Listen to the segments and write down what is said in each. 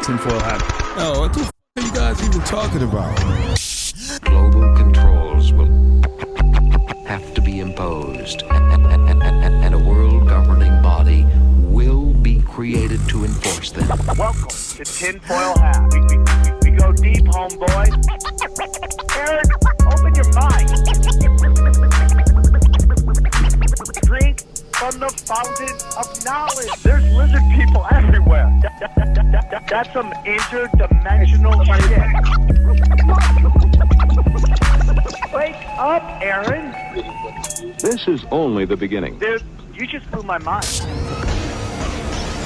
tinfoil hat. Oh, what the f*** are you guys even talking about? Global controls will have to be imposed, and a world governing body will be created to enforce them. Welcome to Tinfoil Hat. We go deep, homeboy. Aaron, open your mind. Drink from the fountain of knowledge. There's lizard people everywhere. That's some interdimensional shit. Wake up, Aaron. This is only the beginning. Dude, you just blew my mind.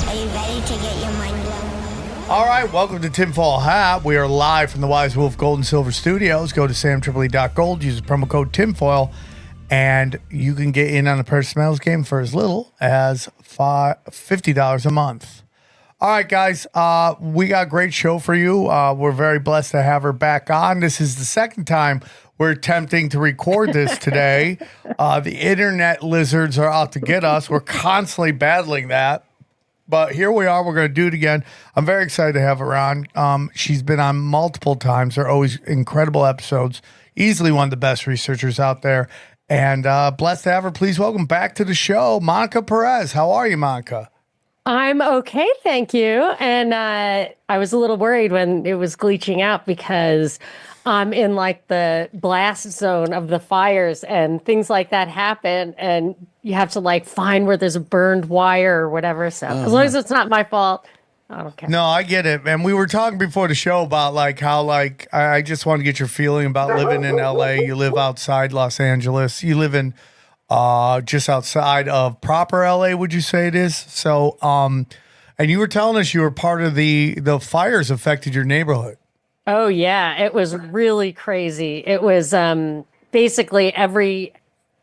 Are you ready to get your mind blown? All right, welcome to Tinfoil Hat. We are live from the Wise Wolf Gold and Silver Studios. Go to samtripoli.gold, use the promo code Tinfoil, and you can get in on the Perez Smells game for as little as $50 a month. All right, guys, we got a great show for you. We're very blessed to have her back on. This is the second time we're attempting to record this today. The internet lizards are out to get us. We're constantly battling that. But here we are. We're going to do it again. I'm very excited to have her on. She's been on multiple times. They're always incredible episodes. Easily one of the best researchers out there. And blessed to have her. Please welcome back to the show, Monica Perez. How are you, Monica? I'm okay, thank you. And I was a little worried when it was glitching out because I'm in like the blast zone of the fires and things like that happen. And you have to like find where there's a burned wire or whatever. So as long as it's not my fault, I don't care. No, I get it. And we were talking before the show about like how like I just want to get your feeling about living in LA. You live outside Los Angeles. You live in just outside of proper LA, would you say it is? So and you were telling us you were part of the fires affected your neighborhood. Oh yeah, it was really crazy. It was basically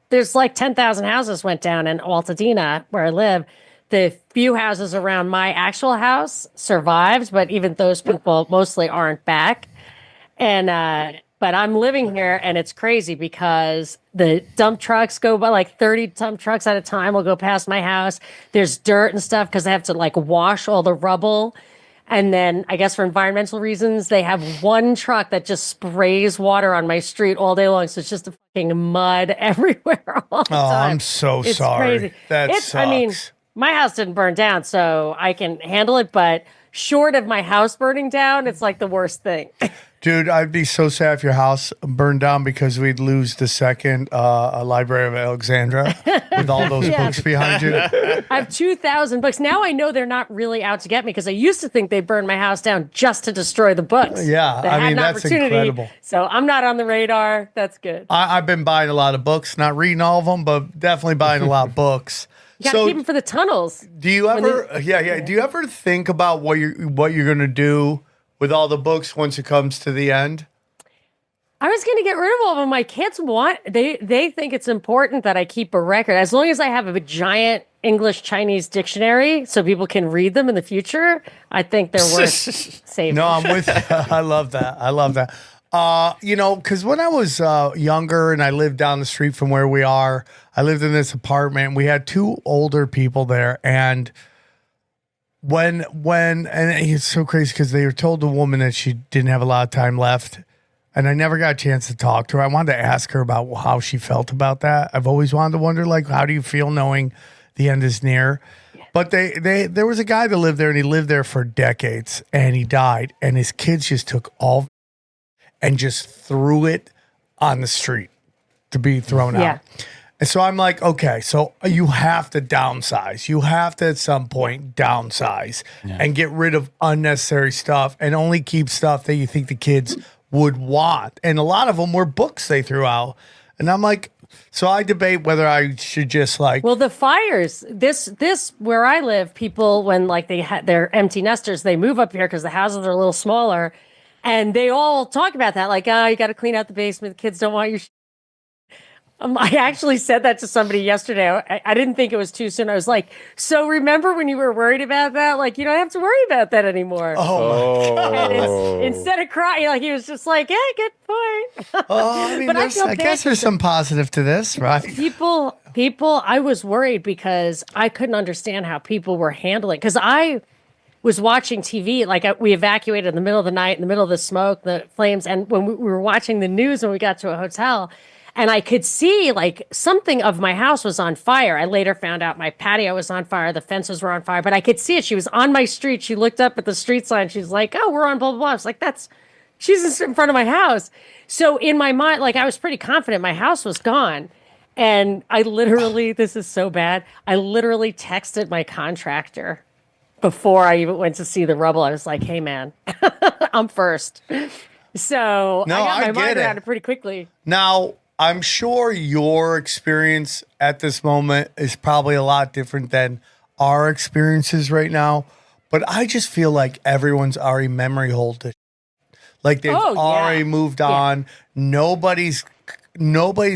there's like 10,000 houses went down in Altadena where I live. The few houses around my actual house survived, but even those people mostly aren't back. And but I'm living here and it's crazy because the dump trucks go by, like 30 dump trucks at a time will go past my house. There's dirt and stuff because I have to like wash all the rubble. And then I guess for environmental reasons, they have one truck that just sprays water on my street all day long. So it's just a fucking mud everywhere all the time. I'm so it's sorry. Crazy. That sucks. I mean, my house didn't burn down, so I can handle it. But short of my house burning down, it's like the worst thing. Dude, I'd be so sad if your house burned down because we'd lose the second Library of Alexandria with all those books behind you. I have 2,000 books. Now I know they're not really out to get me because I used to think they burned my house down just to destroy the books. Yeah, They I had mean, an that's opportunity, incredible. So I'm not on the radar. That's good. I've been buying a lot of books, not reading all of them, but definitely buying a lot of books. You gotta keep them for the tunnels. Do you ever, do you ever think about what you're going to do with all the books once it comes to the end? I was going to get rid of all of them. My kids they think it's important that I keep a record. As long as I have a giant English-Chinese dictionary so people can read them in the future, I think they're worth saving. No, I'm with you. I love that. I love that. Because when I was younger and I lived down the street from where we are, I lived in this apartment. We had two older people there, and when it's so crazy because they were told the woman that she didn't have a lot of time left, and I never got a chance to talk to her. I wanted to ask her about how she felt about that. I've always wanted to wonder, like, how do you feel knowing the end is near? Yeah. But there was a guy that lived there, and he lived there for decades, and he died, and his kids just took all and just threw it on the street to be thrown out. And so I'm like, okay, so you have to downsize. You have to at some point downsize and get rid of unnecessary stuff and only keep stuff that you think the kids would want. And a lot of them were books they threw out. And I'm like, so I debate whether I should just like. Well, the fires, this where I live, people, when like they're empty nesters, they move up here because the houses are a little smaller. And they all talk about that, like, you got to clean out the basement. The kids don't want your I actually said that to somebody yesterday. I didn't think it was too soon. I was like, so remember when you were worried about that? Like, you don't have to worry about that anymore. Oh, my God. And instead of crying, like, he was just like, yeah, good point. I mean, I guess there's some positive to this, right? People, I was worried because I couldn't understand how people were handling, because I was watching TV. Like we evacuated in the middle of the night, in the middle of the smoke, the flames. And when we were watching the news when we got to a hotel, and I could see like something of my house was on fire. I later found out my patio was on fire. The fences were on fire, but I could see it. She was on my street. She looked up at the street sign. She's like, oh, we're on blah, blah, blah. I was like, she's in front of my house. So in my mind, like I was pretty confident my house was gone. And I literally, this is so bad. I literally texted my contractor before I even went to see the rubble. I was like, hey man, I'm first. So No, I got my I mind get around it. it pretty quickly. Now, I'm sure your experience at this moment is probably a lot different than our experiences right now, but I just feel like everyone's already memory holed. Like they've already moved on. Nobody's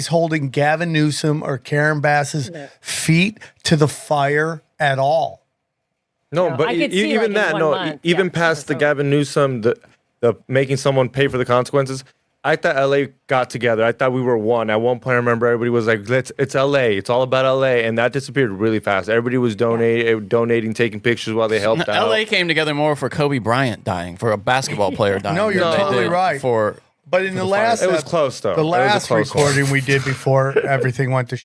holding Gavin Newsom or Karen Bass's feet to the fire at all. No, No, but I could see, even like, in that, 1 no, month, even yeah, past the so- Gavin Newsom, the making someone pay for the consequences. I thought LA got together. I thought we were one. At one point, I remember everybody was like, it's LA. It's all about LA. And that disappeared really fast. Everybody was donating, taking pictures while they helped out. LA came together more for Kobe Bryant dying, for a basketball player dying. No, you're than they totally did right. But in the last, It was close, though. The It was a last close one. recording we did before everything went to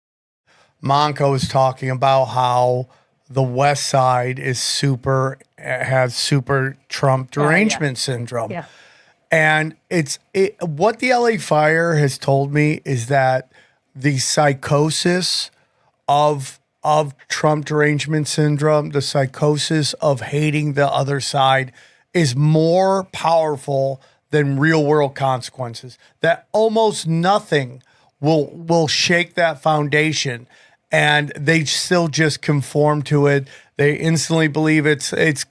Monco was talking about how the West Side is has super Trump derangement syndrome. Yeah. And what the LA fire has told me is that the psychosis of Trump derangement syndrome, the psychosis of hating the other side, is more powerful than real world consequences. That almost nothing will shake that foundation, and they still just conform to it. They instantly believe it's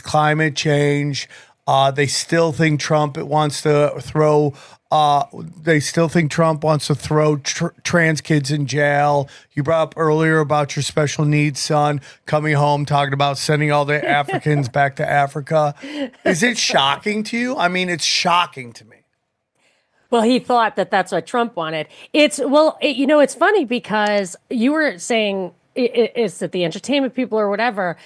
climate change. They still think Trump wants to throw. Trans kids in jail. You brought up earlier about your special needs son coming home, talking about sending all the Africans back to Africa. Is it shocking to you? I mean, it's shocking to me. Well, he thought that that's what Trump wanted. It's funny because you were saying is that the entertainment people or whatever.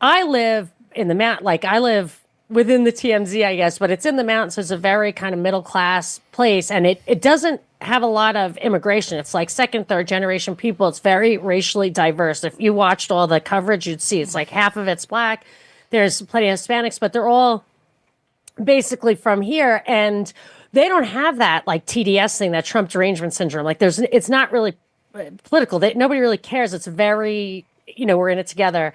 I live in the mountain, like I live within the TMZ, I guess, but it's in the mountains. So it's a very kind of middle class place, and it doesn't have a lot of immigration. It's like second, third generation people. It's very racially diverse. If you watched all the coverage, you'd see it's like half of it's black. There's plenty of Hispanics, but they're all basically from here, and they don't have that like TDS thing, that Trump derangement syndrome. Like it's not really political. Nobody really cares. It's very, we're in it together.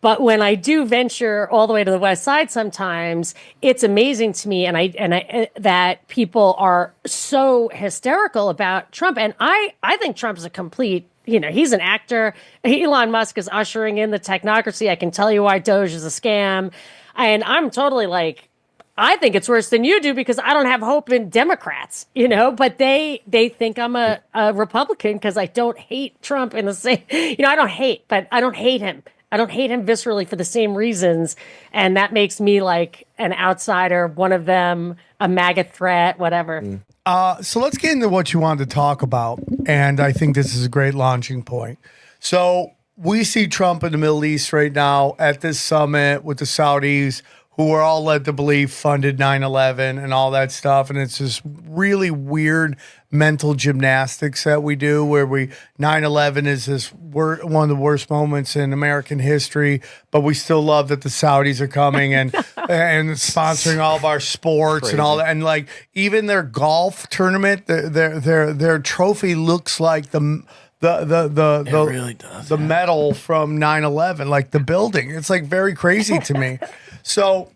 But when I do venture all the way to the West Side, sometimes it's amazing to me, and I that people are so hysterical about Trump. And I think Trump is a complete, he's an actor. Elon Musk is ushering in the technocracy. I can tell you why Doge is a scam, and I'm totally like, I think it's worse than you do because I don't have hope in Democrats, But they think I'm a Republican because I don't hate Trump in the same, I don't hate, but I don't hate him. I don't hate him viscerally for the same reasons. And that makes me like an outsider, one of them, a MAGA threat, whatever. So let's get into what you wanted to talk about. And I think this is a great launching point. So we see Trump in the Middle East right now at this summit with the Saudis, who are all led to believe funded 9/11 and all that stuff. And it's this really weird mental gymnastics that we do where 9/11 is one of the worst moments in American history, but we still love that the Saudis are coming and sponsoring all of our sports and all that. And like even their golf tournament, their trophy looks like the really does, medal from 9/11, like the building. It's like very crazy to me. So,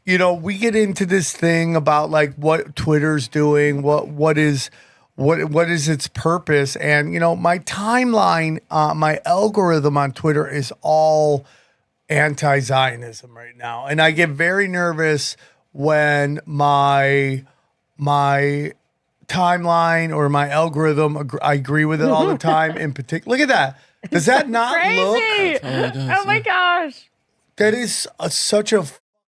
we get into this thing about like what Twitter's doing, what is its purpose, and my timeline, my algorithm on Twitter is all anti-Zionism right now, and I get very nervous when my timeline or my algorithm, I agree with it all the time. In particular, look at that. Does that not Crazy. Oh my gosh. That is such a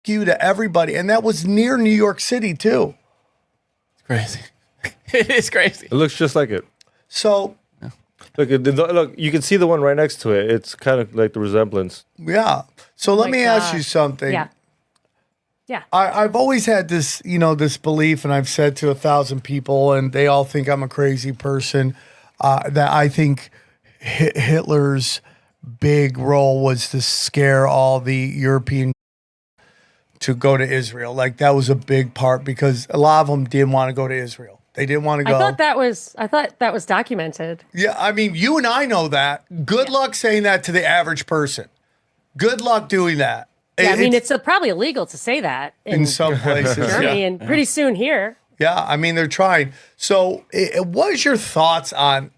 you to everybody, and that was near New York City too. It's crazy. It is crazy. It looks just like it. So Look, you can see the one right next to it. It's kind of like the resemblance. Yeah. So let me ask you something. Yeah. Yeah. I've always had this, this belief, and I've said to 1,000 people, and they all think I'm a crazy person, that I think Hitler's big role was to scare all the European to go to Israel. Like that was a big part because a lot of them didn't want to go to Israel. They didn't want to go. I thought that was documented. Yeah, I mean, you and I know that. Good luck saying that to the average person. Good luck doing that. Yeah, I mean, it's probably illegal to say that in some places. Germany and pretty soon here. Yeah, I mean, they're trying. So what is your thoughts on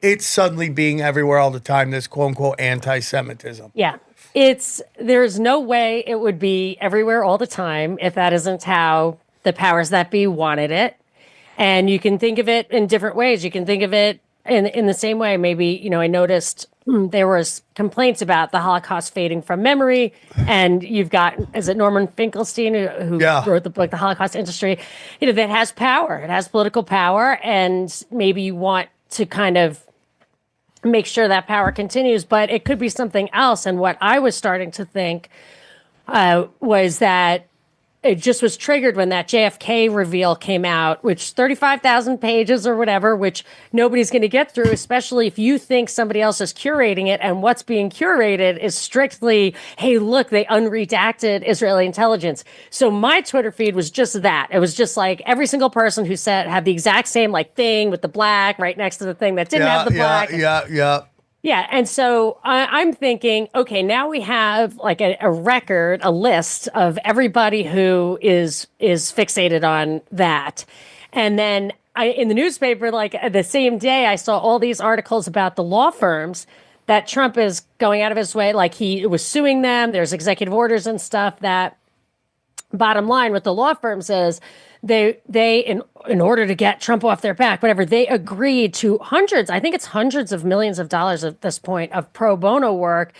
it suddenly being everywhere all the time, this quote-unquote anti-Semitism? Yeah, there's no way it would be everywhere all the time if that isn't how the powers that be wanted it. And you can think of it in different ways. You can think of it in the same way. Maybe, I noticed there was complaints about the Holocaust fading from memory. And you've got, is it Norman Finkelstein who wrote the book, The Holocaust Industry, that has power. It has political power. And maybe you want to kind of make sure that power continues. But it could be something else. And what I was starting to think was that it just was triggered when that JFK reveal came out, which 35,000 pages or whatever, which nobody's going to get through, especially if you think somebody else is curating it. And what's being curated is strictly, hey, look, they unredacted Israeli intelligence. So my Twitter feed was just that. It was just like every single person who had the exact same thing with the black right next to the thing that didn't have the black. Yeah. And so I'm thinking, okay, now we have a record, a list of everybody who is fixated on that. And then in the newspaper, the same day, I saw all these articles about the law firms that Trump is going out of his way. Like he was suing them. There's executive orders and stuff that bottom line with the law firms is they in order to get Trump off their back, whatever, they agreed to hundreds of millions of dollars at this point of pro bono work.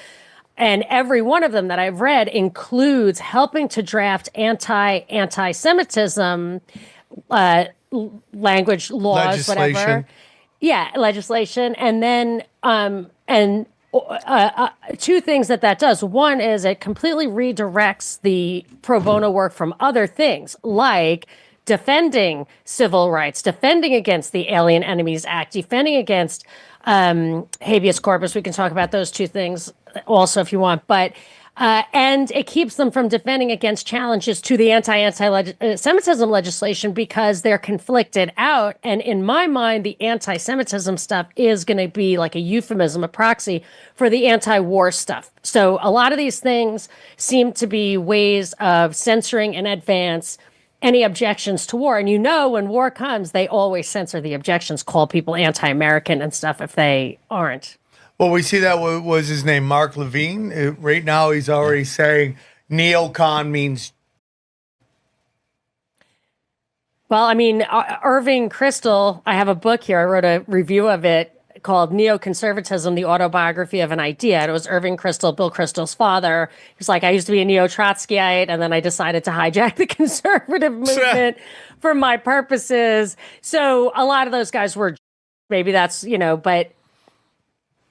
And every one of them that I've read includes helping to draft anti-Semitism language laws, whatever. Yeah, legislation. And then two things that does. One is it completely redirects the pro bono work from other things like defending civil rights, defending against the Alien Enemies Act, defending against habeas corpus. We can talk about those two things also if you want. But and it keeps them from defending against challenges to the anti-Semitism legislation because they're conflicted out. And in my mind, the anti-Semitism stuff is going to be like a euphemism, a proxy for the anti-war stuff. So a lot of these things seem to be ways of censoring in advance any objections to war. And when war comes, they always censor the objections, call people anti-American and stuff if they aren't. Well, we see that was his name, Mark Levine. Right now, he's already saying neocon means. Well, I mean, Irving Kristol, I have a book here. I wrote a review of it called Neoconservatism, the Autobiography of an Idea. And it was Irving Kristol, Bill Kristol's father. He's like, I used to be a neo-Trotskyite, and then I decided to hijack the conservative movement for my purposes. So a lot of those guys were, maybe that's,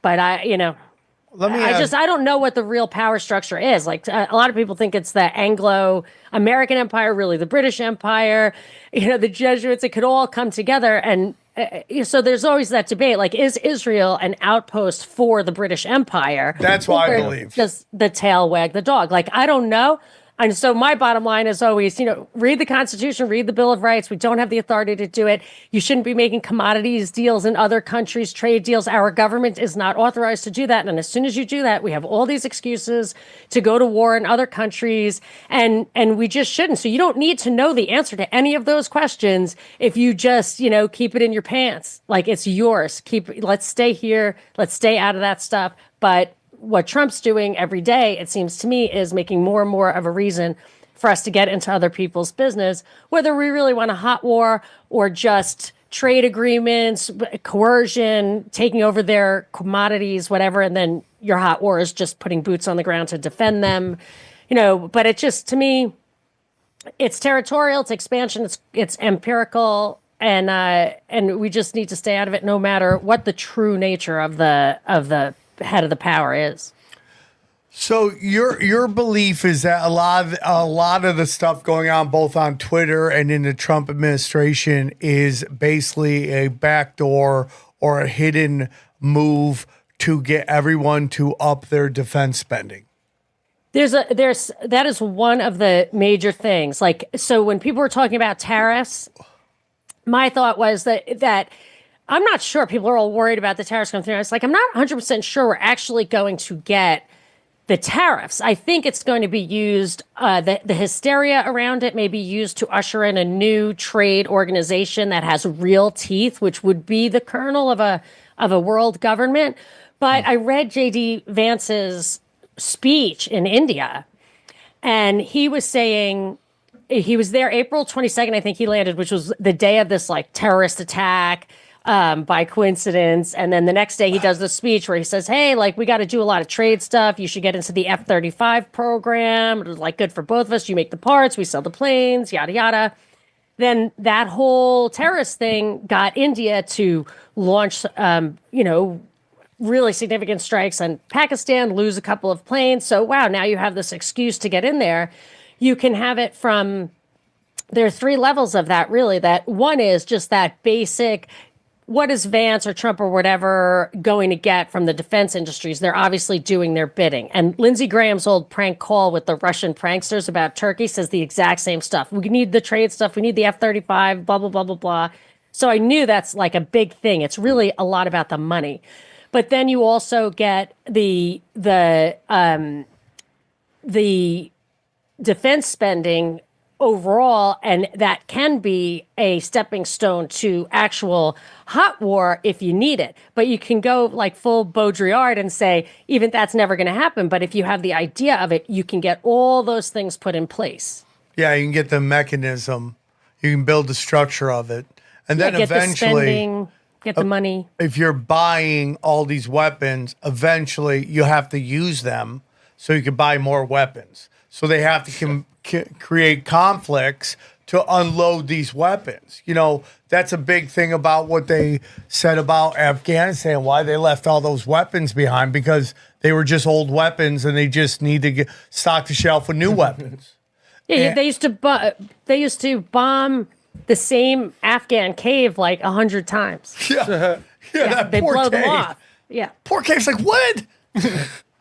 but I don't know what the real power structure is. Like a lot of people think it's the Anglo-American Empire, really the British Empire, the Jesuits. It could all come together. And so there's always that debate. Like, is Israel an outpost for the British Empire? That's what I believe. Does the tail wag the dog? Like, I don't know. And so my bottom line is always, read the Constitution, read the Bill of Rights. We don't have the authority to do it. You shouldn't be making commodities deals in other countries, trade deals. Our government is not authorized to do that. And as soon as you do that, we have all these excuses to go to war in other countries. And we just shouldn't. So you don't need to know the answer to any of those questions if you just, keep it in your pants. Like, it's yours. Let's stay here. Let's stay out of that stuff. But what Trump's doing every day, it seems to me, is making more and more of a reason for us to get into other people's business, whether we really want a hot war or just trade agreements, coercion, taking over their commodities, whatever. And then your hot war is just putting boots on the ground to defend them, but it just, to me, it's territorial, it's expansion, it's empirical. and we just need to stay out of it, no matter what the true nature of the head of the power is. So your belief is that a lot of the stuff going on both on Twitter and in the Trump administration is basically a backdoor or a hidden move to get everyone to up their defense spending. That is one of the major things. Like, so when people were talking about tariffs, my thought was that I'm not sure people are all worried about the tariffs coming through. It's like, I'm not 100% sure we're actually going to get the tariffs. I think it's going to be used, the hysteria around it may be used to usher in a new trade organization that has real teeth, which would be the kernel of a world government. But I read J.D. Vance's speech in India, and he was saying, he was there April 22nd, I think he landed, which was the day of this like terrorist attack. By coincidence. And then the next day he does the speech where he says, hey, like, we got to do a lot of trade stuff. You should get into the F-35 program. It was like good for both of us. You make the parts, we sell the planes, yada, yada. Then that whole terrorist thing got India to launch, really significant strikes on Pakistan, lose a couple of planes. So, wow, now you have this excuse to get in there. You can have it from, there are three levels of that, really. That one is just that basic, what is Vance or Trump or whatever going to get from the defense industries? They're obviously doing their bidding. And Lindsey Graham's old prank call with the Russian pranksters about Turkey says the exact same stuff. We need the trade stuff. We need the F-35, blah, blah, blah, blah, blah. So I knew that's like a big thing. It's really a lot about the money. But then you also get the defense spending overall, and that can be a stepping stone to actual hot war if you need it. But you can go like full Baudrillard and say, even that's never going to happen. But if you have the idea of it, you can get all those things put in place. Yeah, you can get the mechanism. You can build the structure of it. And then get eventually, the spending, get the money. If you're buying all these weapons, eventually you have to use them so you can buy more weapons. So they have to create conflicts to unload these weapons. You know, that's a big thing about what they said about Afghanistan, why they left all those weapons behind, because they were just old weapons and they just need to stock the shelf with new weapons. Yeah, they used to bomb the same Afghan cave like 100 times. Yeah, they blow them off. Yeah. Poor cave's like, what?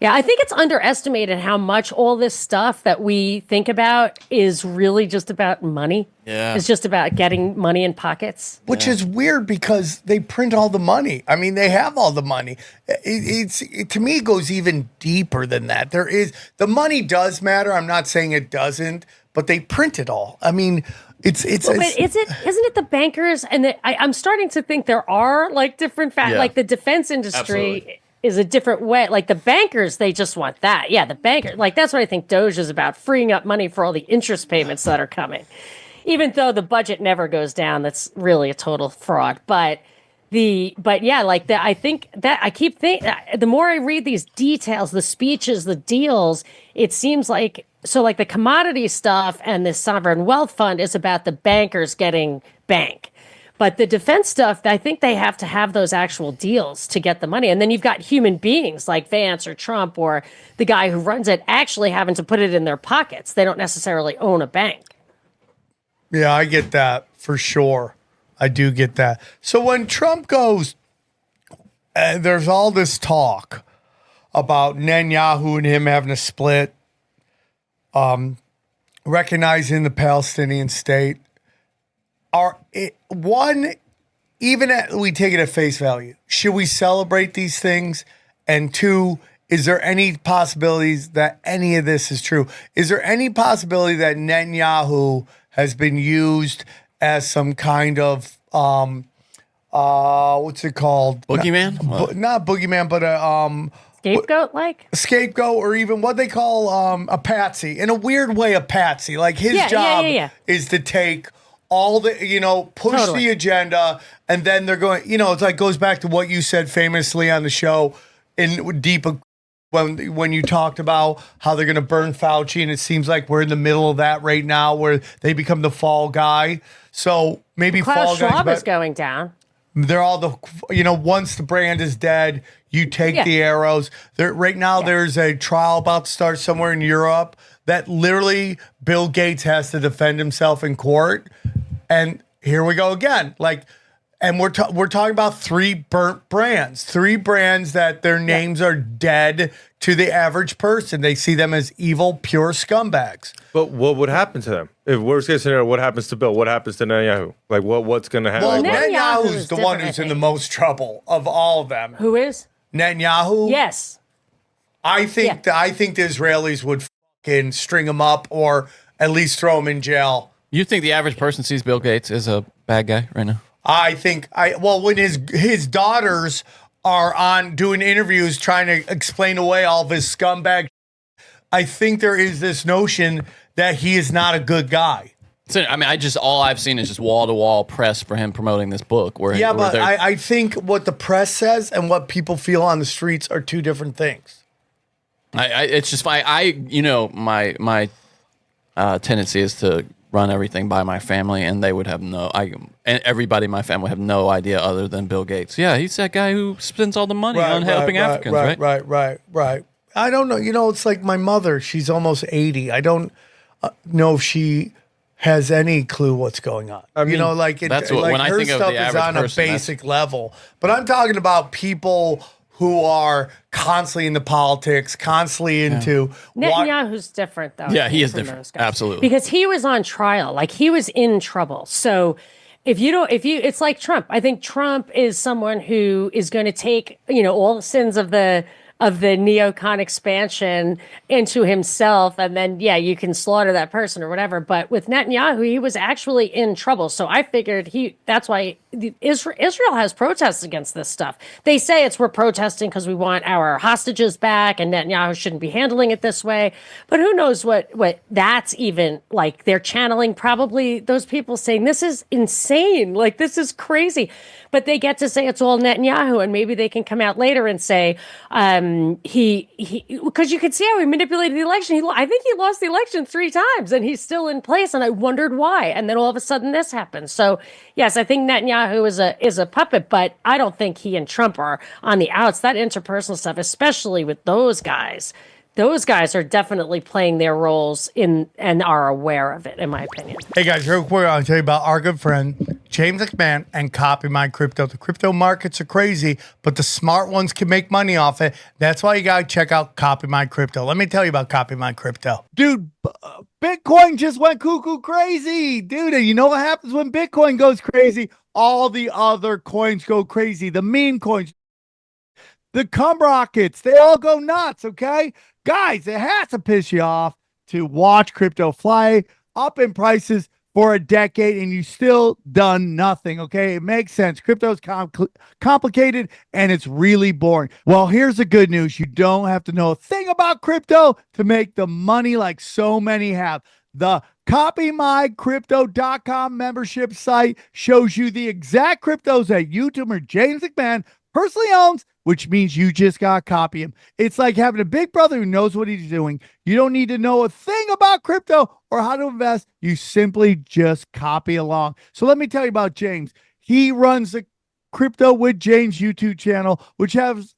Yeah, I think it's underestimated how much all this stuff that we think about is really just about money. Yeah. It's just about getting money in pockets. Which is weird because they print all the money. I mean, they have all the money. To me, it goes even deeper than that. The money does matter. I'm not saying it doesn't, but they print it all. I mean, but isn't it the bankers? And I'm starting to think there are like different like the defense industry. Absolutely. Is a different way. Like the bankers, they just want that. Yeah, the banker. Like that's what I think Doge is about, freeing up money for all the interest payments that are coming. Even though the budget never goes down, that's really a total fraud. I think that I keep thinking, the more I read these details, the speeches, the deals, it seems like, so like the commodity stuff and the sovereign wealth fund is about the bankers getting bank. But the defense stuff, I think they have to have those actual deals to get the money. And then you've got human beings like Vance or Trump or the guy who runs it actually having to put it in their pockets. They don't necessarily own a bank. Yeah, I get that for sure. I do get that. So when Trump goes, there's all this talk about Netanyahu and him having a split, recognizing the Palestinian state. We take it at face value. Should we celebrate these things? And two, is there any possibilities that any of this is true? Is there any possibility that Netanyahu has been used as some kind of what's it called? Boogeyman? Not boogeyman, but Scapegoat, or even what they call a patsy. In a weird way, a patsy. Like his job is to take all the, push the agenda, and then they're going, it's like goes back to what you said famously on the show in deep when you talked about how they're going to burn Fauci, and it seems like we're in the middle of that right now, where they become the fall guy. So maybe Klaus fall Schwab guys, is going down. they're all once the brand is dead, you take the arrows. There right now, there's a trial about to start somewhere in Europe that literally Bill Gates has to defend himself in court, and here we go again, and we're talking about 3 burnt brands, 3 brands that their names are dead to the average person. They see them as evil, pure scumbags. But what would happen to them? If worst case scenario, what happens to Bill? What happens to Netanyahu? Like what's going to happen? Well, Netanyahu Netanyahu's is the one different, who's I in the think. most trouble of all of them. Who is? Netanyahu? Yes. I think the Israelis would fucking string him up or at least throw him in jail. You think the average person sees Bill Gates as a bad guy right now? I think when his daughters are on doing interviews trying to explain away all of his scumbag, I think there is this notion that he is not a good guy. So, I mean, all I've seen is just wall to wall press for him promoting this book. But I think what the press says and what people feel on the streets are 2 different things. It's just my tendency is to run everything by my family, and they would have and everybody in my family would have no idea other than Bill Gates. Yeah, he's that guy who spends all the money on helping Africans, right? Right. I don't know. It's like my mother. She's almost 80. I don't know if she has any clue what's going on. I mean, that's what, when I her think of stuff the is average on person, a basic level. But I'm talking about people who are constantly into politics, constantly into Netanyahu's different, though. Yeah, he is from different. those guys. Absolutely. Because he was on trial. Like, he was in trouble. So it's like Trump. I think Trump is someone who is going to take, all the sins of the neocon expansion into himself, and then you can slaughter that person or whatever. But with Netanyahu, he was actually in trouble. So I figured that's why Israel has protests against this stuff. They say we're protesting because we want our hostages back, and Netanyahu shouldn't be handling it this way. But who knows what that's even like? They're channeling probably those people saying this is insane, like this is crazy. But they get to say it's all Netanyahu, and maybe they can come out later and say because you could see how he manipulated the election. I think he lost the election 3 times, and he's still in place. And I wondered why. And then all of a sudden this happens. So yes, I think Netanyahu is a puppet, but I don't think he and Trump are on the outs. That interpersonal stuff, especially with those guys. Those guys are definitely playing their roles and are aware of it, in my opinion. Hey guys, real quick, I'll tell you about our good friend James McMahon and Copy My Crypto. The crypto markets are crazy, but the smart ones can make money off it. That's why you gotta check out Copy My Crypto. Let me tell you about Copy My Crypto. Dude, Bitcoin just went cuckoo crazy. Dude, and you know what happens when Bitcoin goes crazy? All the other coins go crazy. The meme coins, the cum rockets, they all go nuts, okay? Guys, it has to piss you off to watch crypto fly up in prices for a decade and you still done nothing, okay? It makes sense. Crypto's complicated and it's really boring. Well, here's the good news. You don't have to know a thing about crypto to make the money like so many have. The CopyMyCrypto.com membership site shows you the exact cryptos that YouTuber James McMahon personally owns, which means you just got to copy him. It's like having a big brother who knows what he's doing. You don't need to know a thing about crypto or how to invest. You simply just copy along. So let me tell you about James. He runs the Crypto with James YouTube channel, which has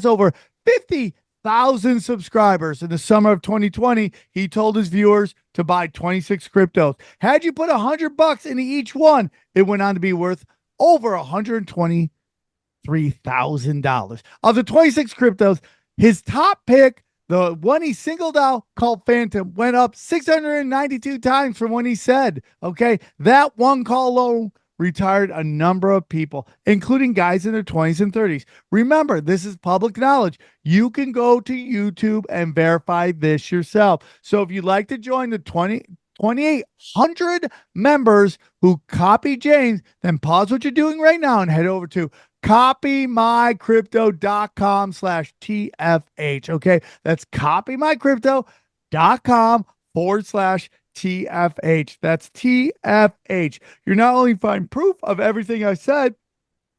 over 50,000 subscribers. In the summer of 2020, he told his viewers to buy 26 cryptos. Had you put $100 into each one, it went on to be worth over $123,000. Of the 26 cryptos, his top pick, the one he singled out called Phantom, went up 692 times from when he said, okay, that one call alone retired a number of people, including guys in their 20s and 30s. Remember, this is public knowledge. You can go to YouTube and verify this yourself. So if you'd like to join the 2,800 members who copy James, then pause what you're doing right now and head over to copymycrypto.com/TFH. Okay, that's copymycrypto.com/TFH. That's TFH. You're not only find proof of everything I said,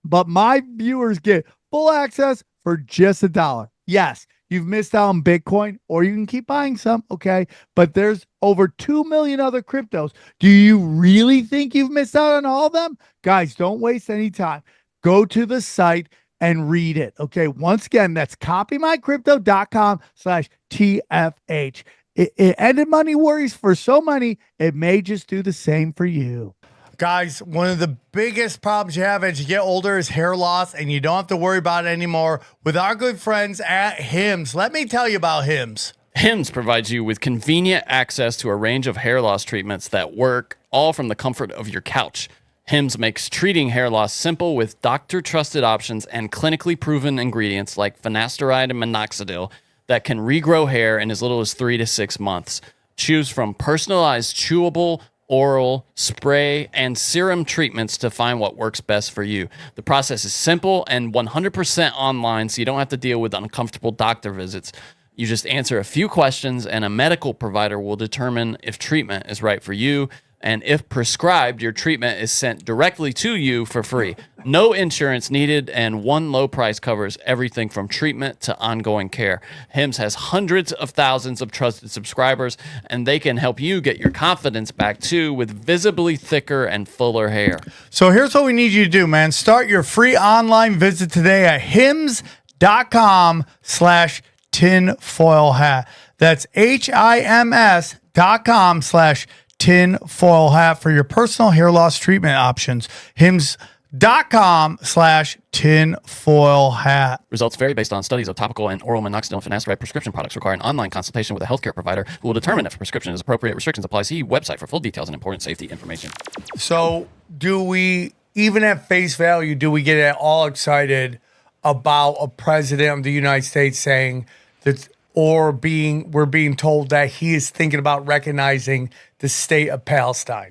but my viewers get full access for just $1. Yes, you've missed out on Bitcoin, or you can keep buying some, okay? But there's over 2 million other cryptos. Do you really think you've missed out on all of them? Guys, don't waste any time. Go to the site and read it, okay? Once again, that's copymycrypto.com/TFH. It ended money worries for so many, it may just do the same for you. Guys, one of the biggest problems you have as you get older is hair loss, and you don't have to worry about it anymore with our good friends at Hims. Let me tell you about Hims. Hims provides you with convenient access to a range of hair loss treatments that work all from the comfort of your couch. Hims makes treating hair loss simple with doctor-trusted options and clinically proven ingredients like finasteride and minoxidil that can regrow hair in as little as 3 to 6 months. Choose from personalized chewable, oral, spray, and serum treatments to find what works best for you. The process is simple and 100% online, so you don't have to deal with uncomfortable doctor visits. You just answer a few questions, and a medical provider will determine if treatment is right for you. And if prescribed, your treatment is sent directly to you for free. No insurance needed, and one low price covers everything from treatment to ongoing care. Hims has hundreds of thousands of trusted subscribers, and they can help you get your confidence back too with visibly thicker and fuller hair. So here's what we need you to do, man. Start your free online visit today at hims.com/tinfoil hat. That's HIMS.com/tinfoil hat for your personal hair loss treatment options. hims.com/tinfoil hat. Results vary based on studies of topical and oral minoxidil and finasteride prescription products. Require an online consultation with a healthcare provider who will determine if a prescription is appropriate. Restrictions apply. See website for full details and important safety information. So do we, even at face value, do we get all excited about a president of the United States saying that, or we're being told that he is thinking about recognizing the state of Palestine?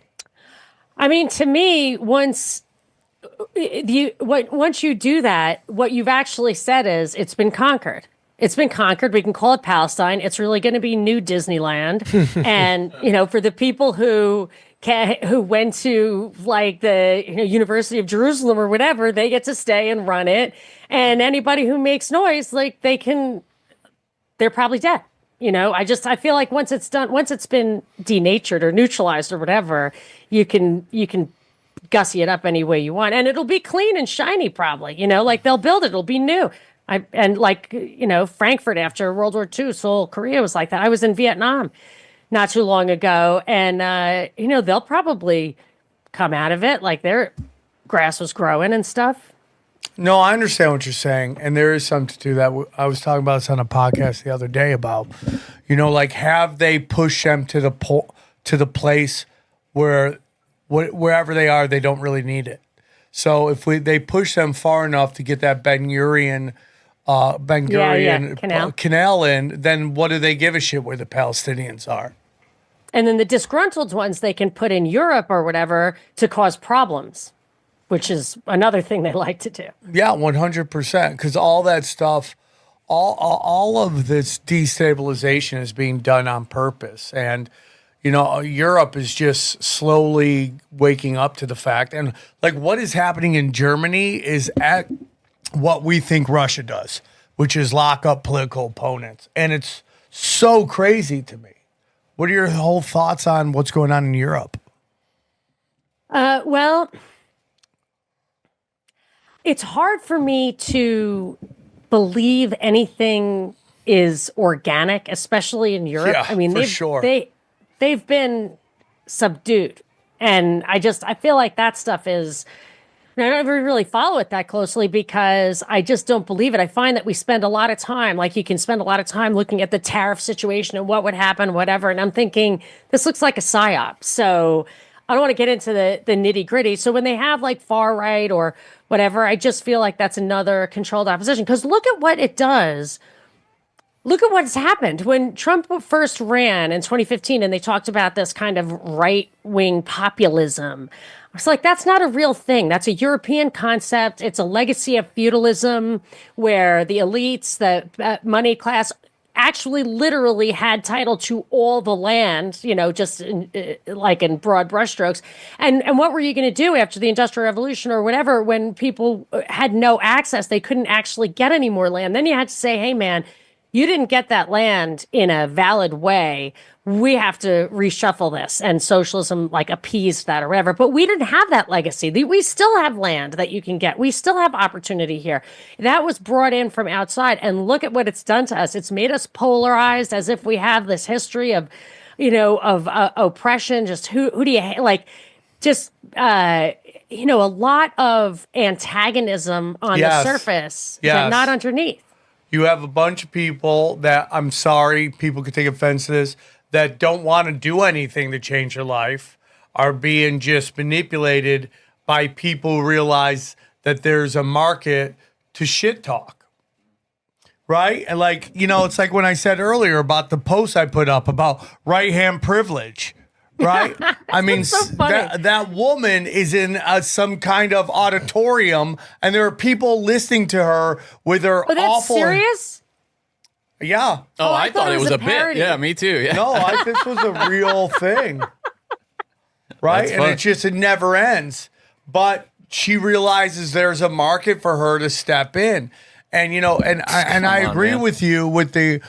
I mean, to me, once you do that, what you've actually said is it's been conquered. It's been conquered. We can call it Palestine. It's really going to be new Disneyland. And, for the people who went to like the University of Jerusalem or whatever, they get to stay and run it. And anybody who makes noise, like they're probably dead. I feel like once it's done, once it's been denatured or neutralized or whatever, you can gussy it up any way you want, and it'll be clean and shiny probably. Like they'll build it, it'll be new. Frankfurt after World War II, Seoul, Korea was like that. I was in Vietnam not too long ago, and they'll probably come out of it like their grass was growing and stuff. No, I understand what you're saying, and there is something to that. I was talking about this on a podcast the other day about, have they pushed them to the place where wherever they are, they don't really need it. So if they push them far enough to get that Ben Gurion canal in, then what do they give a shit where the Palestinians are? And then the disgruntled ones they can put in Europe or whatever to cause problems, which is another thing they like to do. Yeah, 100%. Because all that stuff, all of this destabilization is being done on purpose. And, Europe is just slowly waking up to the fact. And like what is happening in Germany is at what we think Russia does, which is lock up political opponents. And it's so crazy to me. What are your whole thoughts on what's going on in Europe? Well, it's hard for me to believe anything is organic, especially in Europe. Yeah, I mean, they've been subdued. And I feel like that stuff is, I don't ever really follow it that closely because I just don't believe it. I find that we spend a lot of time, like you can spend a lot of time looking at the tariff situation and what would happen, whatever. And I'm thinking, this looks like a psyop. So I don't want to get into the nitty gritty. So when they have like far right or whatever, I just feel like that's another controlled opposition. Because look at what it does. Look at what's happened. When Trump first ran in 2015 and they talked about this kind of right-wing populism, I was like, that's not a real thing. That's a European concept. It's a legacy of feudalism where the elites, the money class, actually literally had title to all the land, just like in broad brushstrokes. And what were you going to do after the Industrial Revolution or whatever, when people had no access, they couldn't actually get any more land? Then you had to say, hey, man, you didn't get that land in a valid way. We have to reshuffle this. And socialism like appeased that or whatever. But we didn't have that legacy. We still have land that you can get. We still have opportunity here. That was brought in from outside. And look at what it's done to us. It's made us polarized, as if we have this history of, oppression. Just who do you like? Just, a lot of antagonism on the surface, but not underneath. You have a bunch of people that, I'm sorry, people could take offense to this, that don't want to do anything to change their life, are being just manipulated by people who realize that there's a market to shit talk. Right? And it's like when I said earlier about the post I put up about right-hand privilege. Right? I mean, so that woman is in some kind of auditorium, and there are people listening to her with her that's awful. serious? Yeah. Oh, I thought it was a bit. parody. Yeah, me too. Yeah. No, this was a real thing. Right? That's And fun. it never ends. But she realizes there's a market for her to step in. And, I agree man. with you with the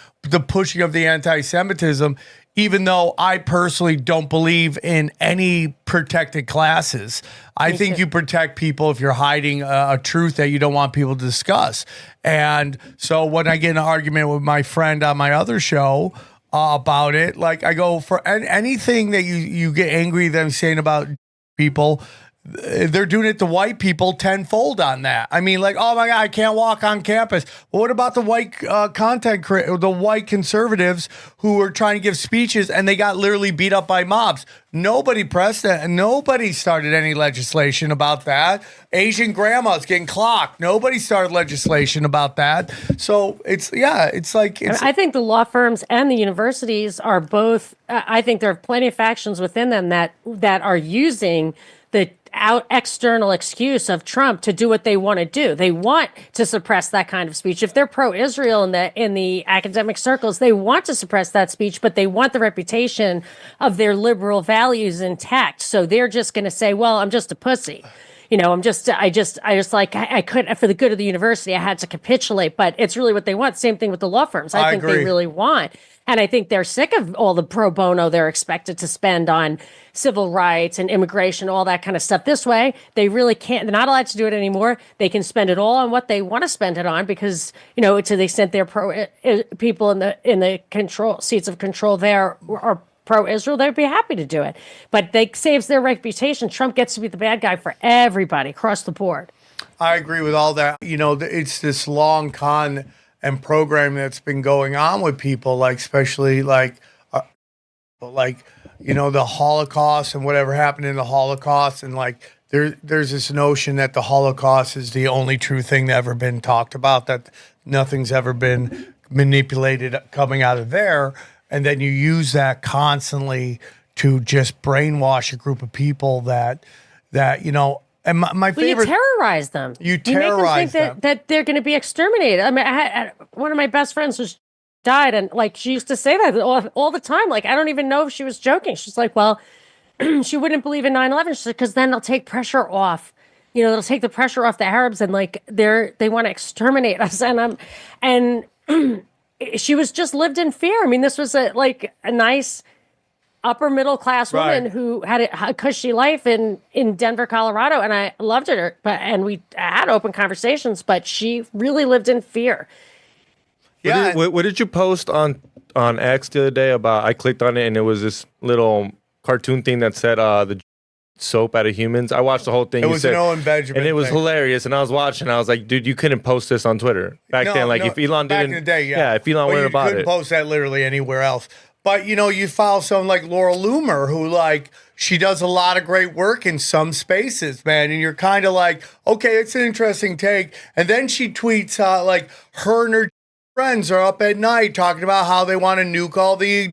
pushing of the anti-Semitism, even though I personally don't believe in any protected classes. I think you protect people if you're hiding a truth that you don't want people to discuss. And so when I get in an argument with my friend on my other show about it, like I go, for anything that you get angry at them saying about people, they're doing it to white people tenfold on that. I mean, like, oh my God, I can't walk on campus. Well, what about the white the white conservatives who were trying to give speeches and they got literally beat up by mobs? Nobody pressed that, and nobody started any legislation about that. Asian grandmas getting clocked. Nobody started legislation about that. So I think the law firms and the universities are both. I think there are plenty of factions within them that are using the external excuse of Trump to do what they want to do. They want to suppress that kind of speech. If they're pro-Israel in the academic circles, they want to suppress that speech, but they want the reputation of their liberal values intact. So they're just going to say, well, I'm just a pussy. I couldn't, for the good of the university, I had to capitulate, but it's really what they want. Same thing with the law firms. I think agree. they really want. And I think they're sick of all the pro bono they're expected to spend on civil rights and immigration, all that kind of stuff. This way, they really can't. They're not allowed to do it anymore. They can spend it all on what they want to spend it on because, to the extent they're people in the control seats of control there are pro-Israel, they'd be happy to do it. But it saves their reputation. Trump gets to be the bad guy for everybody across the board. I agree with all that. It's this long con and program that's been going on with people, like especially the Holocaust and whatever happened in the Holocaust, and there's this notion that the Holocaust is the only true thing that ever been talked about, that nothing's ever been manipulated coming out of there, and then you use that constantly to just brainwash a group of people that. And my favorite, you terrorize them. You terrorize them. Think that they're going to be exterminated. I mean, I had one of my best friends was died, and she used to say that all the time. Like, I don't even know if she was joking. She's like, well, she wouldn't believe in 9/11. She said, because then they'll take pressure off. It'll take the pressure off the Arabs, and they want to exterminate us. And she was just lived in fear. I mean, this was a nice upper middle class woman who had a cushy life in Denver, Colorado, and I loved it. And we had open conversations, but she really lived in fear. Yeah. What did you post on X the other day about? I clicked on it and it was this little cartoon thing that said the soap out of humans. I watched the whole thing. It was an Owen Benjamin and it was thing. hilarious. And I was watching. I was like, dude, you couldn't post this on Twitter back then. If Elon back didn't, in the day, if Elon went about you couldn't post that literally anywhere else. But you follow someone like Laura Loomer, who she does a lot of great work in some spaces, man. And you're kind of like, okay, it's an interesting take. And then she tweets her and her friends are up at night talking about how they want to nuke all the,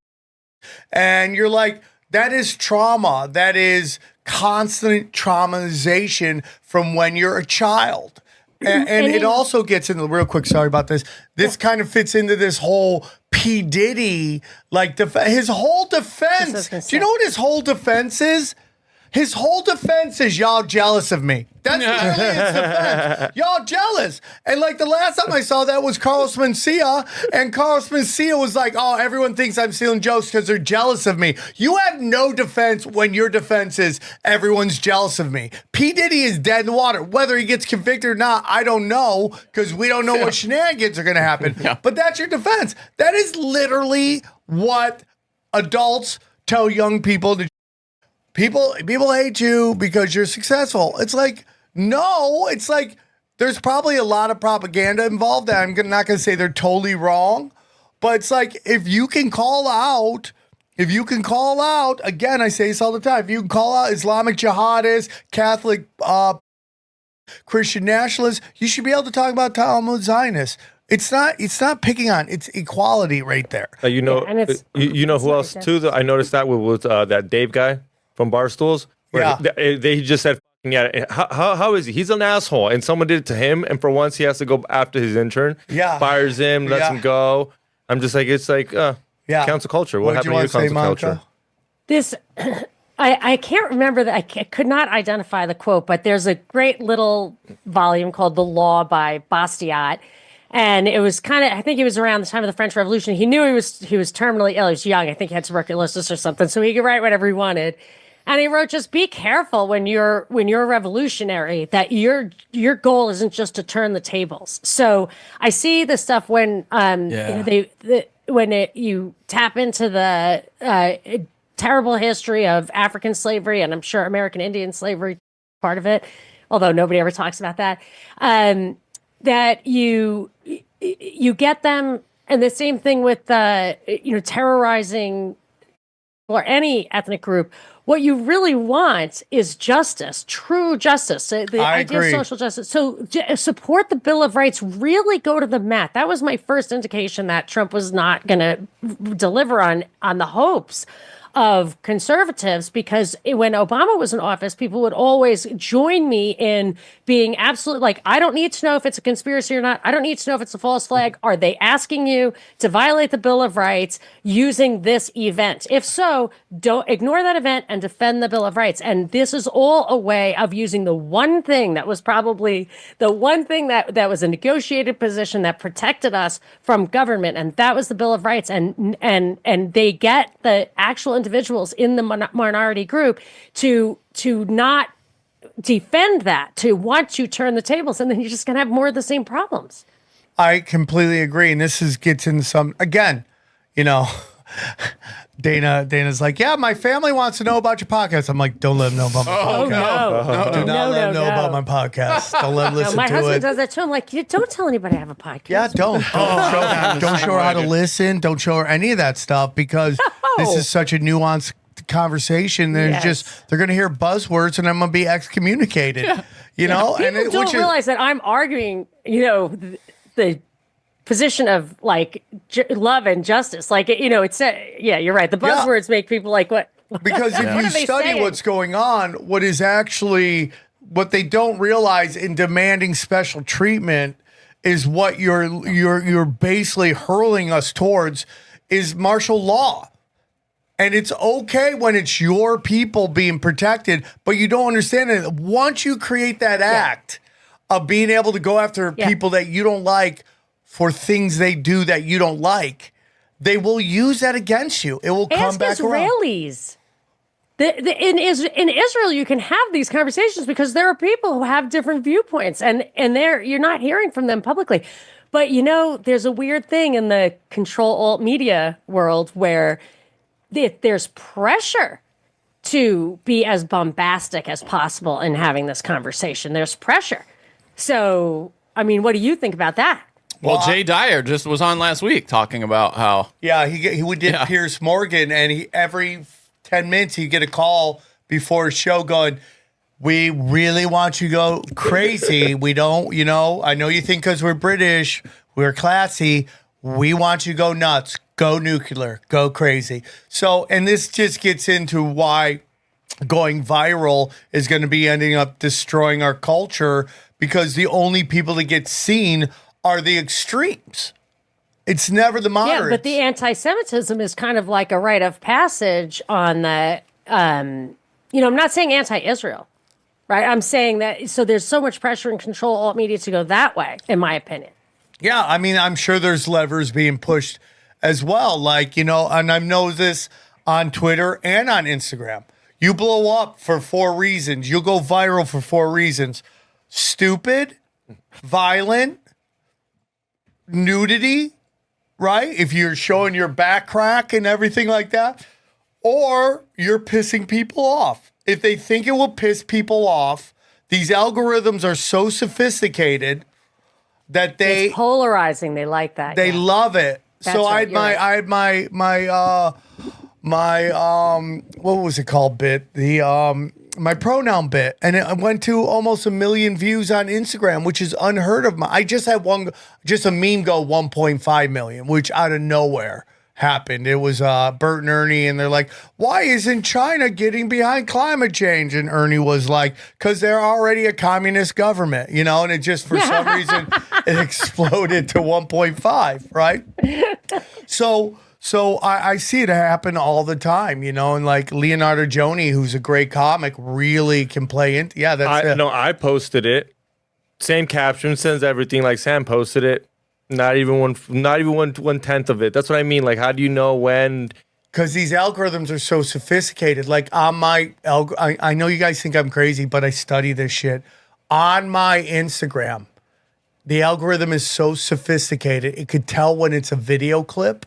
and you're like, that is trauma. That is constant traumatization from when you're a child. And it also gets into real quick. Sorry about this. This kind of fits into this whole P. Diddy, like his whole defense. Do you know what his whole defense is? His whole defense is y'all jealous of me. That's literally his defense. Y'all jealous. And like the last time I saw that was Carlos Mencia, and Carlos Mencia was like, oh, everyone thinks I'm stealing jokes because they're jealous of me. You have no defense when your defense is everyone's jealous of me. P. Diddy is dead in the water. Whether he gets convicted or not, I don't know, because we don't know what shenanigans are going to happen. But that's your defense. That is literally what adults tell young people to. People hate you because you're successful. It's like, no, it's like there's probably a lot of propaganda involved. I'm not going to say they're totally wrong, but it's like if you can call out, again, I say this all the time, if you can call out Islamic jihadists, Catholic Christian nationalists, you should be able to talk about Talmud Zionists. It's not picking on, it's equality right there. You know who else too? I noticed that with that Dave guy from Barstools. Where they just said, how is he? He's an asshole. And someone did it to him. And for once, he has to go after his intern. Fires him, lets him go. I'm just like, it's like, cancel culture. What happened to your cancel culture? This, I can't remember that. I could not identify the quote, but there's a great little volume called The Law by Bastiat. And it was kind of, I think it was around the time of the French Revolution. He knew he was terminally ill. He was young. I think he had tuberculosis or something. So he could write whatever he wanted. And he wrote, just be careful when you're a revolutionary, that your goal isn't just to turn the tables. So I see the stuff when you tap into the terrible history of African slavery, and I'm sure American Indian slavery part of it, although nobody ever talks about that. That you get them, and the same thing with terrorizing or any ethnic group. What you really want is justice, true justice, the idea of social justice. So support the Bill of Rights, really go to the mat. That was my first indication that Trump was not going to deliver on the hopes of conservatives, because when Obama was in office, people would always join me in being absolutely like, I don't need to know if it's a conspiracy or not. I don't need to know if it's a false flag. Are they asking you to violate the Bill of Rights using this event? If so, don't ignore that event and defend the Bill of Rights. And this is all a way of using the one thing that was probably the one thing that was a negotiated position that protected us from government, and that was the Bill of Rights. And they get the actual individuals in the minority group to not defend that, to want to turn the tables, and then you're just going to have more of the same problems. I completely agree. And this gets into some, again, Dana's like, yeah, my family wants to know about your podcast. I'm like, don't let them know about my podcast. Do not let them know about my podcast. Don't let them listen to it. My husband does that too. I'm like, don't tell anybody I have a podcast. Yeah, don't show her how to listen. Don't show her any of that stuff, because this is such a nuanced conversation. There's they're going to hear buzzwords and I'm going to be excommunicated. People don't realize that I'm arguing, the position of like love and justice. Like, it's you're right. The buzzwords make people like, what? Because if you study what's going on, what they don't realize in demanding special treatment is what you're basically hurling us towards is martial law. And it's okay when it's your people being protected, but you don't understand it. Once you create that act of being able to go after people that you don't like for things they do that you don't like, they will use that against you. It will come back around. Israelis. In Israel, you can have these conversations because there are people who have different viewpoints, and you're not hearing from them publicly. But there's a weird thing in the control-alt media world where there's pressure to be as bombastic as possible in having this conversation. There's pressure. So, what do you think about that? Well, Jay Dyer just was on last week talking about how... Yeah, he did Piers Morgan, and every 10 minutes he'd get a call before a show going, we really want you to go crazy. We don't, I know you think because we're British, we're classy, we want you to go nuts, go nuclear, go crazy. So, and this just gets into why going viral is going to be ending up destroying our culture because the only people that get seen are the extremes. It's never the moderates. Yeah, but the anti-Semitism is kind of like a rite of passage on the, I'm not saying anti-Israel, right? I'm saying that, so there's so much pressure and control alt media to go that way, in my opinion. Yeah, I mean, I'm sure there's levers being pushed as well. Like, and I know this on Twitter and on Instagram. You blow up for 4 reasons. You'll go viral for 4 reasons. Stupid, violent, nudity, right? If you're showing your back crack and everything like that, or you're pissing people off. If they think it will piss people off, these algorithms are so sophisticated that It's polarizing. They like that. they love it. That's So right, I had my what was it called bit? My pronoun bit, and it went to almost 1 million views on Instagram, which is unheard of. I just had a meme go 1.5 million, which out of nowhere happened. It was Bert and Ernie, and they're like, "Why isn't China getting behind climate change?" And Ernie was like, "Because they're already a communist government, And it just for some reason it exploded to 1.5, right? So I see it happen all the time, and like Leonardo Joni, who's a great comic, really can play into. Yeah, that's it. No, I posted it. Same caption, sends everything like Sam posted it. Not even one tenth of it. That's what I mean. Like, how do you know when? Because these algorithms are so sophisticated. Like on my, I know you guys think I'm crazy, but I study this shit. On my Instagram, the algorithm is so sophisticated. It could tell when it's a video clip.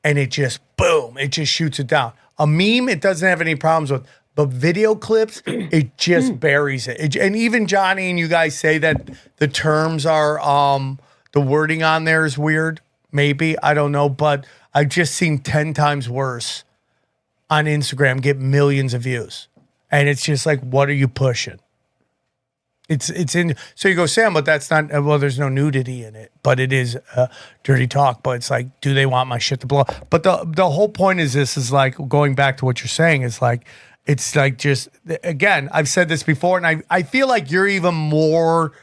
And it just, boom, it just shoots it down. A meme, it doesn't have any problems with. But video clips, it just buries it. And even Johnny and you guys say that the terms are, the wording on there is weird. Maybe, I don't know. But I've just seen 10 times worse on Instagram get millions of views. And it's just like, what are you pushing? It's in. So you go, Sam, but that's not. Well, there's no nudity in it, but it is dirty talk. But it's like, do they want my shit to blow up? But the whole point is this is like going back to what you're saying. Is like, it's like just again. I've said this before, and I feel like you're even more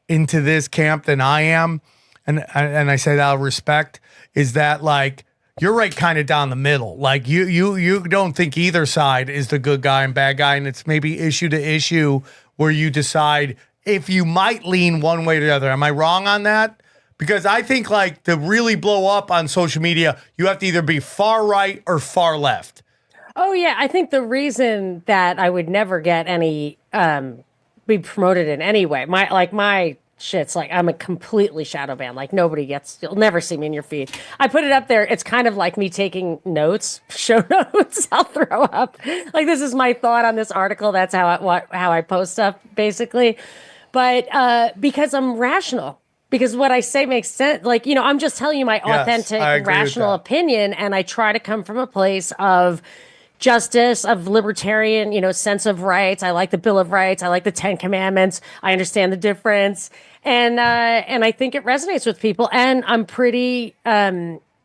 into this camp than I am, and I say that out of respect. Is that like you're right, kind of down the middle. Like you don't think either side is the good guy and bad guy, and it's maybe issue to issue where you decide if you might lean one way or the other. Am I wrong on that? Because I think like to really blow up on social media, you have to either be far right or far left. Oh yeah, I think the reason that I would never get any be promoted in any way, my shit's like I'm a completely shadow ban. Like you'll never see me in your feed. I put it up there. It's kind of like me taking notes, show notes. I'll throw up. Like this is my thought on this article. That's how I post stuff basically. But because I'm rational, because what I say makes sense. Like, I'm just telling you my authentic, rational opinion. And I try to come from a place of justice, of libertarian, sense of rights. I like the Bill of Rights. I like the 10 Commandments. I understand the difference. And I think it resonates with people. And I'm pretty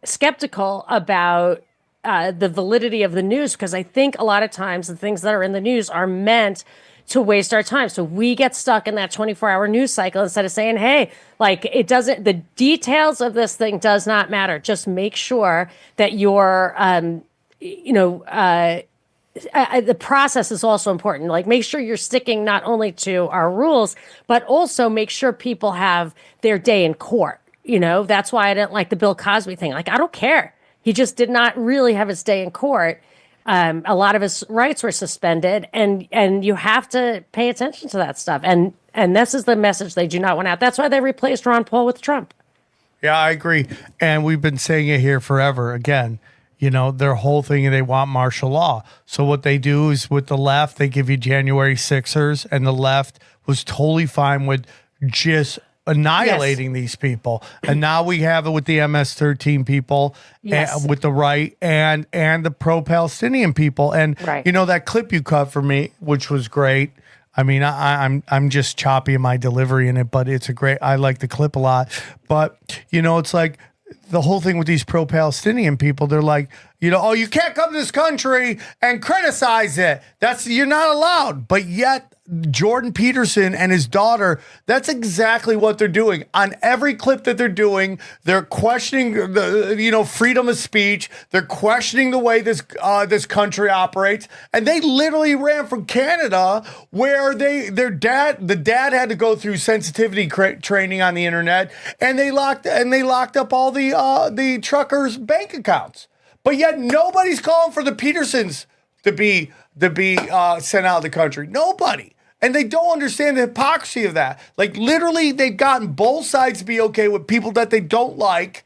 skeptical about the validity of the news, because I think a lot of times the things that are in the news are meant to waste our time. So we get stuck in that 24-hour news cycle instead of saying, hey, like the details of this thing does not matter. Just make sure that you're, the process is also important. Like make sure you're sticking not only to our rules, but also make sure people have their day in court. That's why I didn't like the Bill Cosby thing. Like, I don't care. He just did not really have his day in court. A lot of his rights were suspended, and you have to pay attention to that stuff. And this is the message they do not want out. That's why they replaced Ron Paul with Trump. Yeah, I agree. And we've been saying it here forever. Again, their whole thing, they want martial law. So what they do is with the left, they give you January 6ers, and the left was totally fine with just annihilating these people. And now we have it with the MS-13 people, with the right and the pro-Palestinian people. And, that clip you cut for me, which was great. I mean, I'm just choppy in my delivery in it, but I like the clip a lot. But, it's like, the whole thing with these pro-Palestinian people, they're like, You know, oh, you can't come to this country and criticize it. You're not allowed. But yet, Jordan Peterson and his daughter, that's exactly what they're doing. On every clip that they're doing, they're questioning the, freedom of speech. They're questioning the way this country operates. And they literally ran from Canada, where the dad had to go through sensitivity training on the internet, and they locked up all the truckers' bank accounts. But yet nobody's calling for the Petersons to be sent out of the country. Nobody. And they don't understand the hypocrisy of that. Like, literally, they've gotten both sides to be okay with people that they don't like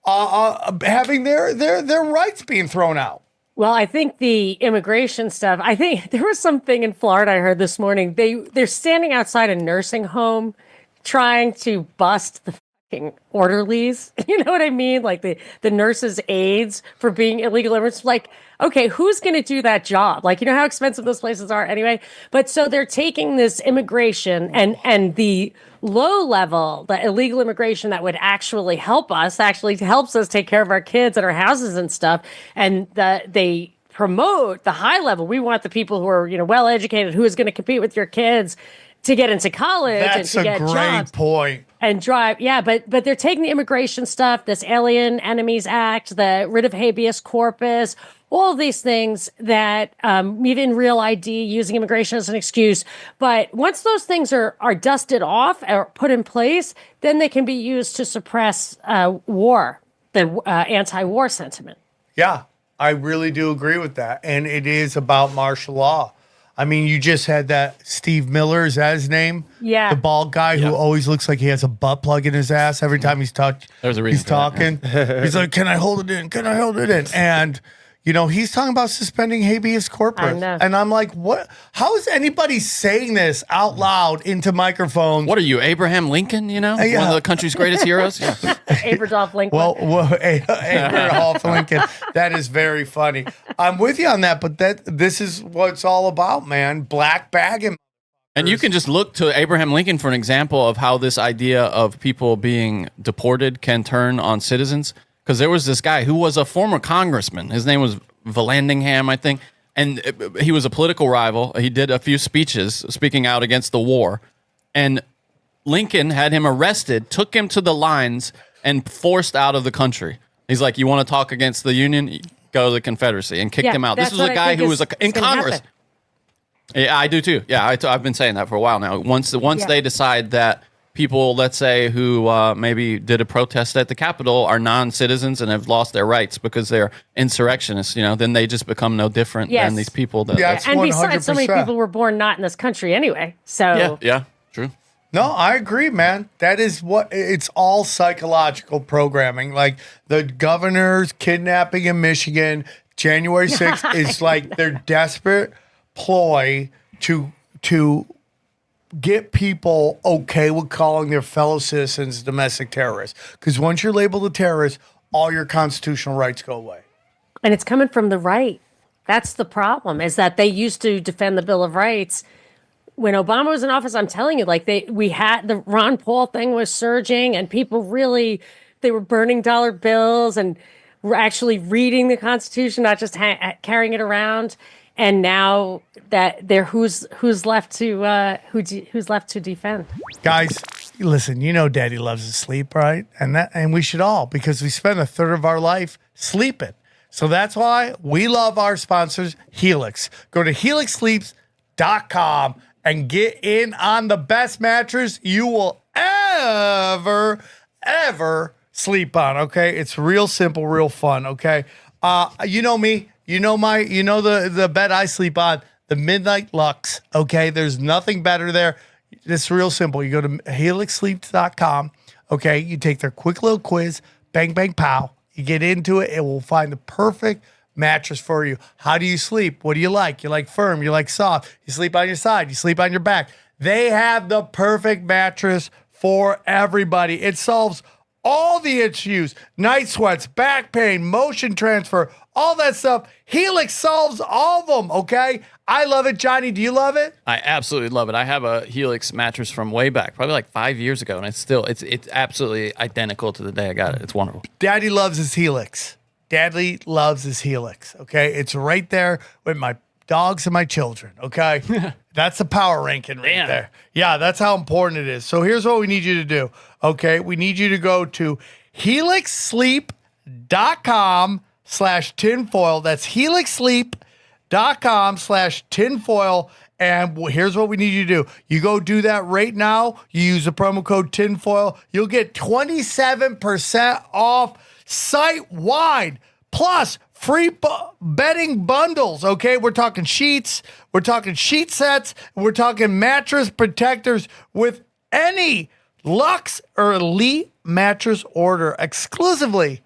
having their rights being thrown out. Well, I think the immigration stuff, I think there was something in Florida I heard this morning. They're standing outside a nursing home trying to bust the fucking orderlies. You know what I mean? Like the nurses' aides for being illegal immigrants. Like, okay, who's going to do that job? Like, you know how expensive those places are anyway? But so they're taking this immigration and the low level, the illegal immigration that would actually actually helps us take care of our kids and our houses and stuff. And they promote the high level. We want the people who are, well educated, who is going to compete with your kids to get into college and to get jobs. That's a great point. And drive, yeah, but they're taking the immigration stuff, this Alien Enemies Act, the writ of habeas corpus, all of these things that even real ID, using immigration as an excuse. But once those things are dusted off or put in place, then they can be used to suppress war, the anti-war sentiment. Yeah, I really do agree with that. And it is about martial law. I mean, you just had that Steve Miller, is that his name? Yeah. The bald guy who always looks like he has a butt plug in his ass every time he's There's a reason he's talking. He's like, can I hold it in? Can I hold it in? And, he's talking about suspending habeas corpus. I know. And I'm like, what? How is anybody saying this out loud into microphones? What are you, Abraham Lincoln? One of the country's greatest heroes. Yeah. Aberdolph Lincoln. Well, Abraham Lincoln. That is very funny. I'm with you on that, but this is what it's all about, man. Black bagging. And you can just look to Abraham Lincoln for an example of how this idea of people being deported can turn on citizens. Because there was this guy who was a former congressman. His name was Vallandigham, I think. And he was a political rival. He did a few speeches speaking out against the war. And Lincoln had him arrested, took him to the lines, and forced out of the country. He's like, you want to talk against the Union? Go to the Confederacy. And kicked him out. This was a guy who was in Congress. Happen. Yeah, I do too. Yeah, I've been saying that for a while now. Once they decide that people, let's say, who maybe did a protest at the Capitol are non-citizens and have lost their rights because they're insurrectionists, then they just become no different than these people. And besides, so many people were born not in this country anyway. So yeah, true. No, I agree, man. That is it's all psychological programming. Like the governor's kidnapping in Michigan, January 6th is like their desperate ploy to get people okay with calling their fellow citizens domestic terrorists. Because once you're labeled a terrorist, all your constitutional rights go away. And it's coming from the right. That's the problem, is that they used to defend the Bill of Rights. When Obama was in office, I'm telling you, we had the Ron Paul thing was surging, and people they were burning dollar bills and were actually reading the Constitution, not just carrying it around. And now that who's left to defend? Guys, listen, Daddy loves to sleep, right? And we should all, because we spend a third of our life sleeping. So that's why we love our sponsors, Helix. Go to helixsleeps.com and get in on the best mattress you will ever sleep on, okay? It's real simple, real fun, okay? You know me. The bed I sleep on, the Midnight Lux, okay? There's nothing better there. It's real simple. You go to helixsleeps.com, okay? You take their quick little quiz, bang, bang, pow. You get into it. It will find the perfect mattress for you. How do you sleep? What do you like? You like firm? You like soft? You sleep on your side? You sleep on your back? They have the perfect mattress for everybody. It solves all the issues, night sweats, back pain, motion transfer, all that stuff. Helix solves all of them, okay? I love it. Johnny, do you love it? I absolutely love it. I have a Helix mattress from way back, probably like 5 years ago, and it's absolutely identical to the day I got it. It's wonderful. Daddy loves his Helix. Daddy loves his Helix. Okay, it's right there with my dogs and my children. Okay, that's the power ranking right there. Yeah, that's how important it is. So here's what we need you to do. Okay, we need you to go to helixsleep.com/tinfoil. That's helixsleep.com/tinfoil. And here's what we need you to do. You go do that right now. You use the promo code tinfoil. You'll get 27% off site-wide. Plus, free bedding bundles, okay? We're talking sheets. We're talking sheet sets. We're talking mattress protectors with any Luxe or Elite mattress order exclusively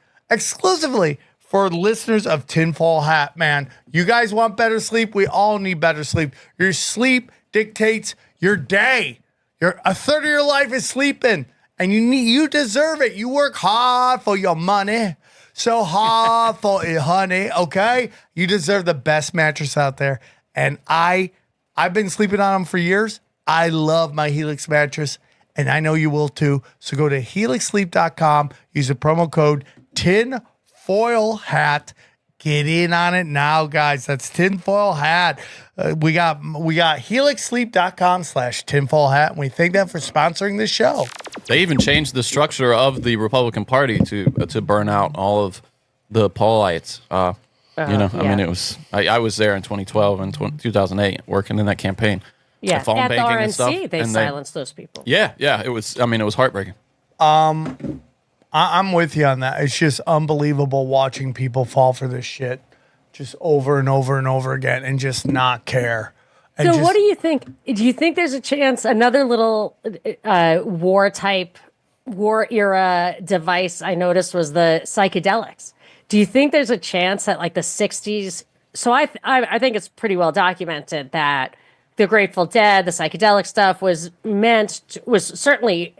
for listeners of Tinfoil Hat, man. You guys want better sleep? We all need better sleep. Your sleep dictates your day. A third of your life is sleeping, and you deserve it. You work hard for your money, so hard for it, honey. Okay, you deserve the best mattress out there, and I've been sleeping on them for years. I love my Helix mattress, and I know you will too. So go to helixsleep.com. Use the promo code TINFOIL hat. Get in on it now, guys. That's tinfoil hat. We got helixsleep.com/tinfoil hat. And we thank them for sponsoring this show. They even changed the structure of the Republican Party to burn out all of the Paulites. I mean, it was, I was there in 2012 and 2008 working in that campaign. Yeah, phone at the banking and stuff, RNC, they and silenced those people. Yeah, it was, I mean, it was heartbreaking. I'm with you on that. It's just unbelievable watching people fall for this shit just over and over and over again and just not care. And So what do you think? Do you think there's a chance another little war era device I noticed was the psychedelics? Do you think there's a chance that like the 60s? So I think it's pretty well documented that the Grateful Dead, the psychedelic stuff was certainly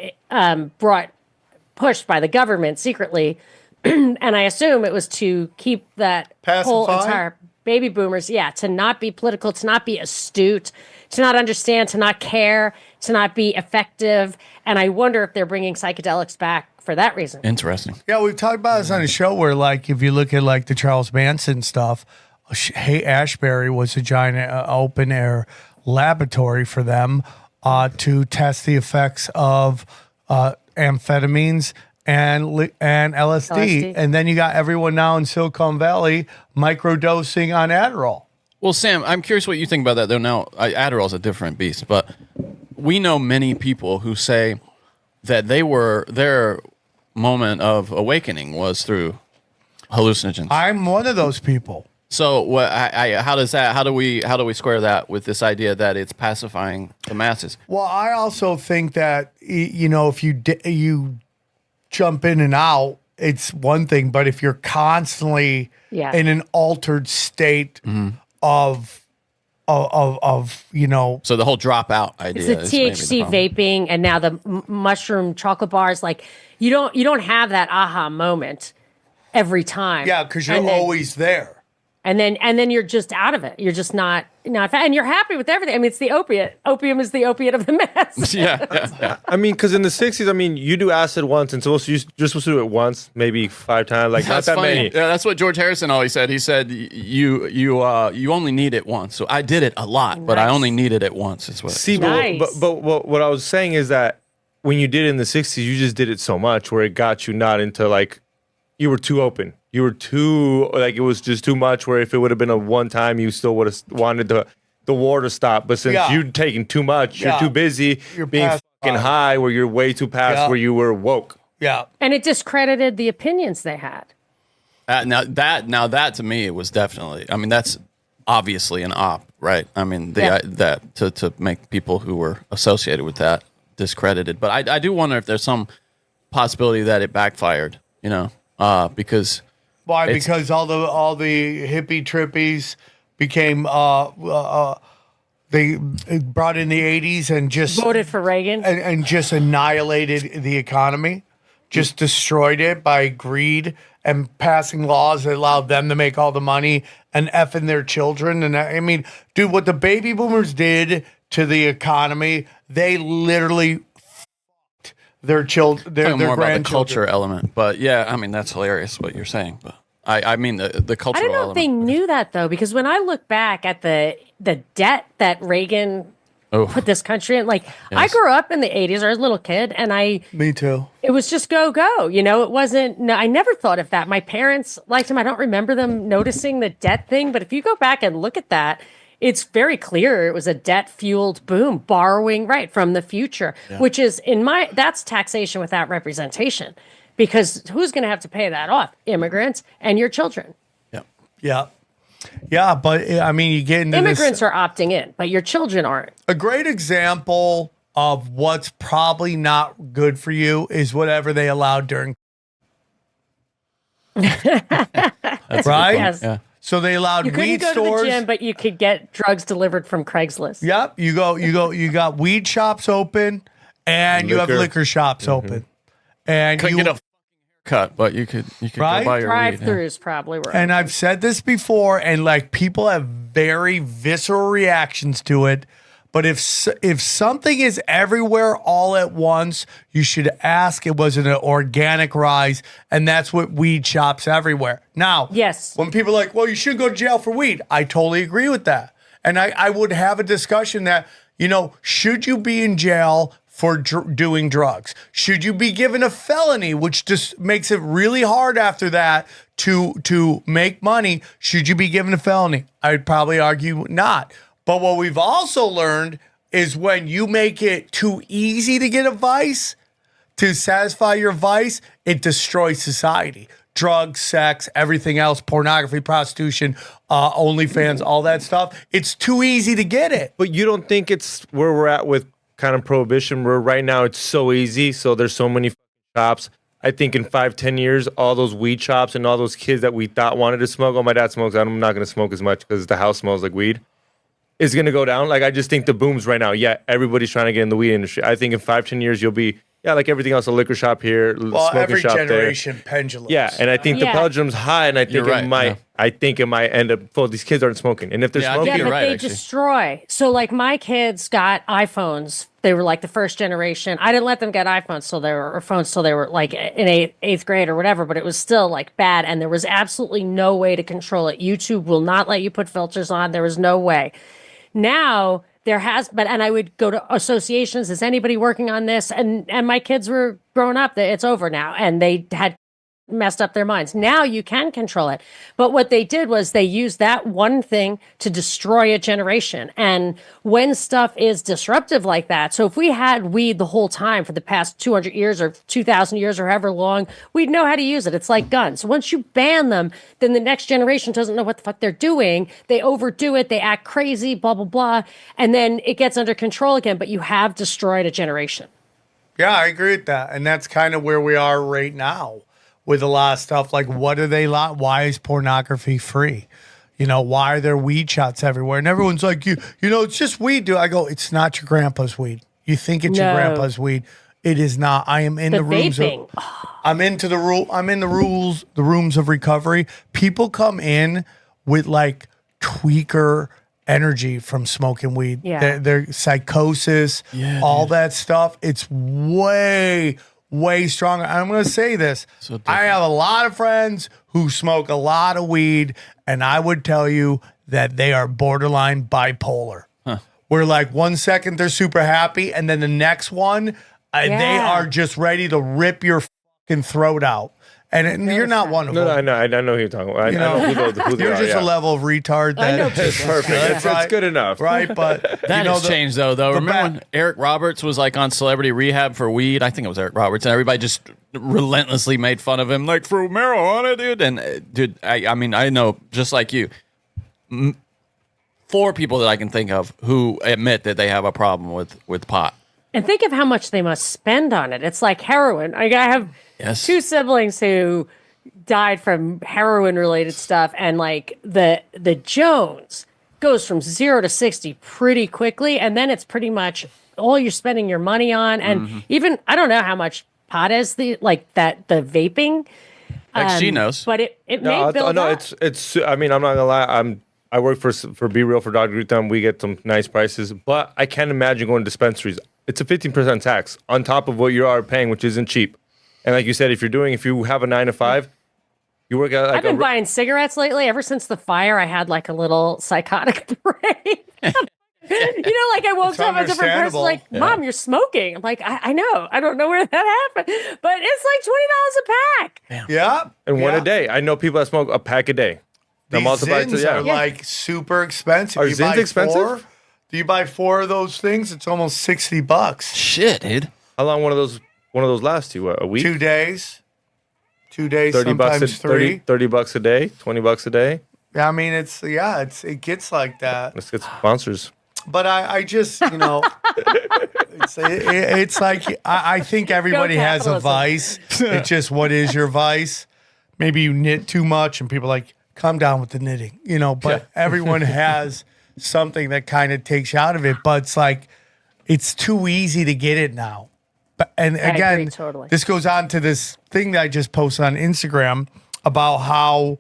pushed by the government secretly. And I assume it was to keep that whole entire baby boomers, to not be political, to not be astute, to not understand, to not care, to not be effective. And I wonder if they're bringing psychedelics back for that reason. Interesting. Yeah, we've talked about this on the show where, like, if you look at, like, the Charles Manson stuff, Ashbury was a giant open air laboratory for them to test the effects of amphetamines and LSD. And then you got everyone now in Silicon Valley microdosing on Adderall. Well, Sam, I'm curious what you think about that, though. Now, Adderall's a different beast, but we know many people who say that their moment of awakening was through hallucinogens. I'm one of those people. So, how do we square that with this idea that it's pacifying the masses? Well, I also think that if you jump in and out, it's one thing, but if you're constantly in an altered state of so the whole dropout idea. It's the THC vaping and now the mushroom chocolate bars. Like you don't have that aha moment every time. Yeah, because you're always there. And then you're just out of it. You're just not and you're happy with everything. I mean, it's the opiate. Opium is the opiate of the mass. Yeah. I mean, because in the 60s, I mean, you do acid once, and you're supposed to do it once, maybe 5 times, like that's not that funny. many. Yeah, that's what George Harrison always said. He said you only need it once. So I did it a lot, but I only needed it once. Is what. See, but what I was saying is that when you did it in the 60s, you just did it so much where it got you not into like you were too open. You were too, like, it was just too much where if it would have been a one time, you still would have wanted the war to stop. But since you've taken too much, you're too busy being fucking high where you're way too past where you were woke. Yeah. And it discredited the opinions they had. Now that to me, it was definitely, I mean, that's obviously an op, right? I mean, that to make people who were associated with that discredited. But I do wonder if there's some possibility that it backfired, because... Why? Because all the hippie trippies became they brought in the 80s and just voted for Reagan and just annihilated the economy, just destroyed it by greed and passing laws that allowed them to make all the money and effing their children. And I mean, dude, what the baby boomers did to the economy, they literally their children, their more grandchildren. about the culture element, but yeah, I mean that's hilarious what you're saying. But I mean the cultural. I don't know if they element. knew that though, because when I look back at the debt that Reagan put this country in, like I grew up in the 80s, I was a little kid, and Me too. it was just go. You know, it wasn't. No, I never thought of that. My parents liked him. I don't remember them noticing the debt thing, but if you go back and look at that, it's very clear it was a debt fueled boom, borrowing right from the future, which is that's taxation without representation, because who's going to have to pay that off? Immigrants and your children. Yeah. Yeah, but I mean, you get into Immigrants are opting in, but your children aren't. A great example of what's probably not good for you is whatever they allowed during. Right? Yes. Yeah. So they allowed You couldn't weed go stores. to the gym, but you could get drugs delivered from Craigslist. Yep. You got weed shops open and you have Liquor. liquor shops open. And Couldn't you get a cut, but you could Right? go buy your weed. Yeah. Drive-throughs probably were. and I've said this before, and like people have very visceral reactions to it. But if something is everywhere all at once, you should ask. It was an organic rise, and that's what weed shops everywhere. Now, Yes. when people are like, "Well, you should go to jail for weed," I totally agree with that, and I would have a discussion that, you know, should you be in jail for doing drugs? Should you be given a felony, which just makes it really hard after that to make money? Should you be given a felony? I'd probably argue not. But what we've also learned is when you make it too easy to get a vice, to satisfy your vice, it destroys society. Drugs, sex, everything else, pornography, prostitution, OnlyFans, all that stuff. It's too easy to get it. But you don't think it's where we're at with kind of prohibition, where right now it's so easy, so there's so many shops. I think in 5-10 years, all those weed shops and all those kids that we thought wanted to smoke, oh, my dad smokes, I'm not going to smoke as much because the house smells like weed, is going to go down. Like, I just think the boom's right now. Yeah, everybody's trying to get in the weed industry. I think in 5-10 years, you'll be, like everything else, a liquor shop here, Well, smoking every shop generation pendulums. there. Yeah, and I think the Yeah. pendulum's high, and I think You're right, it might. yeah. I think it might end up. Well, these kids aren't smoking, and if they're Yeah, I smoking, think Yeah, you're but right, they actually. destroy. So, like, my kids got iPhones. They were like the first generation. I didn't let them get iPhones till they were, or phones till they were like in eighth grade or whatever. But it was still like bad, and there was absolutely no way to control it. YouTube will not let you put filters on. There was no way. Now there has, but and I would go to associations. Is anybody working on this? And my kids were growing up. It's over now, and they had messed up their minds. Now you can control it. But what they did was they used that one thing to destroy a generation. And when stuff is disruptive like that, so if we had weed the whole time for the past 200 years or 2,000 years or however long, we'd know how to use it. It's like guns. Once you ban them, then the next generation doesn't know what the fuck they're doing. They overdo it. They act crazy, blah, blah, blah. And then it gets under control again, but you have destroyed a generation. Yeah, I agree with that. And that's kind of where we are right now with a lot of stuff. Like, what are they why is pornography free? You know, why are there weed shots everywhere? And everyone's like, you know, it's just weed, dude. I go, it's not your grandpa's weed. You think it's your No. grandpa's weed. It is not. I am in the rooms vaping. I'm in the rooms of recovery. People come in with like tweaker energy from smoking weed. Yeah. Their psychosis, all that stuff. It's way stronger. I'm going to say this. I have a lot of friends who smoke a lot of weed, and I would tell you that they are borderline bipolar. Where like 1 second they're super happy, and then the next one, they Yeah. are just ready to rip your fucking throat out. And you're not one of no, them. I know who you're talking about. I You know know, who they you're are, just yeah. a level of retard that know It's perfect. It's good enough. right? But That you know, has changed though. Remember bad- when Eric Roberts was like on Celebrity Rehab for weed? I think it was Eric Roberts, and everybody just relentlessly made fun of him, like for marijuana, dude. And dude, I mean, I know just like you, 4 people that I can think of who admit that they have a problem with pot. And think of how much they must spend on it. It's like heroin. I have Yes. 2 siblings who died from heroin related stuff, and like the Jones goes from 0 to 60 pretty quickly, and then it's pretty much all you're spending your money on. And even I don't know how much pot is the vaping. Like she knows. But it may No, build up. it's. I mean, I'm not gonna lie. I work for Be Real for Dr. Rutham. We get some nice prices, but I can't imagine going to dispensaries. It's a 15% tax on top of what you are paying, which isn't cheap. And like you said, if you have a 9 to 5, You work at like I've been buying cigarettes lately. Ever since the fire, I had like a little psychotic break. Like I woke up a different person, understandable. like, Mom, you're smoking. I'm like, I know. I don't know where that happened. But it's like $20 a pack. Yeah. and one a day. I know people that smoke a pack a day. Now These multiply Zins to are like super expensive. Are You Zins buy expensive? four- Do you buy 4 of those things? It's almost $60. Shit, dude. How long one of those lasts you? A week? 2 days. 2 days, 30 bucks sometimes a 30, 3. 30 bucks a day, 20 bucks a day. Yeah, I mean, it gets like that. Let's get sponsors. But I just, it's like, I think everybody has a capitalism. vice. It's just, what is your vice? Maybe you knit too much and people are like, calm down with the knitting, but everyone has something that kind of takes you out of it. But it's like, it's too easy to get it now. And I again, agree, totally. this goes on to this thing that I just posted on Instagram about how,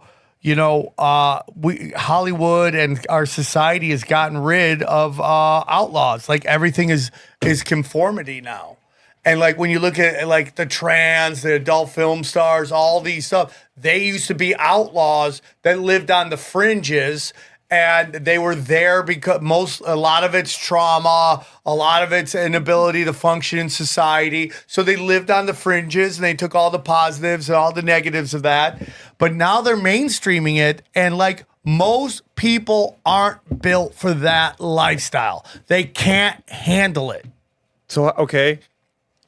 Hollywood and our society has gotten rid of outlaws. Like everything is conformity now. And like when you look at like the trans, the adult film stars, all these stuff, they used to be outlaws that lived on the fringes. And they were there because a lot of it's trauma, a lot of it's inability to function in society. So they lived on the fringes and they took all the positives and all the negatives of that. But now they're mainstreaming it, and like most people aren't built for that lifestyle. They can't handle it. So okay,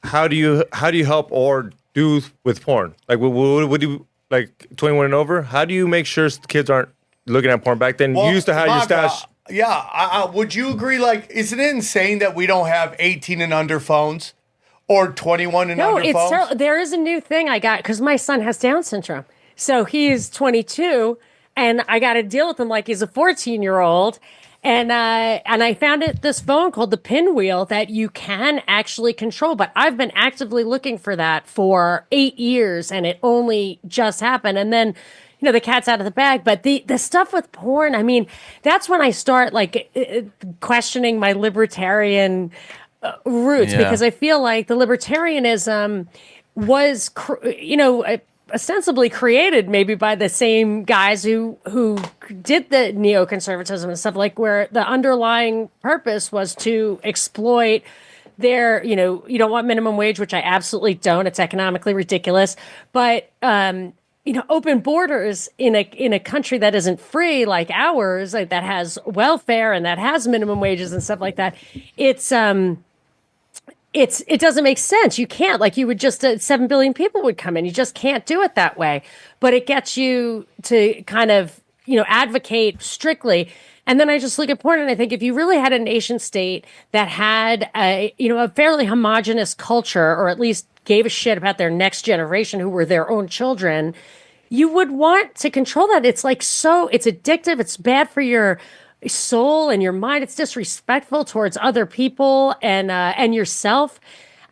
how do you help or do with porn? Like would you like 21 and over? How do you make sure kids aren't looking at porn? Back then, you used to have your Maka, stash. would you agree? Like, isn't it insane that we don't have 18 and under phones or 21 and No, under phones? there is a new thing I got because my son has Down syndrome. So he's 22, and I got to deal with him like he's a 14-year-old. And I found this phone called the Pinwheel that you can actually control. But I've been actively looking for that for 8 years, and it only just happened. And then, the cat's out of the bag. But the stuff with porn, I mean, that's when I start like questioning my libertarian roots, because I feel like the libertarianism was, ostensibly created maybe by the same guys who did the neoconservatism and stuff, like where the underlying purpose was to exploit their, you don't want minimum wage, which I absolutely don't. It's economically ridiculous. But, open borders in a country that isn't free like ours, like that has welfare and that has minimum wages and stuff like that. It doesn't make sense. You can't, like, you would just 7 billion people would come in. You just can't do it that way. But it gets you to kind of, advocate strictly. And then I just look at porn and I think if you really had a nation state that had a fairly homogenous culture, or at least gave a shit about their next generation who were their own children, you would want to control that. It's like, it's addictive. It's bad for your soul and your mind. It's disrespectful towards other people and yourself.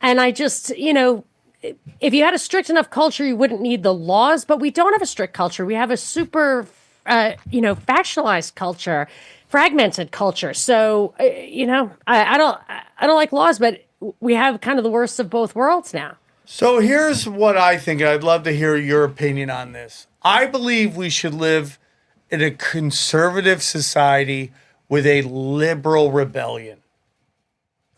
And I just, if you had a strict enough culture, you wouldn't need the laws, but we don't have a strict culture. We have a super, factionalized culture, fragmented culture. So, I don't like laws, but we have kind of the worst of both worlds now. So here's what I think. I'd love to hear your opinion on this. I believe we should live in a conservative society with a liberal rebellion.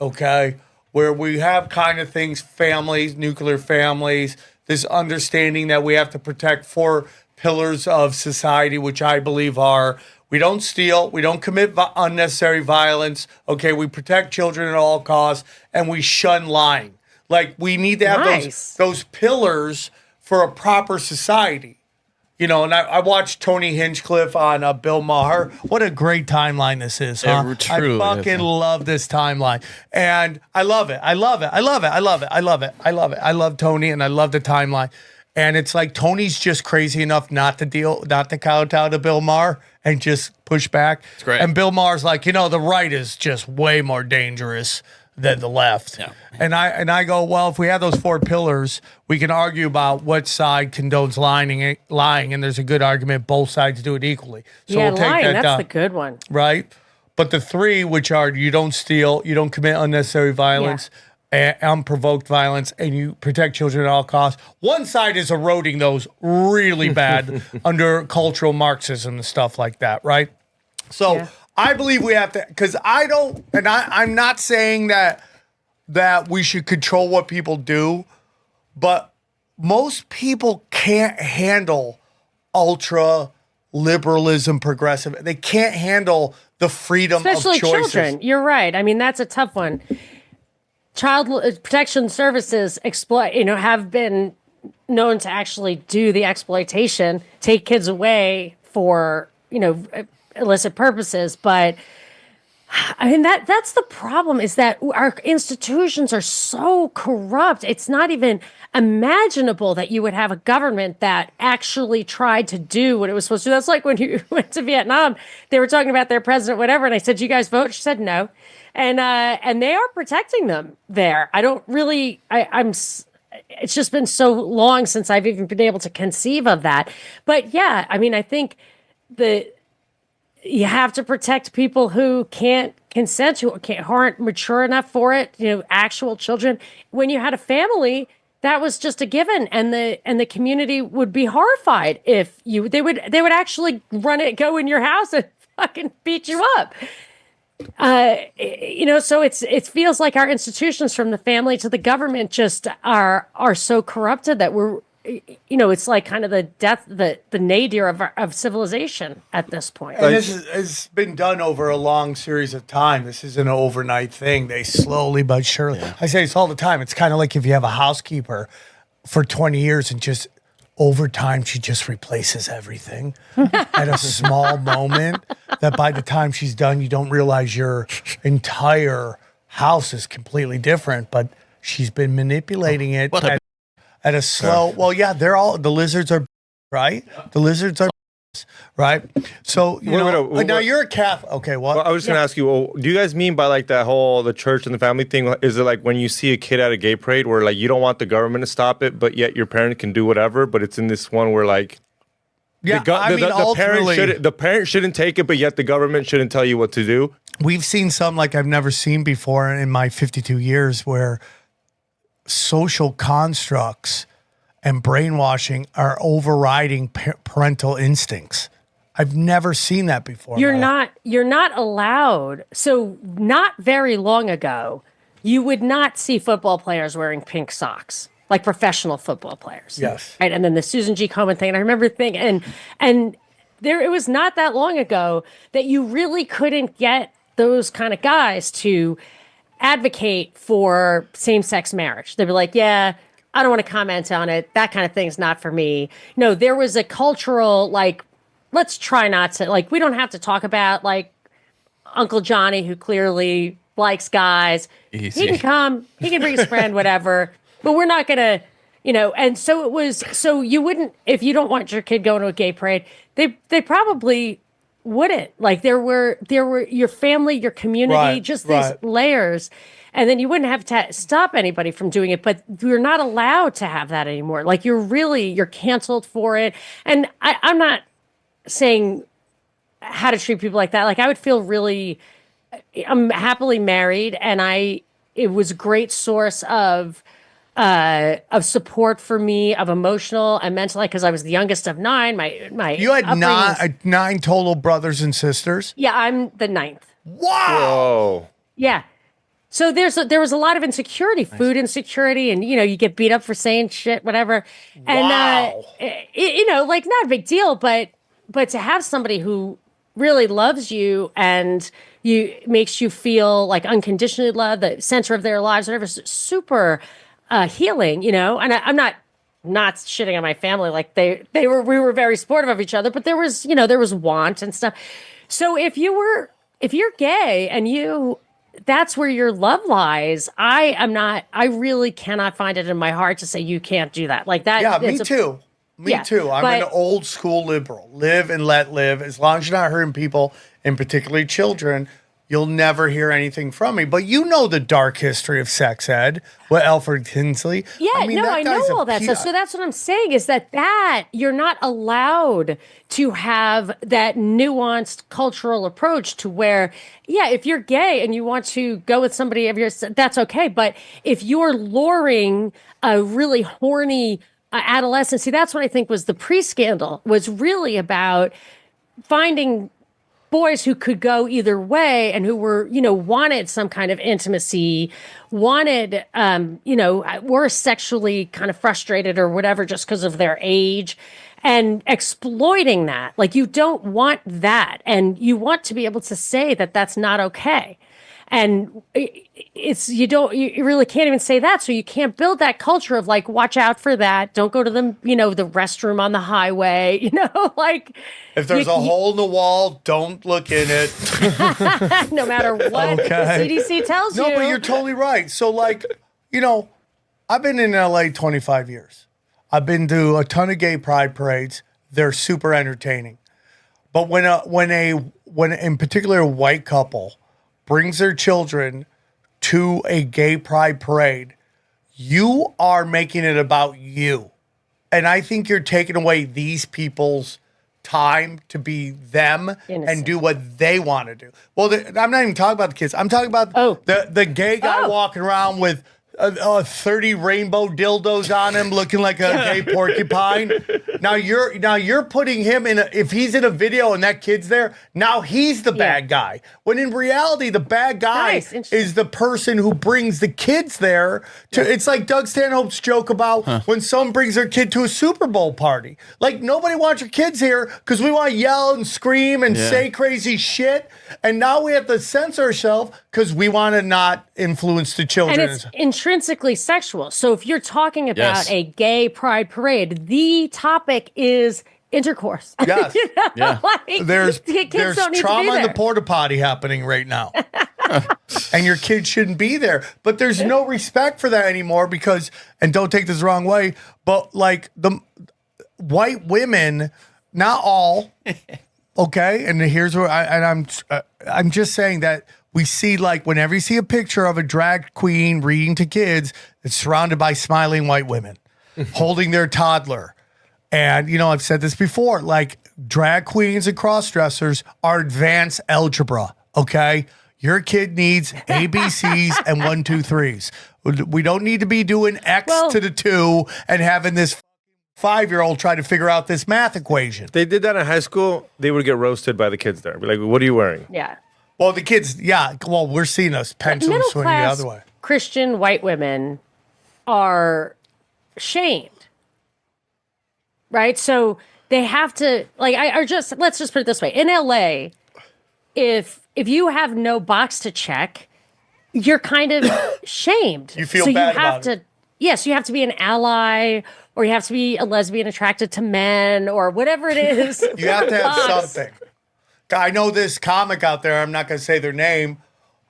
Okay? Where we have kind of things, families, nuclear families, this understanding that we have to protect 4 pillars of society, which I believe are: we don't steal, we don't commit unnecessary violence, okay, we protect children at all costs, and we shun lying. Like, we need to have those pillars for a proper society. And I watched Tony Hinchcliffe on Bill Maher. What a great timeline this is, huh? It truly I fucking love this timeline. And I love it. I love it. I love it. I love it. I love it. I love it. I love Tony, and I love the timeline. And it's like Tony's just crazy enough not to kowtow to Bill Maher and just push back. It's great. And Bill Maher's like, the right is just way more dangerous than the left. Yeah. And I go, well, if we have those 4 pillars, we can argue about what side condones lying, and there's a good argument both sides do it equally. So Yeah, we'll take lying, that that's down. the good one. Right? But the 3, which are you don't steal, you don't commit unnecessary violence, unprovoked violence, and you protect children at all costs. One side is eroding those really bad under cultural Marxism and stuff like that, right? So I believe we have to, because I'm not saying that we should control what people do, but most people can't handle ultra liberalism, progressive. They can't handle the freedom Especially of choices. children. You're right. I mean, that's a tough one. Child protection services have been known to actually do the exploitation, take kids away for, illicit purposes. But I mean, that's the problem, is that our institutions are so corrupt. It's not even imaginable that you would have a government that actually tried to do what it was supposed to do. That's like when you went to Vietnam, they were talking about their president, whatever. And I said, "You guys vote?" She said, "No." And they are protecting them there. I don't really, it's just been so long since I've even been able to conceive of that. But yeah, I mean, I think you have to protect people who can't consent, who aren't mature enough for it, actual children. When you had a family, that was just a given, and the community would be horrified if they would actually go in your house and fucking beat you up. So it feels like our institutions, from the family to the government, just are so corrupted that we're, it's like kind of the death, the nadir of civilization at this point. And this has been done over a long series of time. This isn't an overnight thing. They slowly but surely. I say this all the time. It's kind of like if you have a housekeeper for 20 years and just over time, she just replaces everything at a small moment that by the time she's done, you don't realize your entire house is completely different, but she's been manipulating it at a slow, the lizards are, right? The lizards are, right? So, now you're a Catholic. Okay, what? Well, I was just going to ask you, do you guys mean by like that whole, the church and the family thing? Is it like when you see a kid at a gay parade where like you don't want the government to stop it, but yet your parent can do whatever, but it's in this one where like, the parent shouldn't take it, but yet the government shouldn't tell you what to do? We've seen some like I've never seen before in my 52 years where social constructs and brainwashing are overriding parental instincts. I've never seen that before. You're not allowed. So not very long ago, you would not see football players wearing pink socks, like professional football players. Yes. Right. And then the Susan G. Komen thing. And I remember thinking, and there, it was not that long ago that you really couldn't get those kind of guys to advocate for same-sex marriage. They'd be like, yeah, I don't want to comment on it. That kind of thing's not for me. No, there was a cultural, like, let's try not to, like, we don't have to talk about, like, Uncle Johnny, who clearly likes guys. Easy. He can come, he can bring his friend, whatever, but we're not going to, and so it was, so you wouldn't, if you don't want your kid going to a gay parade, they probably wouldn't. Like, there were your family, your community, these layers. And then you wouldn't have to stop anybody from doing it, but you're not allowed to have that anymore. Like, you're canceled for it. And I'm not saying how to treat people like that. Like, I would feel I'm happily married, and it was a great source of support for me, of emotional and mental, because I was the youngest of nine. You had nine total brothers and sisters? Yeah, I'm the ninth. Wow. Whoa. Yeah. So there was a lot of insecurity, food insecurity, and you get beat up for saying shit, whatever. And wow. Like, not a big deal, but to have somebody who really loves you and makes you feel like unconditionally loved, the center of their lives, whatever, is super healing, And I'm not shitting on my family. Like, we were very supportive of each other, but there was want and stuff. So if you're gay and that's where your love lies. I really cannot find it in my heart to say you can't do that. Like that. Yeah, me too. Me too. I'm an old school liberal. Live and let live. As long as you're not hurting people, and particularly children, you'll never hear anything from me. But you know the dark history of sex ed with Alfred Tinsley. Yeah, I know guy's all that stuff. So that's what I'm saying is that you're not allowed to have that nuanced cultural approach to where, yeah, if you're gay and you want to go with somebody of yours, that's okay. But if you're luring a really horny adolescent, see, that's what I think was the pre-scandal, was really about finding boys who could go either way and who were, wanted some kind of intimacy, wanted, were sexually kind of frustrated or whatever just because of their age, and exploiting that. Like, you don't want that. And you want to be able to say that that's not okay. And you really can't even say that. So you can't build that culture of like, watch out for that. Don't go to the restroom on the highway, like. If there's a hole in the wall, don't look in it. No matter what the CDC tells you. No, but you're totally right. So like, I've been in LA 25 years. I've been to a ton of gay pride parades. They're super entertaining. But when in particular a white couple brings their children to a gay pride parade, you are making it about you. And I think you're taking away these people's time to be them and do what they want to do. Well, I'm not even talking about the kids. I'm talking about the gay guy walking around with 30 rainbow dildos on him, looking like a gay porcupine. Now you're putting him in if he's in a video and that kid's there, now he's the bad guy. When in reality, the bad guy is the person who brings the kids there. It's like Doug Stanhope's joke about when someone brings their kid to a Super Bowl party. Like, nobody wants your kids here because we want to yell and scream and say crazy shit. And now we have to censor ourselves because we want to not influence the children. And it's intrinsically sexual. So if you're talking about a gay pride parade, the topic is intercourse. Yes. Like, there's don't trauma in the porta potty happening right now. And your kid shouldn't be there. But there's no respect for that anymore because, and don't take this the wrong way, but like the white women, not all, okay? And here's where I'm just saying that we see, like, whenever you see a picture of a drag queen reading to kids, it's surrounded by smiling white women holding their toddler. And, I've said this before, like, drag queens and cross-dressers are advanced algebra, okay? Your kid needs ABCs and 1, 2, 3s. We don't need to be doing X to the 2 and having this 5-year-old try to figure out this math equation. If they did that in high school, they would get roasted by the kids there. Be like, what are you wearing? Yeah. Well, the kids, we're seeing us pendulum swinging the other way. Christian white women are shamed, right? So they have to, like, let's just put it this way. In LA, if you have no box to check, you're kind of shamed. You feel bad about it. Yes, you have to be an ally, or you have to be a lesbian attracted to men, or whatever it is. You have to have something. I know this comic out there, I'm not going to say their name,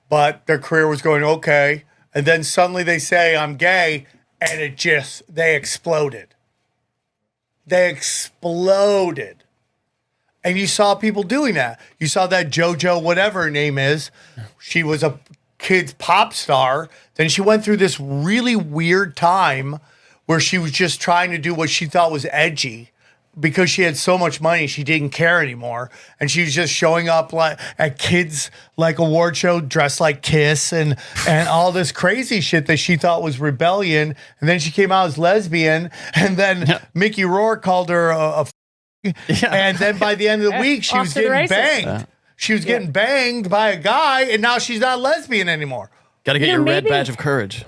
but their career was going okay. And then suddenly they say, I'm gay, and they exploded. They exploded. And you saw people doing that. You saw that JoJo, whatever her name is. She was a kid's pop star. Then she went through this really weird time where she was just trying to do what she thought was edgy. Because she had so much money, she didn't care anymore. And she was just showing up at kids' award show dressed like Kiss and all this crazy shit that she thought was rebellion. And then she came out as lesbian. And then Mickey Rourke called her a And then by the end of the week, she was getting banged. She was getting banged by a guy, and now she's not lesbian anymore. Got to get your red badge of courage.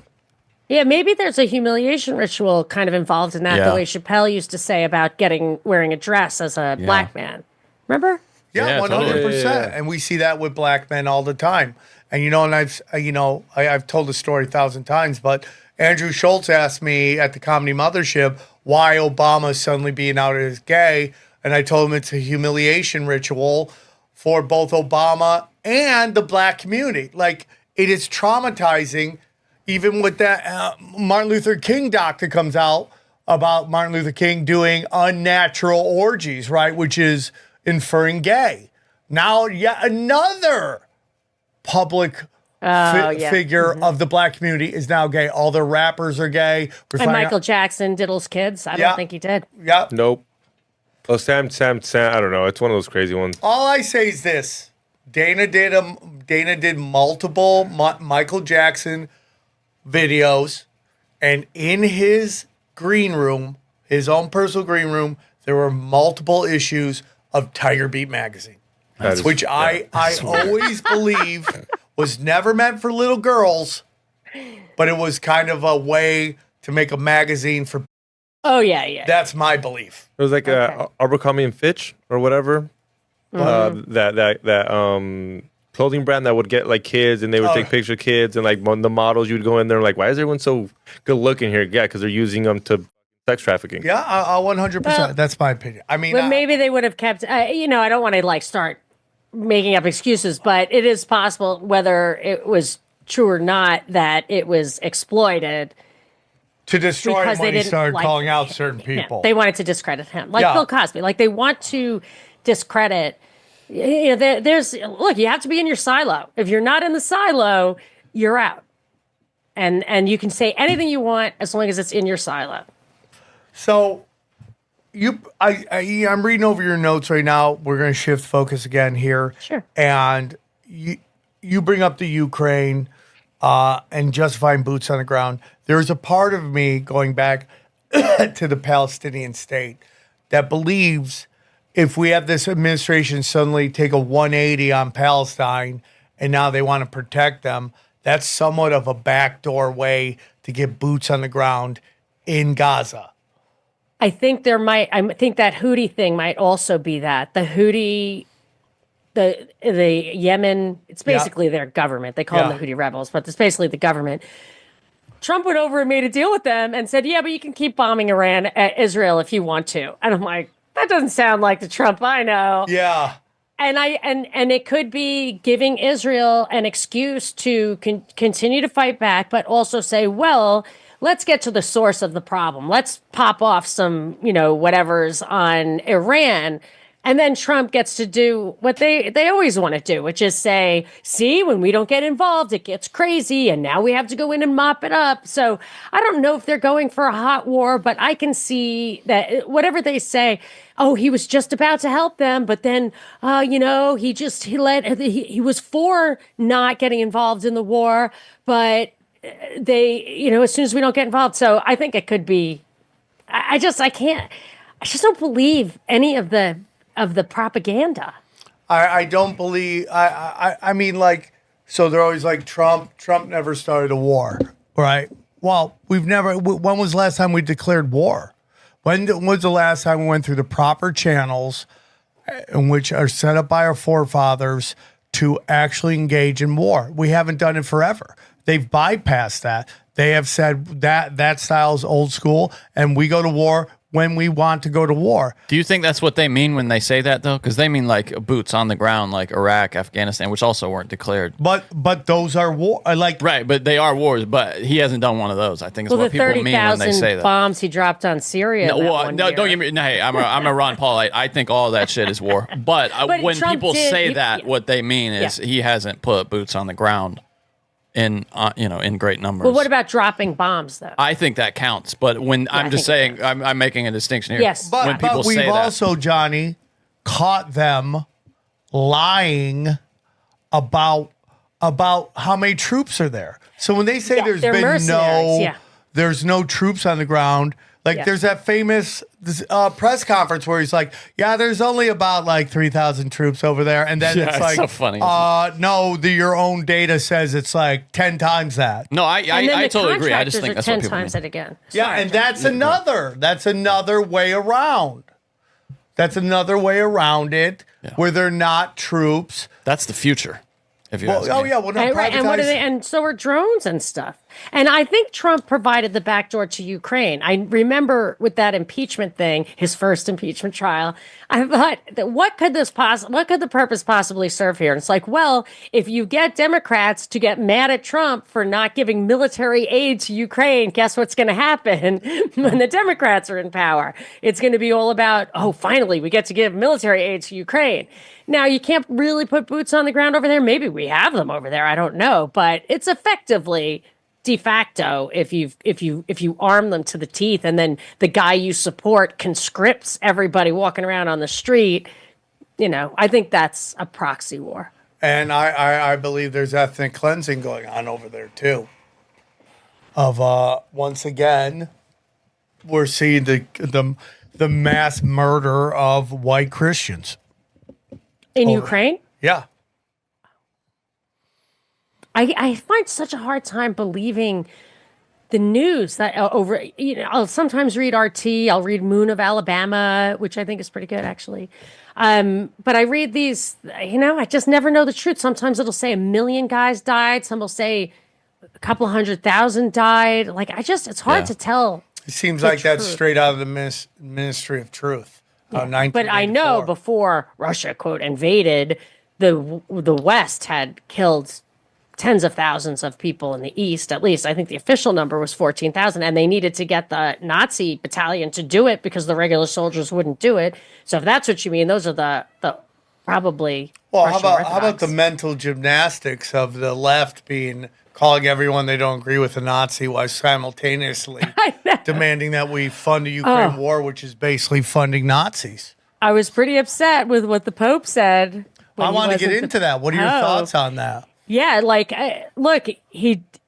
Yeah, maybe there's a humiliation ritual kind of involved in that, the way Chappelle used to say about wearing a dress as a black man. Remember? Yeah, 100%. Totally. And we see that with black men all the time. And and I've told the story 1,000 times, but Andrew Schultz asked me at the Comedy Mothership why Obama is suddenly being outed as gay, and I told him it's a humiliation ritual for both Obama and the black community. Like, it is traumatizing. Even with that Martin Luther King doc that comes out about Martin Luther King doing unnatural orgies, right? Which is inferring gay. Now, yet another public figure of the black community is now gay. All the rappers are gay. And Michael Jackson diddles kids. I don't think he did. Yeah. Nope. Oh, Sam. I don't know. It's one of those crazy ones. All I say is this: Dana did multiple Michael Jackson videos, and in his green room, his own personal green room, there were multiple issues of Tiger Beat magazine, which I always believe was never meant for little girls, but it was kind of a way to make a magazine for. Oh yeah. That's my belief. It was like Abercrombie and Fitch or whatever. That clothing brand that would get like kids, and they would take pictures of kids, and like the models, you would go in there like, why is everyone so good looking here? Yeah, because they're using them to sex trafficking. Yeah, 100%. That's my opinion. I mean, but maybe they would have kept. I don't want to like start making up excuses, but it is possible, whether it was true or not, that it was exploited to destroy him when he started like calling out certain people. They wanted to discredit him, like Bill Cosby. Like they want to discredit. There's look. You have to be in your silo. If you're not in the silo, you're out. And you can say anything you want as long as it's in your silo. So, I'm reading over your notes right now. We're going to shift focus again here. Sure. And you bring up the Ukraine and justifying boots on the ground. There's a part of me going back to the Palestinian state that believes if we have this administration suddenly take a 180 on Palestine and now they want to protect them, that's somewhat of a backdoor way to get boots on the ground in Gaza. I think that Houthi thing might also be that. The Houthi, the Yemen, it's basically their government. They call them the Houthi rebels, but it's basically the government. Trump went over and made a deal with them and said, yeah, but you can keep bombing Israel if you want to. And I'm like, that doesn't sound like the Trump I know. Yeah. And it could be giving Israel an excuse to continue to fight back, but also say, well, let's get to the source of the problem. Let's pop off some, whatever's on Iran. And then Trump gets to do what they always want to do, which is say, see, when we don't get involved, it gets crazy. And now we have to go in and mop it up. So I don't know if they're going for a hot war, but I can see that whatever they say, oh, he was just about to help them. But then, he was for not getting involved in the war. But they, as soon as we don't get involved. So I think it could be, I just don't believe any of the propaganda. I don't believe, I mean, like, so they're always like, Trump never started a war, right? Well, when was the last time we declared war? When was the last time we went through the proper channels in which are set up by our forefathers to actually engage in war? We haven't done it forever. They've bypassed that. They have said that style is old school, and we go to war when we want to go to war. Do you think that's what they mean when they say that, though? Because they mean like boots on the ground, like Iraq, Afghanistan, which also weren't declared. But those are war. Right, but they are wars. But he hasn't done one of those. I think is what people mean when they say that. Bombs he dropped on Syria. Don't get me. No, hey, I'm a Ron Paul. I think all that shit is war. But when Trump people say that, what they mean is he hasn't put boots on the ground in great numbers. Well, what about dropping bombs, though? I think that counts. But when I'm just saying, I'm making a distinction here. Yes. But we've also, Johnny, caught them lying about how many troops are there. So when they say there's no troops on the ground, there's that famous press conference where he's like, yeah, there's only about like 3,000 troops over there. And then it's like, so funny. No, your own data says it's like 10 times that. No, I totally agree. I just think that's 10 what people times mean. it again. Yeah, and that's another way around. That's another way around it where they're not troops. That's the future. If you ask me. Oh yeah, well, no, and so are drones and stuff. And I think Trump provided the backdoor to Ukraine. I remember with that impeachment thing, his first impeachment trial, I thought, that what could the purpose possibly serve here? And it's like, well, if you get Democrats to get mad at Trump for not giving military aid to Ukraine, guess what's going to happen when the Democrats are in power? It's going to be all about, oh, finally, we get to give military aid to Ukraine. Now, you can't really put boots on the ground over there. Maybe we have them over there. I don't know. But it's effectively de facto if you arm them to the teeth, and then the guy you support conscripts everybody walking around on the street. I think that's a proxy war. And I believe there's ethnic cleansing going on over there too. Of once again, we're seeing the mass murder of white Christians in Ukraine. Yeah. I find such a hard time believing the news that I'll sometimes read RT, I'll read Moon of Alabama, which I think is pretty good actually. But I read these, I just never know the truth. Sometimes it'll say 1 million guys died. Some will say a couple 100,000 died. Like, it's hard to tell. It seems like that's straight out of the Ministry of Truth. Yeah. But I know before Russia, quote, invaded, the West had killed tens of thousands of people in the East, at least. I think the official number was 14,000, and they needed to get the Nazi battalion to do it because the regular soldiers wouldn't do it. So if that's what you mean, those are the probably. Well, how about the mental gymnastics of the left calling everyone they don't agree with a Nazi while simultaneously demanding that we fund the Ukraine war, which is basically funding Nazis? I was pretty upset with what the Pope said. I want to get into that. What are your thoughts on that? Yeah, look,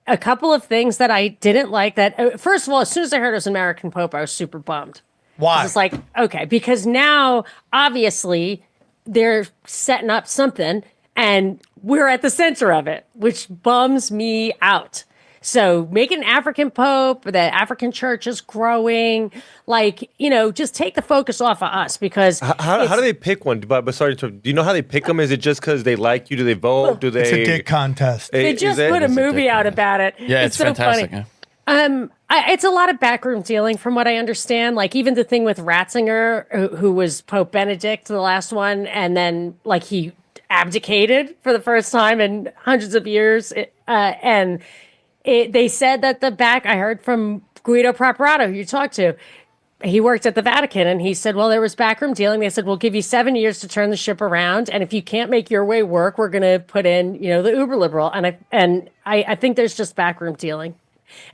a couple of things that I didn't like. That first of all, as soon as I heard it was an American Pope, I was super bummed. Why? It's like, okay, because now obviously they're setting up something, and we're at the center of it, which bums me out. So making an African Pope, the African church is growing. Just take the focus off of us, because how do they pick one? But sorry, do you know how they pick them? Is it just because they like you? Do they vote? Do they? It's a dick contest. They just put a movie out about it. Yeah, it's so fantastic. Funny. Yeah. It's a lot of backroom dealing, from what I understand. Like, even the thing with Ratzinger, who was Pope Benedict, the last one, and then he abdicated for the first time in hundreds of years, they said that I heard from Guido Preparato, who you talked to, he worked at the Vatican, and he said, well, there was backroom dealing. They said, we'll give you 7 years to turn the ship around, and if you can't make your way work, we're going to put in, the uber liberal. And I think there's just backroom dealing.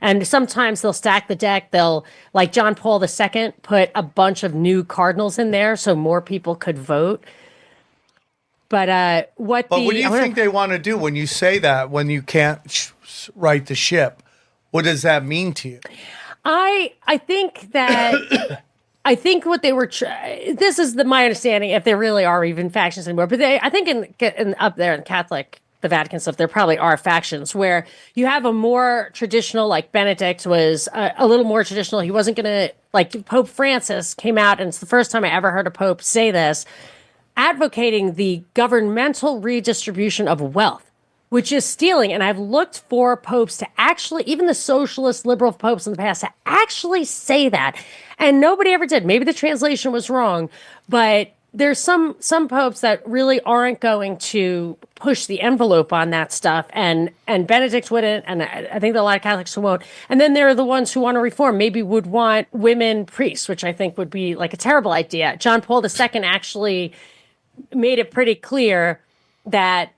And sometimes they'll stack the deck. They'll, like John Paul II, put a bunch of new cardinals in there so more people could vote. But what do you think they want to do when you say that, when you can't right the ship? What does that mean to you? I think that I think what they were. This is my understanding. If there really are even factions anymore, but I think in up there in Catholic, the Vatican stuff, there probably are factions where you have a more traditional, like Benedict was a little more traditional. He wasn't going to, like Pope Francis came out, and it's the first time I ever heard a pope say this, advocating the governmental redistribution of wealth, which is stealing. And I've looked for popes to actually, even the socialist liberal popes in the past, to actually say that. And nobody ever did. Maybe the translation was wrong, but there's some popes that really aren't going to push the envelope on that stuff. And Benedict wouldn't, and I think there are a lot of Catholics who won't. And then there are the ones who want to reform, maybe would want women priests, which I think would be like a terrible idea. John Paul II actually made it pretty clear that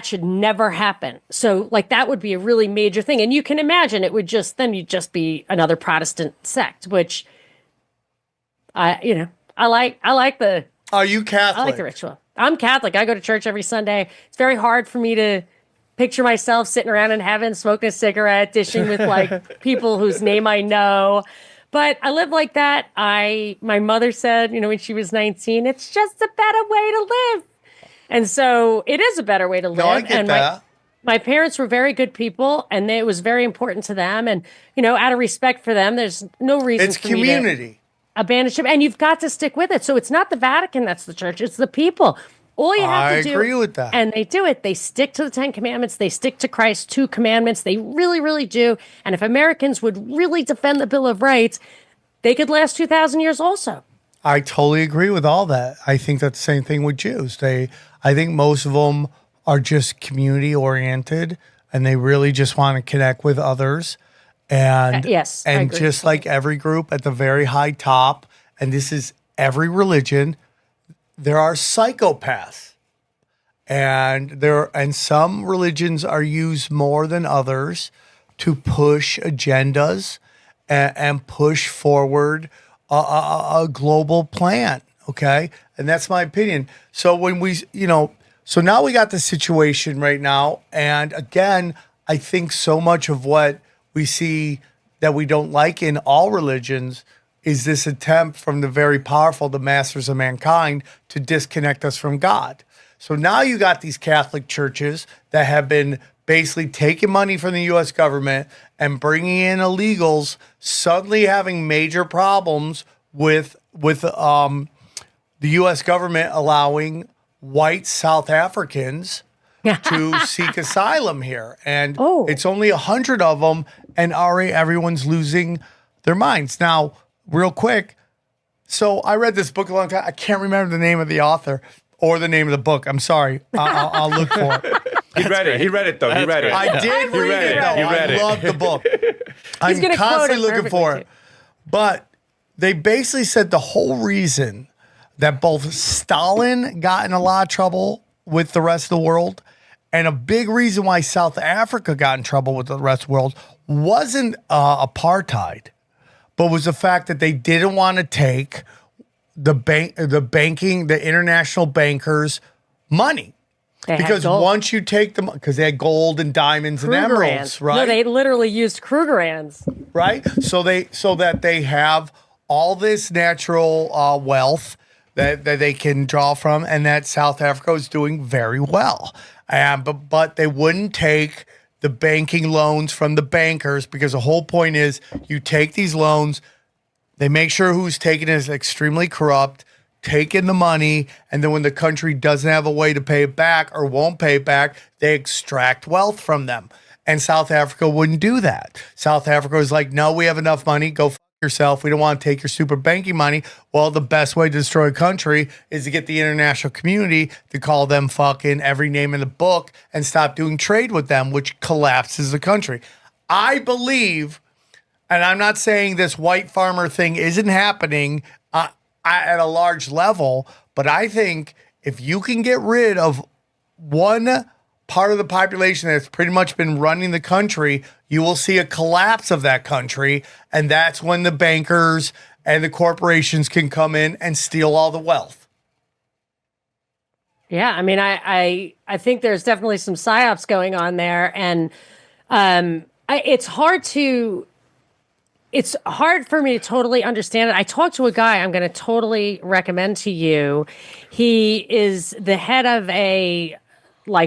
should never happen. So like that would be a really major thing. And you can imagine it would you'd just be another Protestant sect, which I like the. Are you Catholic? I like the ritual. I'm Catholic. I go to church every Sunday. It's very hard for me to picture myself sitting around in heaven, smoking a cigarette, dishing with like people whose name I know. But I live like that. My mother said, when she was 19, it's just a better way to live. And so it is a better way to live. No, I get that. My parents were very good people, and it was very important to them. And, out of respect for them, there's no reason it's for community. me to abandon ship. And you've got to stick with it. So it's not the Vatican that's the church. It's the people. All you have I to do, agree with that. and they do it. They stick to the 10 Commandments. They stick to Christ's 2 commandments. They really, really do. And if Americans would really defend the Bill of Rights, they could last 2,000 years also. I totally agree with all that. I think that's the same thing with Jews. I think most of them are just community oriented, and they really just want to connect with others. And yes, I and agree. just like every group at the very high top, and this is every religion, there are psychopaths. And some religions are used more than others to push agendas and push forward a global plan. Okay, and that's my opinion. So so now we got the situation right now, and again, I think so much of what we see that we don't like in all religions is this attempt from the very powerful, the masters of mankind, to disconnect us from God. So now you got these Catholic churches that have been basically taking money from the U.S. government and bringing in illegals, suddenly having major problems with the U.S. government allowing white South Africans to seek asylum here. And it's only 100 of them, and already everyone's losing their minds. Now, real quick, so I read this book a long time. I can't remember the name of the author or the name of the book. I'm sorry. I'll look for it. He read it. He read it, though. He read it. I did read it, though. I love the book. I'm gonna quote constantly it looking for perfectly, it. But they basically said the whole reason that both Stalin got in a lot of trouble with the rest of the world and a big reason why South Africa got in trouble with the rest of the world wasn't apartheid, but was the fact that they didn't want to take the international bankers' money. They had Because gold. once you take them, because they had gold and diamonds and emeralds, Krugerrands. right? No, they literally used Krugerrands. Right? So that they have all this natural wealth that they can draw from, and that South Africa is doing very well. But they wouldn't take the banking loans from the bankers, because the whole point is you take these loans, they make sure who's taking it is extremely corrupt, take in the money, and then when the country doesn't have a way to pay it back or won't pay it back, they extract wealth from them. And South Africa wouldn't do that. South Africa was like, no, we have enough money, go f yourself. We don't want to take your super banking money. Well, the best way to destroy a country is to get the international community to call them fucking every name in the book and stop doing trade with them, which collapses the country. I believe, and I'm not saying this white farmer thing isn't happening at a large level, but I think if you can get rid of one part of the population that's pretty much been running the country, you will see a collapse of that country. And that's when the bankers and the corporations can come in and steal all the wealth. Yeah, I mean, I think there's definitely some psyops going on there, and it's hard for me to totally understand it. I talked to a guy I'm going to totally recommend to you. He is the head of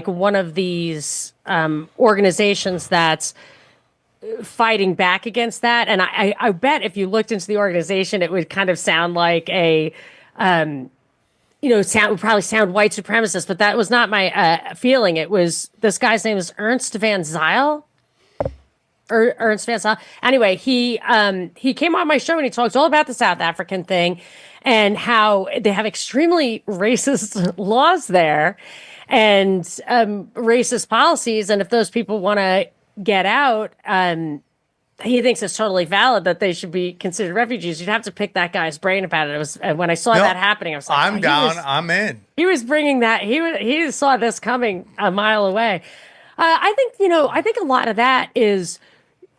one of these organizations that's fighting back against that. And I bet if you looked into the organization, it would kind of sound like would probably sound white supremacist, but that was not my feeling. It was, this guy's name is Ernst Van Zyl. Ernst Van Zyl. Anyway, he came on my show and he talks all about the South African thing and how they have extremely racist laws there and racist policies. And if those people want to get out, he thinks it's totally valid that they should be considered refugees. You'd have to pick that guy's brain about it. It was when I saw that happening, I was like, I'm down. I'm in. He was bringing that. He saw this coming a mile away. I think a lot of that is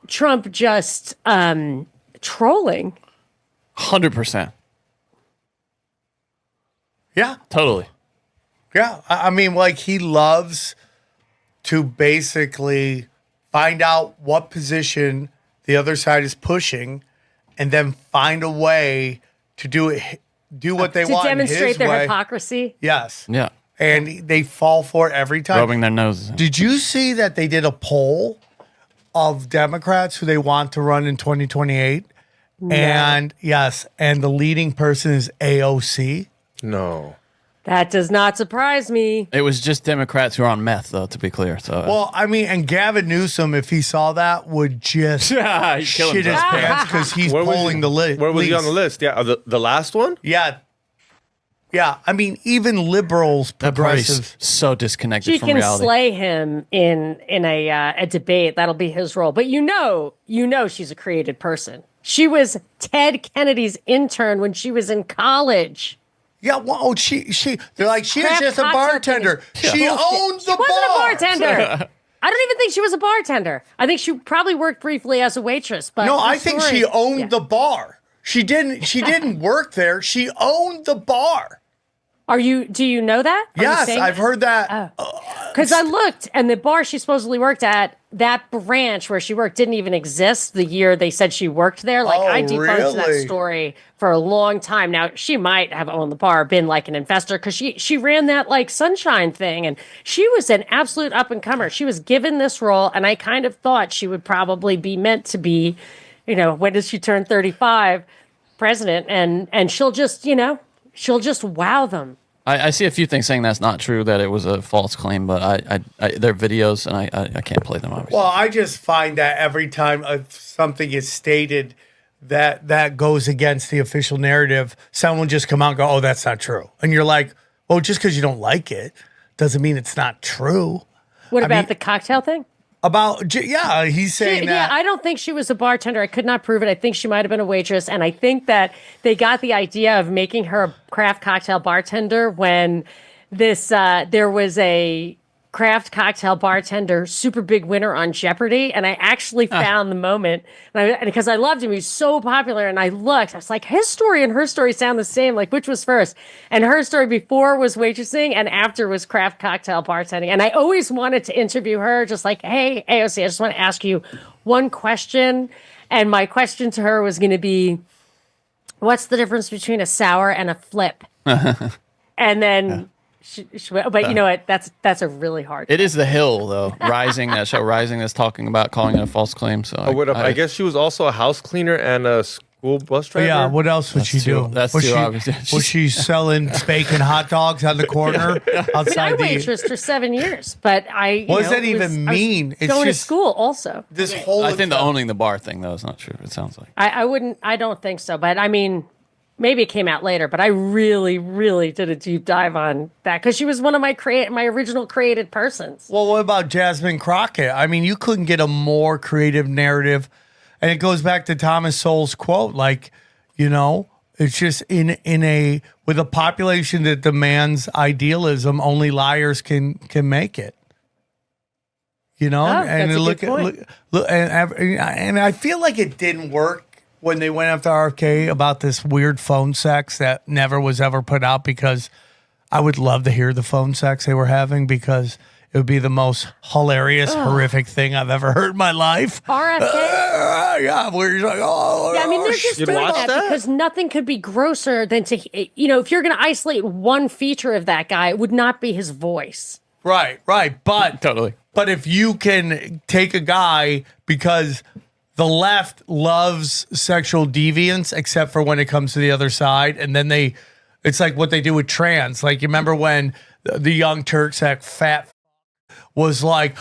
Trump just trolling. 100%. Yeah. Totally. Yeah. I mean, like, he loves to basically find out what position the other side is pushing and then find a way to do what they want to demonstrate his their way. Hypocrisy. Yes. Yeah. And they fall for it every time. Rubbing their noses. Did you see that they did a poll of Democrats who they want to run in 2028? No. And yes, and the leading person is AOC. No. That does not surprise me. It was just Democrats who are on meth, though, to be clear. So, Well, I mean, and Gavin Newsom, if he saw that, would just He'd kill shit his himself. pants because he's Where was pulling he? the list. Where was he on the list? Yeah, the last one? Yeah. Yeah. I mean, even liberals, that party's progressives. so disconnected She from can reality. slay him in a debate. That'll be his role. But you know, she's a created person. She was Ted Kennedy's intern when she was in college. Yeah, well, they're like, she's Craft just a cocktail bartender. thing. She Bullshit. owns the She wasn't a bar. bartender. I don't even think she was a bartender. I think she probably worked briefly as a waitress. But No, her I think story- she owned Yeah. the bar. She didn't work there. She owned the bar. Do you know that? Are you Yes, saying I've that? heard that. Because I looked, and the bar she supposedly worked at, that branch where she worked didn't even exist the year they said she worked there. Like, Oh, I debunked that really? story for a long time. Now, she might have owned the bar, been like an investor, because she ran that, like, sunshine thing, and she was an absolute up-and-comer. She was given this role, and I kind of thought she would probably be meant to be, when does she turn 35, president, and she'll just, she'll just wow them. I see a few things saying that's not true, that it was a false claim, but I there are videos, and I can't play them, obviously. Well, I just find that every time something is stated that goes against the official narrative, someone just come out and go, "Oh, that's not true," and you're like, "Well, just because you don't like it doesn't mean it's not true." What about mean- the cocktail thing? He's saying Yeah, that. I don't think she was a bartender. I could not prove it. I think she might have been a waitress. And I think that they got the idea of making her a craft cocktail bartender when there was a craft cocktail bartender super big winner on Jeopardy. And I actually found the moment, and because I loved him. He was so popular. And I looked, I was like, his story and her story sound the same. Like, which was first? And her story before was waitressing and after was craft cocktail bartending. And I always wanted to interview her, just like, hey, AOC, I just want to ask you one question. And my question to her was going to be, what's the difference between a sour and a flip? And then she went, but you know what? That's a really hard. It is The Hill, though. Rising, that show Rising, that's talking about calling it a false claim. So I guess she was also a house cleaner and a school bus driver. Yeah, what else would she do? That's was too she, obvious. Was she selling bacon hot dogs on the corner I outside the? waitressed for 7 years, but What does that even mean? It's going to school also. This whole. I think the owning the bar thing, though, is not true. It sounds like. I don't think so, but I mean, maybe it came out later, but I really, really did a deep dive on that because she was one of my original created persons. Well, what about Jasmine Crockett? I mean, you couldn't get a more creative narrative. And it goes back to Thomas Sowell's quote, like, it's just with a population that demands idealism, only liars can make it. And that's a look good point. and I feel like it didn't work when they went after RFK about this weird phone sex that never was ever put out, because I would love to hear the phone sex they were having, because it would be the most hilarious, horrific thing I've ever heard in my life. RFK? Yeah, where you're like, oh. Yeah, I mean, they're just You'd doing watch that that? because nothing could be grosser than to, if you're going to isolate one feature of that guy, it would not be his voice. Right. But Totally. But if you can take a guy, because the left loves sexual deviance, except for when it comes to the other side, and then it's like what they do with trans. Like, you remember when the Young Turks, that fat was like,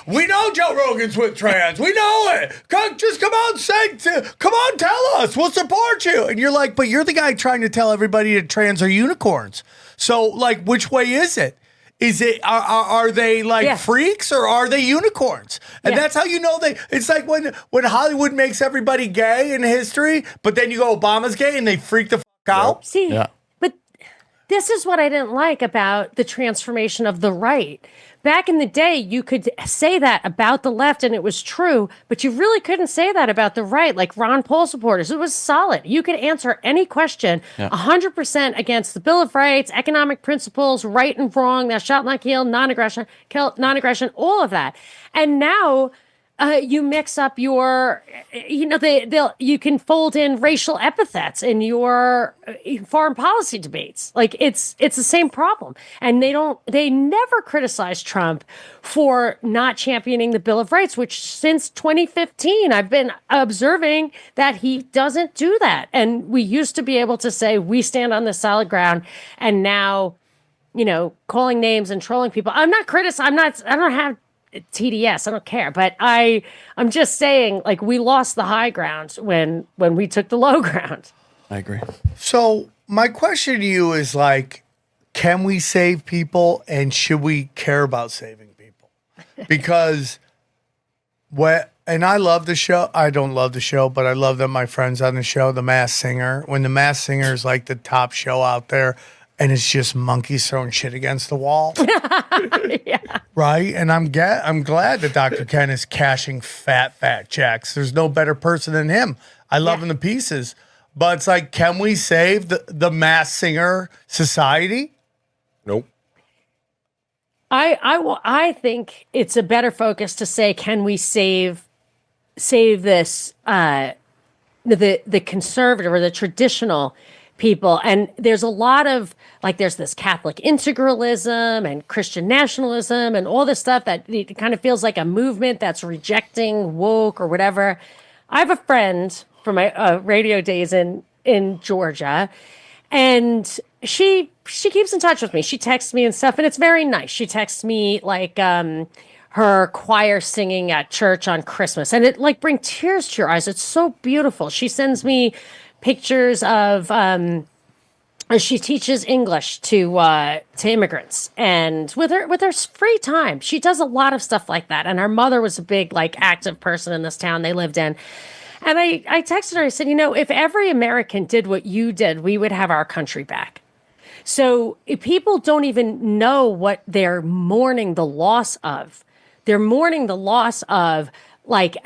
we know Joe Rogan's with trans. We know it. Just come on, come on, tell us. We'll support you. And you're like, but you're the guy trying to tell everybody that trans are unicorns. So, like, which way is it? Is it are they like freaks, or are they unicorns? And that's how you know it's like when Hollywood makes everybody gay in history, but then you go, Obama's gay, and they freak the fuck out. See, but this is what I didn't like about the transformation of the right. Back in the day, you could say that about the left and it was true, but you really couldn't say that about the right, like Ron Paul supporters. It was solid. You could answer any question 100% against the Bill of Rights, economic principles, right and wrong, thou shalt not kill, non-aggression, all of that. And now you mix up your, you can fold in racial epithets in your foreign policy debates. Like, it's the same problem. And they never criticize Trump for not championing the Bill of Rights, which since 2015, I've been observing that he doesn't do that. And we used to be able to say, we stand on the solid ground. And now calling names and trolling people. I'm not criticizing. I don't have TDS. I don't care. But I'm just saying, like, we lost the high ground when we took the low ground. I agree. So my question to you is like, can we save people and should we care about saving people? Because and I love the show. I don't love the show, but I love that my friends on the show, The Masked Singer, when The Masked Singer is like the top show out there and it's just monkeys throwing shit against the wall. Yeah. Right? And I'm glad that Dr. Ken is cashing fat checks. There's no better person than him. I love him to pieces. But it's like, can we save the Masked Singer society? Nope. I think it's a better focus to say, can we save this the conservative or the traditional people? And there's a lot of, like, there's this Catholic integralism and Christian nationalism and all this stuff that it kind of feels like a movement that's rejecting woke or whatever. I have a friend from my radio days in Georgia, and she keeps in touch with me. She texts me and stuff, and it's very nice. She texts me like her choir singing at church on Christmas, and it like brings tears to your eyes. It's so beautiful. She sends me pictures of she teaches English to immigrants, and with her free time, she does a lot of stuff like that. And her mother was a big, like, active person in this town they lived in. And I texted her, I said, if every American did what you did, we would have our country back. So if people don't even know what they're mourning the loss of. They're mourning the loss of, like,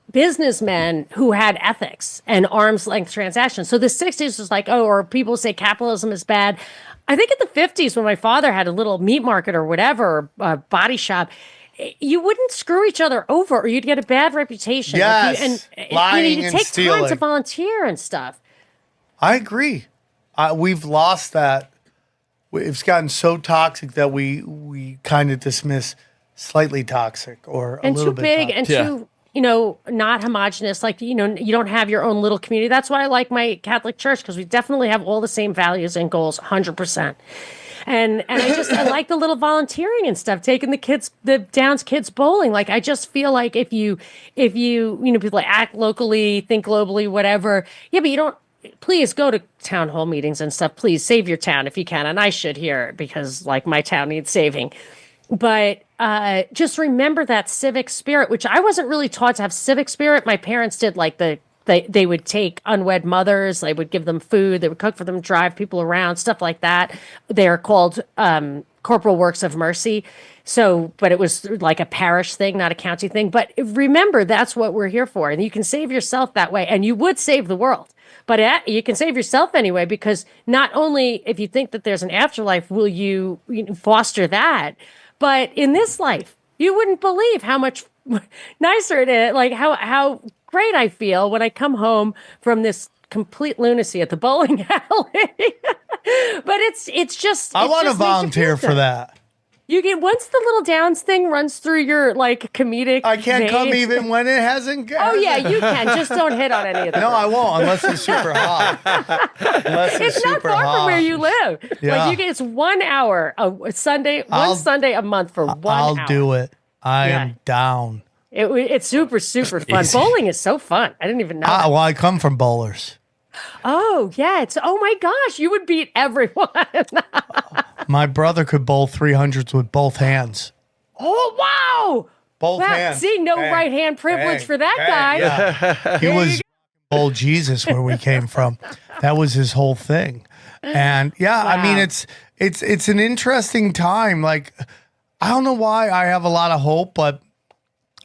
businessmen who had ethics and arm's length transactions. So the 60s was like, or people say capitalism is bad. I think in the 50s, when my father had a little meat market or whatever, body shop, you wouldn't screw each other over or you'd get a bad reputation. Yes, lying you and take stealing. time to volunteer and stuff. I agree. We've lost that. It's gotten so toxic that we kind of dismiss slightly toxic or a and little too bit big toxic. and too, not homogenous. Like, you don't have your own little community. That's why I like my Catholic church, because we definitely have all the same values and goals, 100%. And I like the little volunteering and stuff, taking the Downs kids bowling. Like, I just feel like if you people act locally, think globally, whatever. Yeah, but you don't. Please go to town hall meetings and stuff. Please save your town if you can. And I should here, because, like, my town needs saving. But just remember that civic spirit, which I wasn't really taught to have civic spirit. My parents did, like, they would take unwed mothers, they would give them food, they would cook for them, drive people around, stuff like that. They're called corporal works of mercy. So, but it was like a parish thing, not a county thing. But remember, that's what we're here for. And you can save yourself that way, and you would save the world. But you can save yourself anyway, because not only if you think that there's an afterlife, will you foster that, but in this life, you wouldn't believe how much nicer it is, like how great I feel when I come home from this complete lunacy at the bowling alley. But it's just, I want to volunteer for that. You get, once the little Downs thing runs through your, like, comedic I can't vein, come even when it hasn't. Oh yeah, you can. Just don't hit on any of them. No, I won't unless it's super hot. Unless It's not super far hot. from where you live. Yeah. Like, it's 1 hour a Sunday, Sunday a month for 1 hour. I'll do it. I am down. It's super fun. Easy. Bowling is so fun. I didn't even know. that. Well, I come from bowlers. Oh yeah, oh my gosh, you would beat everyone. My brother could bowl 300s with both hands. Oh wow. Both Wow. hands. See, no Bang, right hand privilege bang, for that bang. guy. Yeah. He was bowl Jesus where we came from. That was his whole thing. And I mean, it's an interesting time. Like, I don't know why I have a lot of hope, but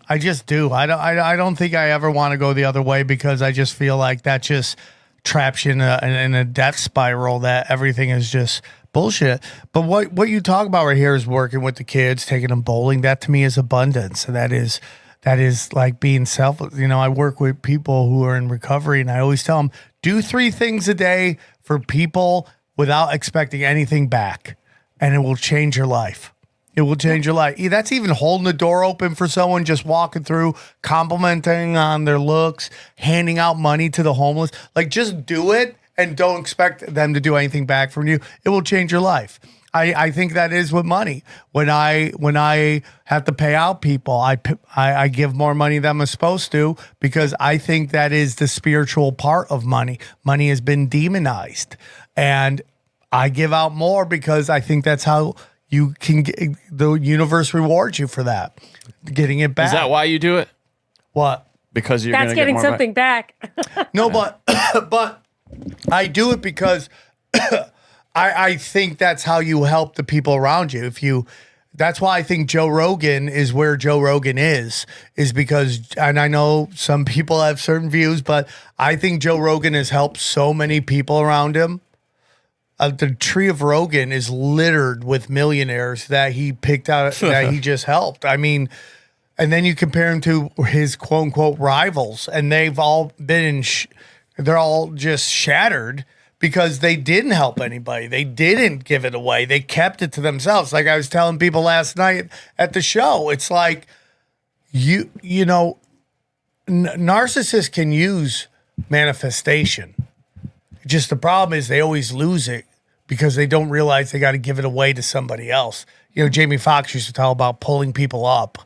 I just do. I don't think I ever want to go the other way, because I just feel like that just traps you in a death spiral, that everything is just bullshit. But what you talk about right here is working with the kids, taking them bowling. That to me is abundance. And that is like being selfless. I work with people who are in recovery, and I always tell them, do 3 things a day for people without expecting anything back, and it will change your life. It will change your life. That's even holding the door open for someone, just walking through, complimenting on their looks, handing out money to the homeless. Like, just do it and don't expect them to do anything back from you. It will change your life. I think that is with money. When I have to pay out people, I give more money than I'm supposed to because I think that is the spiritual part of money. Money has been demonized, and I give out more because I think that's how you can get, the universe rewards you for that, getting it back. Is that why you do it? What? Because you're That's gonna get getting more something back. No, but I do it because I think that's how you help the people around you. That's why I think Joe Rogan is where Joe Rogan is because, and I know some people have certain views, but I think Joe Rogan has helped so many people around him. The tree of Rogan is littered with millionaires that he picked out, that he just helped. I mean, and then you compare him to his quote unquote rivals, and they've all been they're all just shattered because they didn't help anybody. They didn't give it away. They kept it to themselves. Like I was telling people last night at the show, it's like narcissists can use manifestation. Just the problem is they always lose it because they don't realize they got to give it away to somebody else. Jamie Foxx used to tell about pulling people up.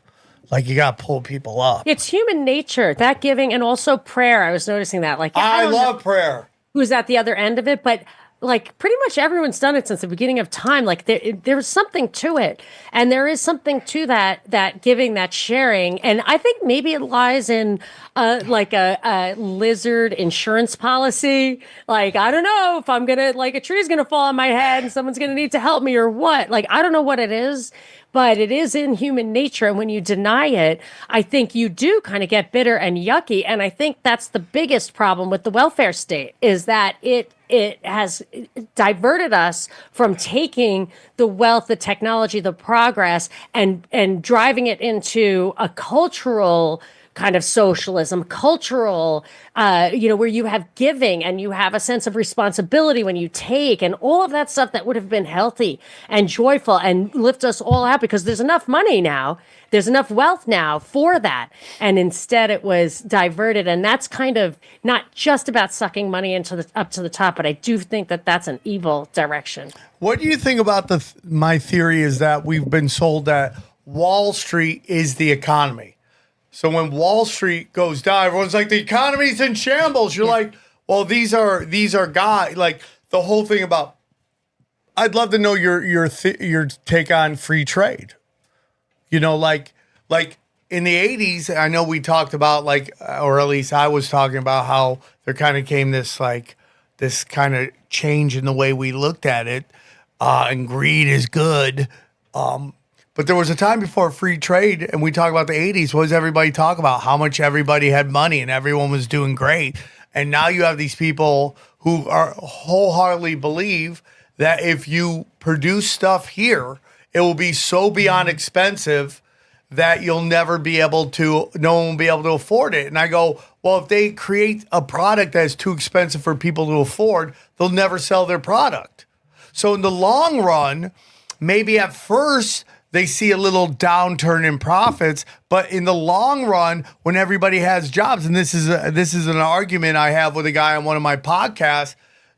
Like you got to pull people up. It's human nature, that giving, and also prayer. I was noticing that. Like I love prayer. Who's at the other end of it, but like pretty much everyone's done it since the beginning of time. Like there's something to it, and there is something to that giving, that sharing, and I think maybe it lies in like a lizard insurance policy. Like I don't know if I'm gonna, like, a tree's gonna fall on my head and someone's gonna need to help me or what. Like I don't know what it is. But it is in human nature. And when you deny it, I think you do kind of get bitter and yucky. And I think that's the biggest problem with the welfare state, is that it has diverted us from taking the wealth, the technology, the progress, and driving it into a cultural kind of socialism, cultural, where you have giving and you have a sense of responsibility when you take, and all of that stuff that would have been healthy and joyful and lift us all out, because there's enough money now, there's enough wealth now for that. And instead it was diverted. And that's kind of not just about sucking money into up to the top, but I do think that that's an evil direction. What do you think about my theory is that we've been sold that Wall Street is the economy? So when Wall Street goes down, everyone's like, the economy's in shambles. You're like, well, these are guys, like the whole thing about, I'd love to know your take on free trade. Like in the 80s, I know we talked about, like, or at least I was talking about how there kind of came this kind of change in the way we looked at it. And greed is good. But there was a time before free trade, and we talk about the 80s. What does everybody talk about? How much everybody had money and everyone was doing great. And now you have these people who are wholeheartedly believe that if you produce stuff here, it will be so beyond expensive that no one will be able to afford it. And I go, well, if they create a product that is too expensive for people to afford, they'll never sell their product. So in the long run, maybe at first they see a little downturn in profits, but in the long run, when everybody has jobs, and this is an argument I have with a guy on one of my podcasts,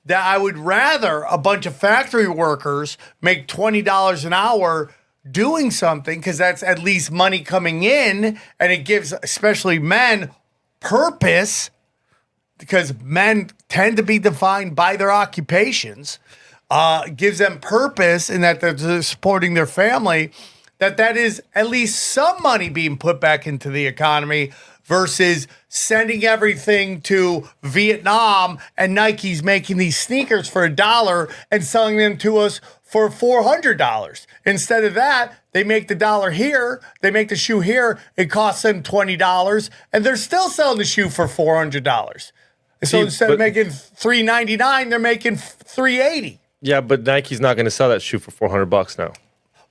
that I would rather a bunch of factory workers make $20 an hour doing something, because that's at least money coming in, and it gives especially men purpose, because men tend to be defined by their occupations. Gives them purpose in that they're supporting their family, that is at least some money being put back into the economy versus sending everything to Vietnam and Nike's making these sneakers for $1 and selling them to us for $400. Instead of that, they make the dollar here, they make the shoe here, it costs them $20, and they're still selling the shoe for $400. So instead of making $399, they're making $380. Yeah, but Nike's not going to sell that shoe for $400 now.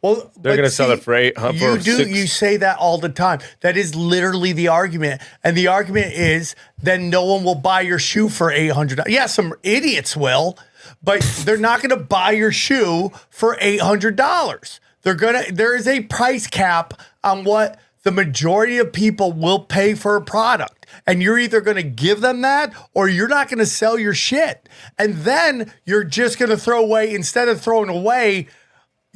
Well, they're going to sell it for $800. You say that all the time. That is literally the argument, and the argument is then no one will buy your shoe for $800. Yeah, some idiots will, but they're not going to buy your shoe for $800. There is a price cap on what the majority of people will pay for a product. And you're either going to give them that or you're not going to sell your shit. And then you're just going to throw away, instead of throwing away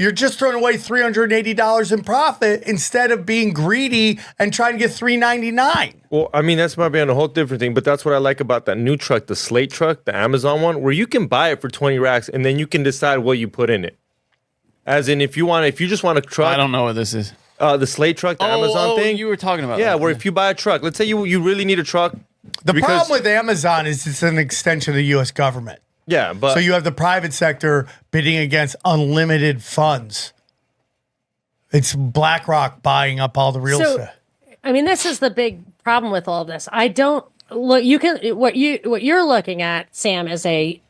you're just throwing away $380 in profit instead of being greedy and trying to get $399. Well, I mean, that's might be on a whole different thing, but that's what I like about that new truck, the Slate truck, the Amazon one, where you can buy it for 20 racks and then you can decide what you put in it. As in, if you just want a truck. I don't know what this is. The Slate truck, the Amazon thing. You were talking about yeah, that. where if you buy a truck, let's say you really need a truck. The problem with Amazon is it's an extension of the U.S. government. Yeah, but So you have the private sector bidding against unlimited funds. It's BlackRock buying up all the real estate. I mean, this is the big problem with all this. I don't look. You can what you're looking at, Sam, is a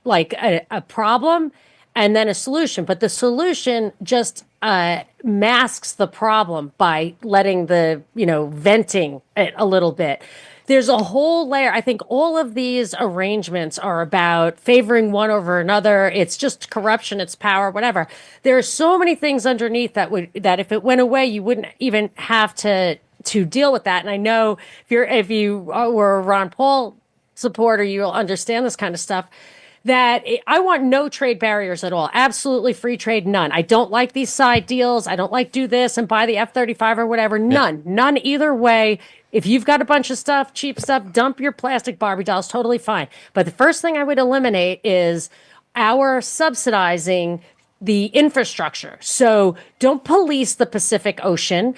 problem and then a solution. But the solution just masks the problem by letting venting it a little bit. There's a whole layer. I think all of these arrangements are about favoring one over another. It's just corruption, it's power, whatever. There are so many things underneath that if it went away, you wouldn't even have to deal with that. And I know if you were a Ron Paul supporter, you'll understand this kind of stuff. That I want no trade barriers at all. Absolutely free trade, none. I don't like these side deals. I don't like do this and buy the F-35 or whatever. None. None either way. If you've got a bunch of stuff, cheap stuff, dump your plastic Barbie dolls, totally fine. But the first thing I would eliminate is our subsidizing the infrastructure. So don't police the Pacific Ocean.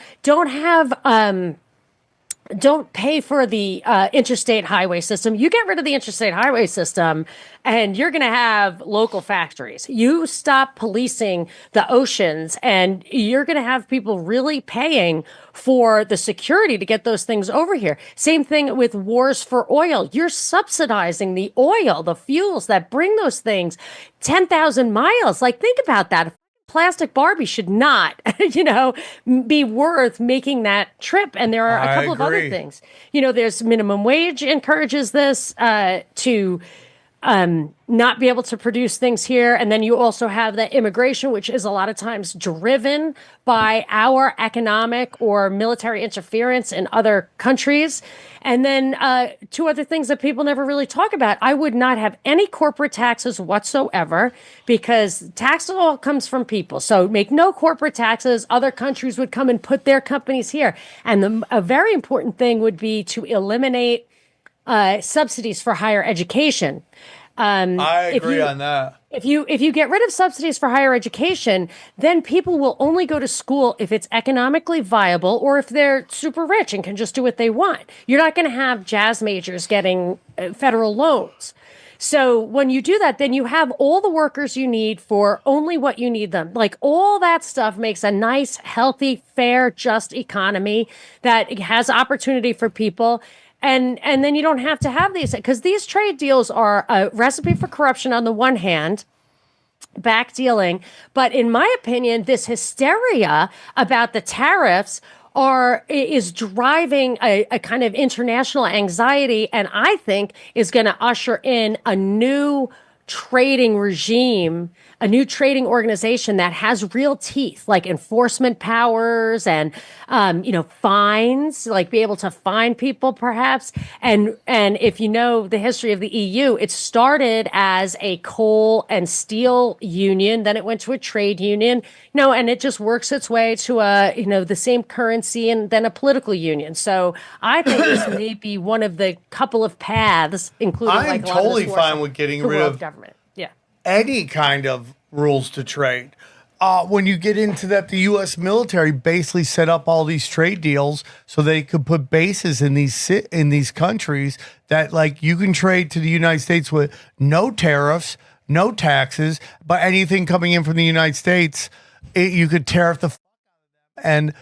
Don't pay for the interstate highway system. You get rid of the interstate highway system and you're going to have local factories. You stop policing the oceans and you're going to have people really paying for the security to get those things over here. Same thing with wars for oil. You're subsidizing the oil, the fuels that bring those things 10,000 miles. Like, think about that. Plastic Barbie should not, be worth making that trip. And there are a couple of other things. There's minimum wage encourages this to not be able to produce things here. And then you also have the immigration, which is a lot of times driven by our economic or military interference in other countries. And then two other things that people never really talk about. I would not have any corporate taxes whatsoever because tax all comes from people. So make no corporate taxes. Other countries would come and put their companies here. And a very important thing would be to eliminate subsidies for higher education. I agree on that. If you get rid of subsidies for higher education, then people will only go to school if it's economically viable or if they're super rich and can just do what they want. You're not going to have jazz majors getting federal loans. So when you do that, then you have all the workers you need for only what you need them. Like, all that stuff makes a nice, healthy, fair, just economy that has opportunity for people. And then you don't have to have these, because these trade deals are a recipe for corruption on the one hand, back dealing. But in my opinion, this hysteria about the tariffs is driving a kind of international anxiety, and I think is going to usher in a new trading regime, a new trading organization that has real teeth, like enforcement powers and, fines, like be able to fine people perhaps. And if you know the history of the EU, it started as a coal and steel union, then it went to a trade union, and it just works its way to the same currency and then a political union. So I think this may be one of the couple of paths, including I am totally fine with getting rid of government. Yeah. Any kind of rules to trade. When you get into that, the U.S. military basically set up all these trade deals so they could put bases in these countries that, like, you can trade to the United States with no tariffs, no taxes, but anything coming in from the United States, you could tariff the and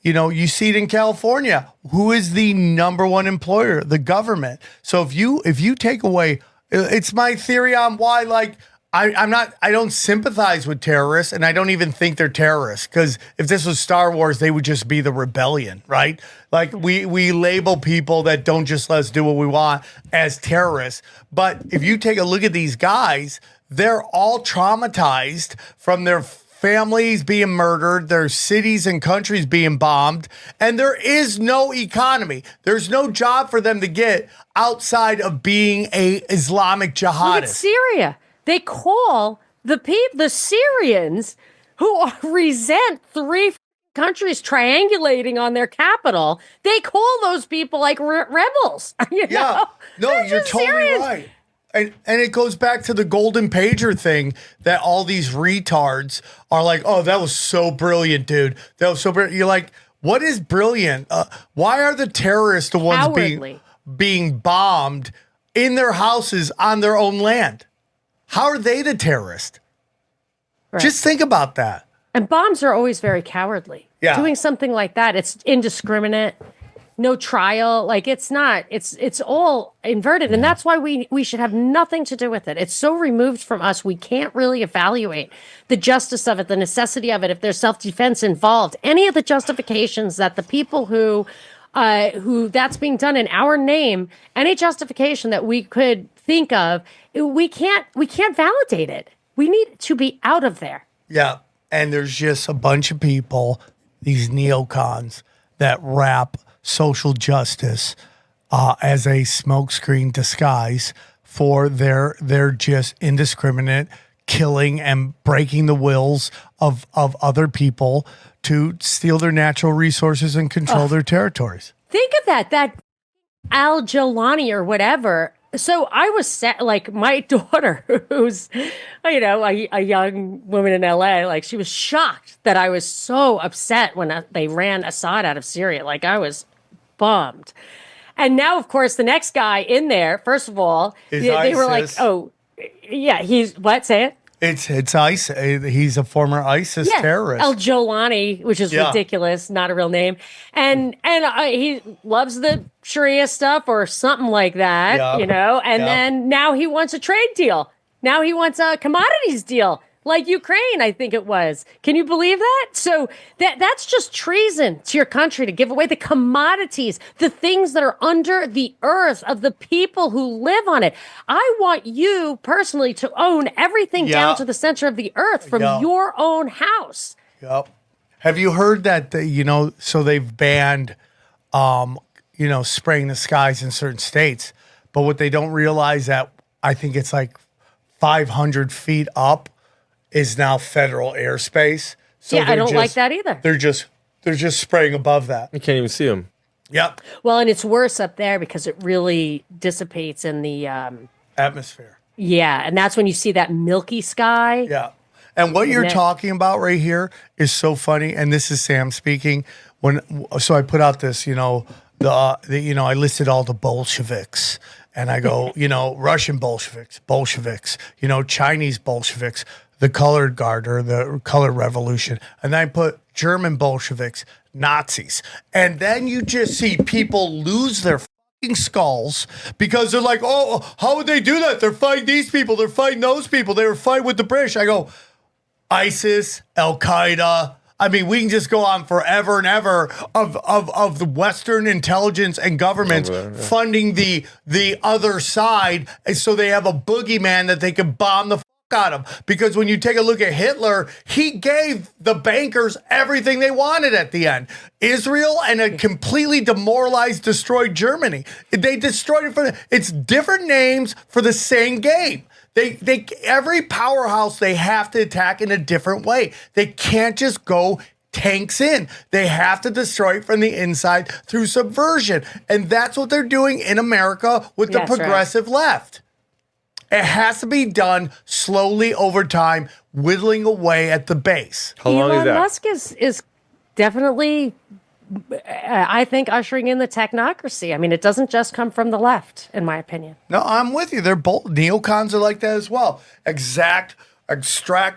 you see it in California. Who is the number one employer? The government. So if you take away, it's my theory on why, like, I don't sympathize with terrorists, and I don't even think they're terrorists, because if this was Star Wars, they would just be the rebellion, right? Like, we label people that don't just let us do what we want as terrorists. But if you take a look at these guys, they're all traumatized from their families being murdered, their cities and countries being bombed, and there is no economy. There's no job for them to get outside of being a Islamic jihadist. Look at Syria. They call the Syrians who resent three countries triangulating on their capital, they call those people like rebels. You Yeah. know? No, They're you're just totally serious. right. And it goes back to the golden pager thing that all these retards are like, oh, that was so brilliant, dude. That was so brilliant. You're like, what is brilliant? Why are the terrorists the ones Cowardly. being bombed in their houses on their own land? How are they the terrorist? Right. Just think about that. And bombs are always very cowardly. Yeah. Doing something like that, it's indiscriminate. No trial, like it's all inverted, and that's why we should have nothing to do with it. It's so removed from us, we can't really evaluate the justice of it, the necessity of it, if there's self-defense involved, any of the justifications that the people who that's being done in our name, any justification that we could think of, we can't validate it. We need to be out of there. Yeah. And there's just a bunch of people, these neocons, that wrap social justice as a smokescreen disguise for their just indiscriminate killing and breaking the wills of other people to steal their natural resources and control their territories. Think of that Al Jolani or whatever. So I was set, like my daughter, who's, a young woman in LA, like she was shocked that I was so upset when they ran Assad out of Syria. Like I was bummed. And now, of course, the next guy in there, first of all, they were like, oh, yeah, he's, what, say it? It's ISIS. He's a former ISIS terrorist. El Jolani, which is ridiculous, not a real name, and he loves the Sharia stuff or something like that, And then now he wants a trade deal. Now he wants a commodities deal, like Ukraine, I think it was. Can you believe that? So that's just treason to your country to give away the commodities, the things that are under the earth of the people who live on it. I want you personally to own everything down to the center of the earth from your own house. Yep. Have you heard that, so they've banned, spraying the skies in certain states. But what they don't realize that I think it's like 500 feet up is now federal airspace. So I don't like that either. They're just spraying above that. You can't even see them. Yep. Well, and it's worse up there because it really dissipates in the atmosphere. Yeah, and that's when you see that milky sky. Yeah. And what you're talking about right here is so funny. And this is Sam speaking. So I put out this, I listed all the Bolsheviks. And I go, Russian Bolsheviks, Chinese Bolsheviks, the colored guard or the color revolution. And then I put German Bolsheviks, Nazis. And then you just see people lose their fucking skulls because they're like, oh, how would they do that? They're fighting these people. They're fighting those people. They were fighting with the British. I go, ISIS, Al-Qaeda. I mean, we can just go on forever and ever of the Western intelligence and governments funding the other side so they have a boogeyman that they can bomb the fuck out of. Because when you take a look at Hitler, he gave the bankers everything they wanted at the end. Israel and a completely demoralized, destroyed Germany. They destroyed it it's different names for the same game. They every powerhouse they have to attack in a different way. They can't just go tanks in. They have to destroy it from the inside through subversion. And that's what they're doing in America with the progressive left. It has to be done slowly over time, whittling away at the base. How long is that? Elon Musk is definitely, I think, ushering in the technocracy. I mean, it doesn't just come from the left, in my opinion. No, I'm with you. They're both neocons are like that as well. Extract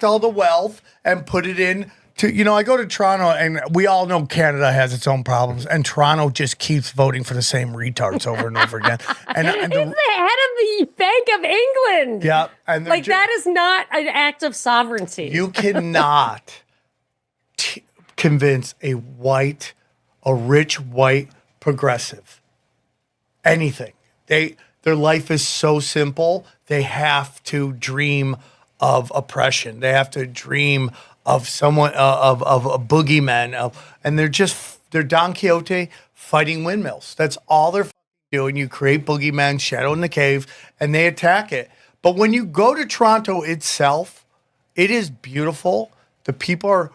all the wealth and put it in to, I go to Toronto and we all know Canada has its own problems and Toronto just keeps voting for the same retards over and over again. And He's the head of the Bank of England. Yeah. And that is not an act of sovereignty. You cannot convince a rich white progressive anything. Their life is so simple. They have to dream of oppression. They have to dream of someone of a boogeyman and they're Don Quixote fighting windmills. That's all they're doing. You create boogeyman, shadow in the cave, and they attack it. But when you go to Toronto itself, it is beautiful. The people are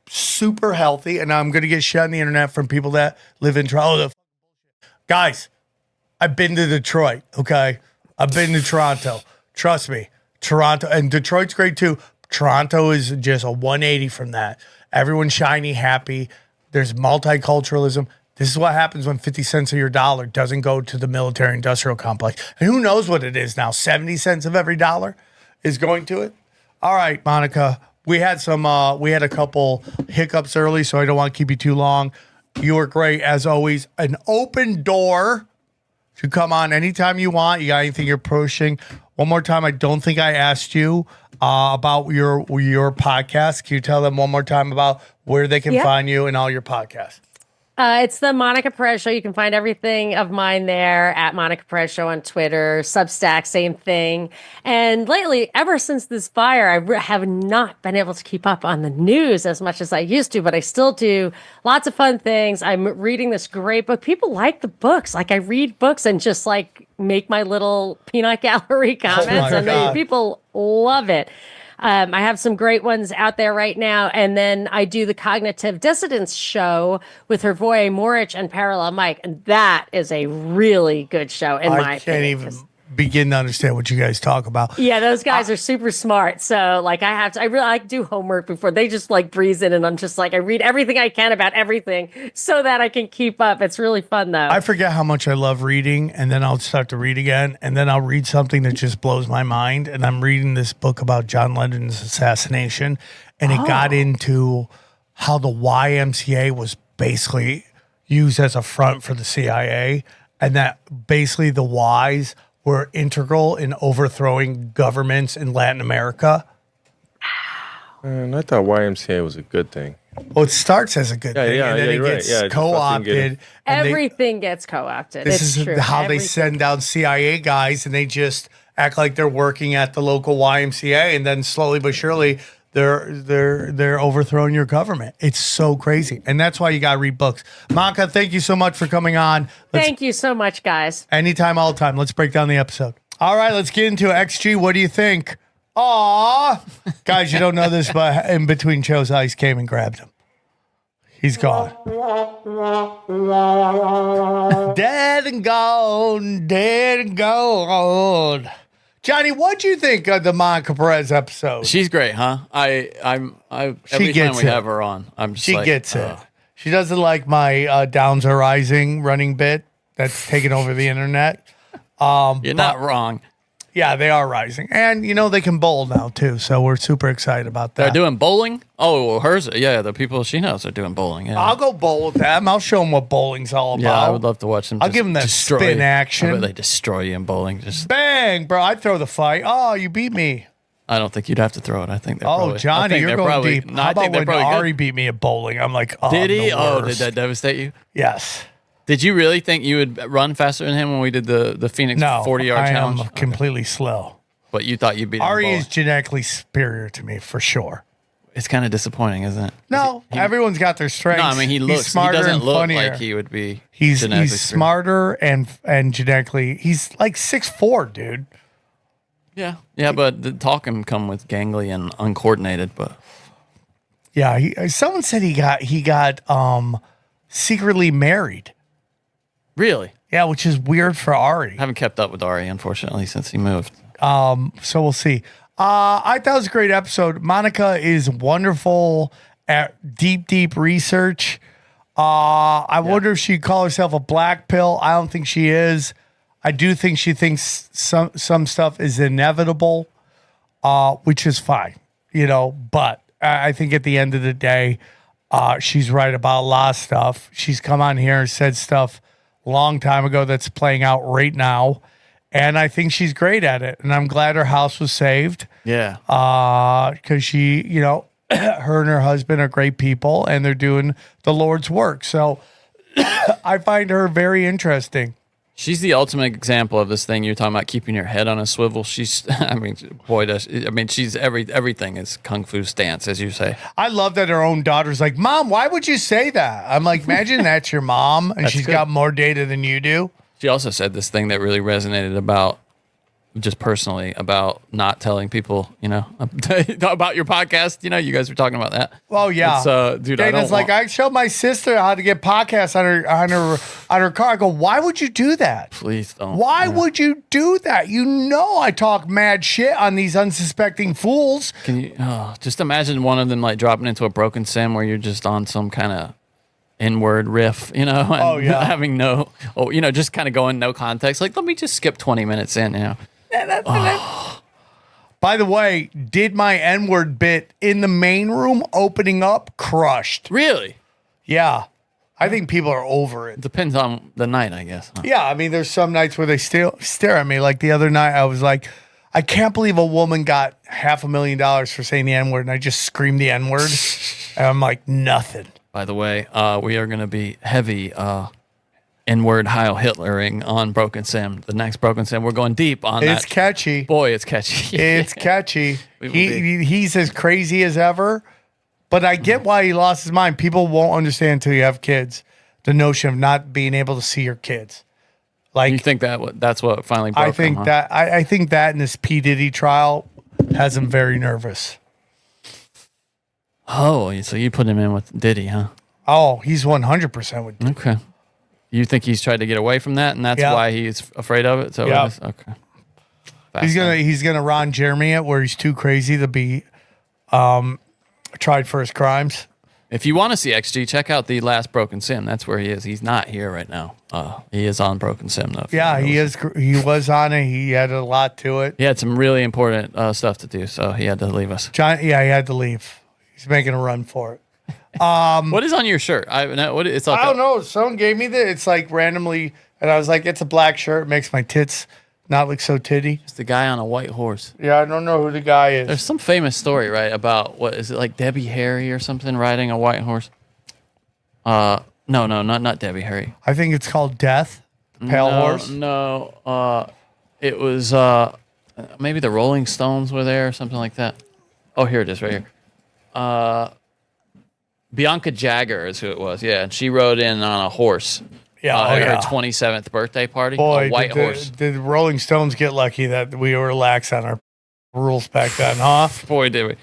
super healthy, and I'm going to get shit on the internet from people that live in Toronto. Guys, I've been to Detroit, okay? I've been to Toronto. Trust me, Toronto, and Detroit's great too. Toronto is just a 180 from that. Everyone's shiny, happy. There's multiculturalism. This is what happens when 50 cents of your dollar doesn't go to the military industrial complex. And who knows what it is now? 70 cents of every dollar is going to it. All right, Monica, we had a couple hiccups early, so I don't want to keep you too long. You were great as always. An open door to come on anytime you want. You got anything you're pushing? One more time, I don't think I asked you about your podcast. Can you tell them one more time about where they can find you and all your podcasts? It's the Monica Perez Show. You can find everything of mine there at Monica Perez Show on Twitter, Substack, same thing. And lately, ever since this fire, I have not been able to keep up on the news as much as I used to, but I still do lots of fun things. I'm reading this great book. People like the books. Like I read books and just like make my little peanut gallery comments, and people love it. I have some great ones out there right now. And then I do the Cognitive Dissidence show with Hervoy Morich and Parallel Mike. And that is a really good show in my opinion. I can't even begin to understand what you guys talk about. Yeah, those guys are super smart. So like I really like do homework before they just like breeze in, and I'm just like, I read everything I can about everything so that I can keep up. It's really fun though. I forget how much I love reading, and then I'll start to read again, and then I'll read something that just blows my mind. And I'm reading this book about John Lennon's assassination, and it got into how the YMCA was basically used as a front for the CIA, and that basically the Ys were integral in overthrowing governments in Latin America. And I thought YMCA was a good thing. Well, it starts as a good thing, and then it gets co-opted. Everything gets co-opted. This is true. how they send down CIA guys, and they just act like they're working at the local YMCA, and then slowly but surely they're overthrowing your government. It's so crazy, and that's why you got to read books. Monica, thank you so much for coming on. Thank you so much, guys. Anytime, all the time. Let's break down the episode. All right, let's get into XG. What do you think? Aw, guys, you don't know this, but in between shows, Ice came and grabbed him. He's gone. Dead and gone, dead and gone. Johnny, what'd you think of the Monica Perez episode? She's great, huh? Every time we have her on, I'm just she gets it. She doesn't like my Downs Are Rising running bit that's taken over the internet. You're not wrong. Yeah, they are rising. And, they can bowl now, too. So we're super excited about that. They're doing bowling? Oh, well, hers. Yeah, the people she knows are doing bowling. Yeah. I'll go bowl with them. I'll show them what bowling's all about. Yeah, I would love to watch them. I'll give them that spin action. I bet they destroy you in bowling. Just bang, bro. I'd throw the fight. Oh, you beat me. I don't think you'd have to throw it. I think they're probably... Oh, Johnny, you're going deep. How about when Ari beat me at bowling? I'm like, oh, did he? Oh, did that devastate you? Yes. Did you really think you would run faster than him when we did the Phoenix 40-yard challenge? No, I am completely slow. But you thought you'd beat him. Ari is genetically superior to me, for sure. It's kind of disappointing, isn't it? No, everyone's got their strengths. No, I mean, he doesn't look like he would be. He's smarter and genetically, he's like 6'4", dude. Yeah, but the talk can come with gangly and uncoordinated, but yeah, someone said he got secretly married. Really? Yeah, which is weird for Ari. I haven't kept up with Ari, unfortunately, since he moved. So we'll see. I thought it was a great episode. Monica is wonderful at deep research. I wonder if she'd call herself a black pill. I don't think she is. I do think she thinks some stuff is inevitable, which is fine, but I think at the end of the day, she's right about a lot of stuff. She's come on here and said stuff a long time ago that's playing out right now. And I think she's great at it. And I'm glad her house was saved. Yeah. Because she, her and her husband are great people and they're doing the Lord's work. So I find her very interesting. She's the ultimate example of this thing you're talking about, keeping your head on a swivel. She's, she's everything is kung fu stance, as you say. I love that her own daughter's like, Mom, why would you say that? I'm like, imagine that's your mom and she's got more data than you do. She also said this thing that really resonated about just personally about not telling people, about your podcast. You guys were talking about that. Oh yeah, it's, dude. Dana's I showed my sister how to get podcasts on her car. I go, why would you do that? Please don't. Why would you do that? I talk mad shit on these unsuspecting fools. Can you just imagine one of them like dropping into a broken sim where you're just on some kind of N-word riff, and having just kind of going no context. Like, let me just skip 20 minutes in, By the way, did my N-word bit in the main room opening up, crushed. Really? Yeah. I think people are over it. Depends on the night, I guess. Huh? Yeah, I mean, there's some nights where they still stare at me. Like the other night, I was like, I can't believe a woman got $500,000 for saying the N-word, and I just screamed the N-word. And I'm like, nothing. By the way, we are going to be heavy N-word Heil Hitlering on Broken Sim. The next Broken Sim, we're going deep on that. It's catchy. Boy, it's catchy. It's catchy. He's as crazy as ever, but I get why he lost his mind. People won't understand until you have kids, the notion of not being able to see your kids. Like, you think that's what finally broke I think him, huh? I think that in this P. Diddy trial has him very nervous. Oh, so you put him in with Diddy, huh? Oh, he's 100% with Diddy. Okay. You think he's tried to get away from that, and that's why he's afraid of it? So okay. He's gonna Ron Jeremy it, where he's too crazy to be tried for his crimes. If you want to see XG, check out the last Broken Sim. That's where he is. He's not here right now. He is on Broken Sim though. Yeah, he is. He was on it. He had a lot to it. He had some really important stuff to do, so he had to leave us. He had to leave. He's making a run for it. What is on your shirt? I don't know. Someone gave me that. It's like randomly, and I was like, it's a black shirt. It makes my tits not look so titty. It's the guy on a white horse. Yeah, I don't know who the guy is. There's some famous story, right, about what is it, like Debbie Harry or something riding a white horse? No, not Debbie Harry. I think it's called Death, the pale horse. No, it was maybe the Rolling Stones were there or something like that. Oh, here it is, right here. Bianca Jagger is who it was, yeah, and she rode in on a horse. Yeah, at her 27th birthday party. Boy, a white horse. Did Rolling Stones get lucky that we were lax on our rules back then, huh? Boy, did we.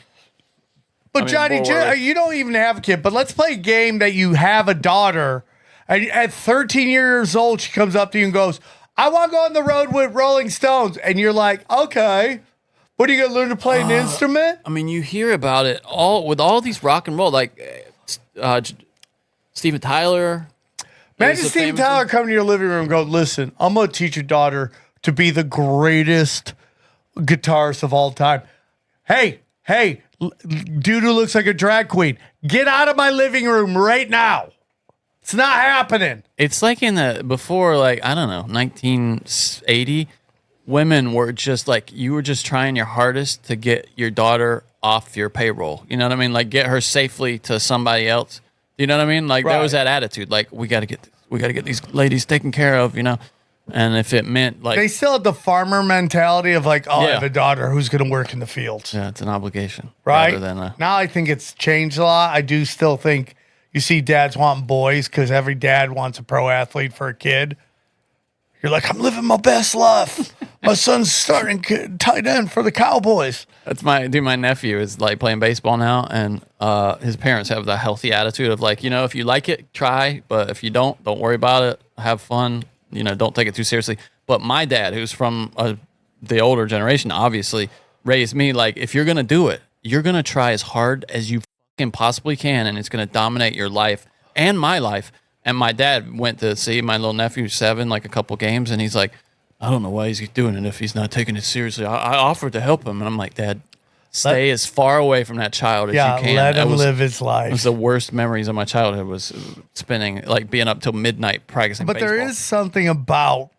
But Johnny, you don't even have a kid, but let's play a game that you have a daughter. And at 13 years old, she comes up to you and goes, I want to go on the road with Rolling Stones. And you're like, okay. What, are you going to learn to play an instrument? I mean, you hear about it with all these rock and roll, like Steven Tyler. Imagine Steven Tyler coming to your living room and go, listen, I'm going to teach your daughter to be the greatest guitarist of all time. Hey, dude who looks like a drag queen, get out of my living room right now. It's not happening. It's like before, like, I don't know, 1980, women were just like, you were just trying your hardest to get your daughter off your payroll. You know what I mean? Like, get her safely to somebody else. You know what I mean? Like, there was that attitude. Like, we got to get these ladies taken care of, And if it meant like they still had the farmer mentality of like, I have a daughter who's going to work in the fields. Yeah, it's an obligation, right? Now I think it's changed a lot. I do still think you see dads wanting boys because every dad wants a pro athlete for a kid. You're like, I'm living my best life. My son's starting tight end for the Cowboys. That's my nephew is like playing baseball now, and his parents have the healthy attitude of like, if you like it, try, but if you don't worry about it. Have fun. Don't take it too seriously. But my dad, who's from the older generation, obviously raised me like, if you're gonna do it, you're gonna try as hard as you fucking possibly can, and it's gonna dominate your life and my life. And my dad went to see my little nephew 7, like a couple games, and he's like, I don't know why he's doing it if he's not taking it seriously. I offered to help him, and I'm like, Dad, stay as far away from that child as you can. Let him live his life. It was the worst memories of my childhood was spending, like being up till midnight practicing baseball. There is something about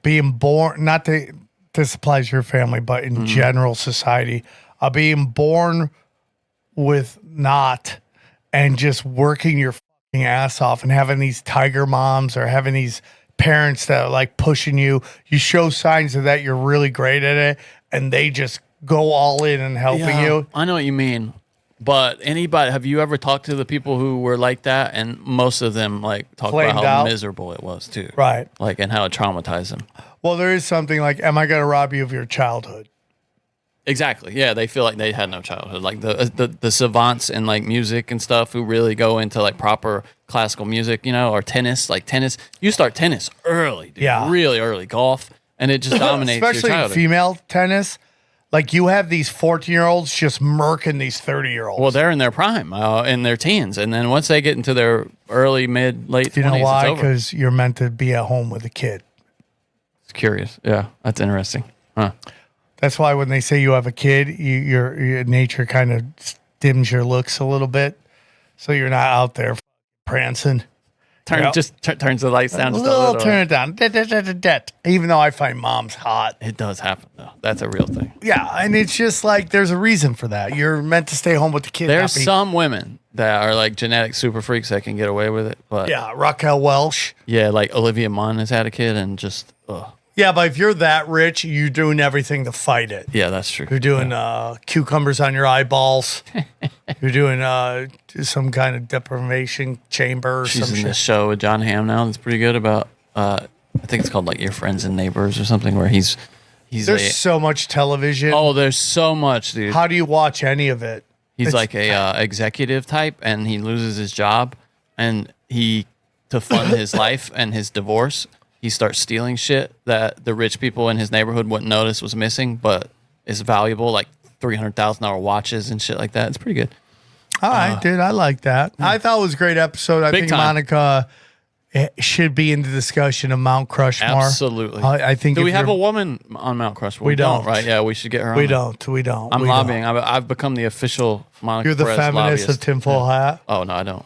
being born, not to this applies to your family, but in general society, being born with not and just working your ass off and having these tiger moms or having these parents that are like pushing you. You show signs of that you're really great at it, and they just go all in and helping you. I know what you mean. But anybody, have you ever talked to the people who were like that? And most of them like talk Flamed about how out. miserable it was too. Right. Like, and how it traumatized them. Well, there is something like, am I going to rob you of your childhood? Exactly. Yeah, they feel like they had no childhood. Like the savants in like music and stuff who really go into like proper classical music, or tennis. Like tennis, you start tennis early, dude. Yeah. Really early. Golf, and it just dominates Especially your in childhood. female tennis. Like you have these 14-year-olds just murking these 30-year-olds. Well, they're in their prime, in their teens, and then once they get into their early, mid, late 20s, you know why? it's over. Because you're meant to be at home with a kid. It's curious. Yeah, that's interesting. Huh. That's why when they say you have a kid, your nature kind of dims your looks a little bit, so you're not out there prancing. Turns the lights down just a little. Turn it down. Even though I find moms hot. It does happen though. That's a real thing. Yeah, and it's just like there's a reason for that. You're meant to stay home with the kid. There's not be- some women that are like genetic super freaks that can get away with it, but Yeah, Raquel Welch. yeah, like Olivia Munn has had a kid and just Yeah, but if you're that rich, you're doing everything to fight it. yeah, that's true. You're doing cucumbers on your eyeballs. You're doing some kind of deprivation chamber or She's some in shit. this show with John Hamm now. That's pretty good about. I think it's called like Your Friends and Neighbors or something, where he's There's so much television. oh, there's so much, dude. How do you watch any of it? He's It's- like a executive type, and he loses his job, and to fund his life and his divorce, he starts stealing shit that the rich people in his neighborhood wouldn't notice was missing, but is valuable, like $300,000 watches and shit like that. It's pretty good. All right, dude, I like that. I thought it was a great episode. I Big think time. Monica should be in the discussion of Mount Crushmore. Absolutely. I think. Do if we have a you're- woman on Mount Crushmore? We don't. right? Yeah, we should get her on. We there. don't. We don't. I'm we lobbying. don't. I've become the official Monica You're the Perez feminist lobbyist. of tinfoil hat. Oh no, I don't.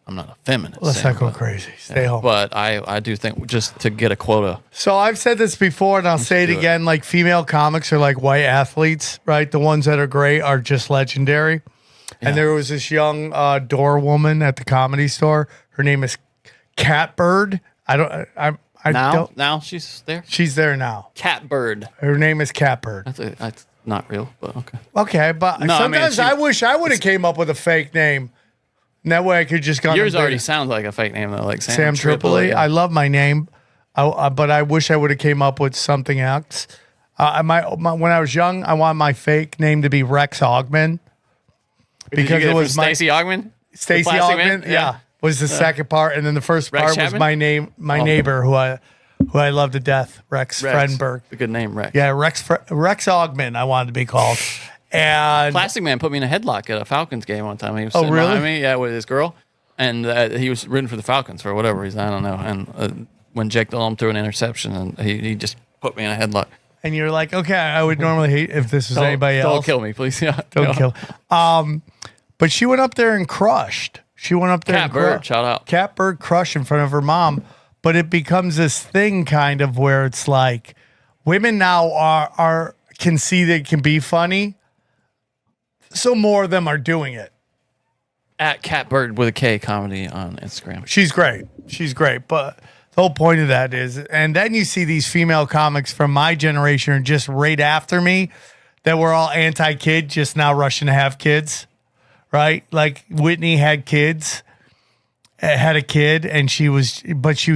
I'm not a feminist. Let's Sam, not go but- crazy. Stay home. But I do think just to get a quota. So I've said this before, and I'll say it do it. again. Like female comics are like white athletes, right? The ones that are great are just legendary. Yeah. And there was this young door woman at the Comedy Store. Her name is Catbird. I don't. Now she's there. She's there now. Catbird. Her name is Catbird. That's not real, but okay. Okay, but No, I mean, sometimes she- I wish I would have came up with a fake name. And that way I could just go. Yours already sounds like a fake name though, like Sam Tripoli. yeah. I love my name, but I wish I would have came up with something else. When I was young, I wanted my fake name to be Rex Augman Did you because get it was my Stacey Augman. Stacey The plastic man? Augman. Yeah, was the second part, and then the first Rex part was Chapman? my name, my neighbor who I love to death, Rex Frenberg. A good name, Rex. Yeah, Rex Augman. I wanted to be called, and Plastic Man put me in a headlock at a Falcons game one time. He was Oh, sitting really? behind me, yeah, with his girl, and he was rooting for the Falcons for whatever reason. I don't know. And when Jake Delhomme threw an interception, and he just put me in a headlock. and you're like, okay, I would normally hate if this was anybody else. Don't kill me, please. Yeah, Don't kill. But she went up there and crushed. She went up there and Catbird, shout out. Catbird crushed in front of her mom. But it becomes this thing kind of where it's like women now are can see that it can be funny. So more of them are doing it. At Catbird with a K comedy on Instagram. She's great. She's great. But the whole point of that is, and then you see these female comics from my generation are just right after me that were all anti-kid, just now rushing to have kids, right? Like Whitney had kids, had a kid, and she was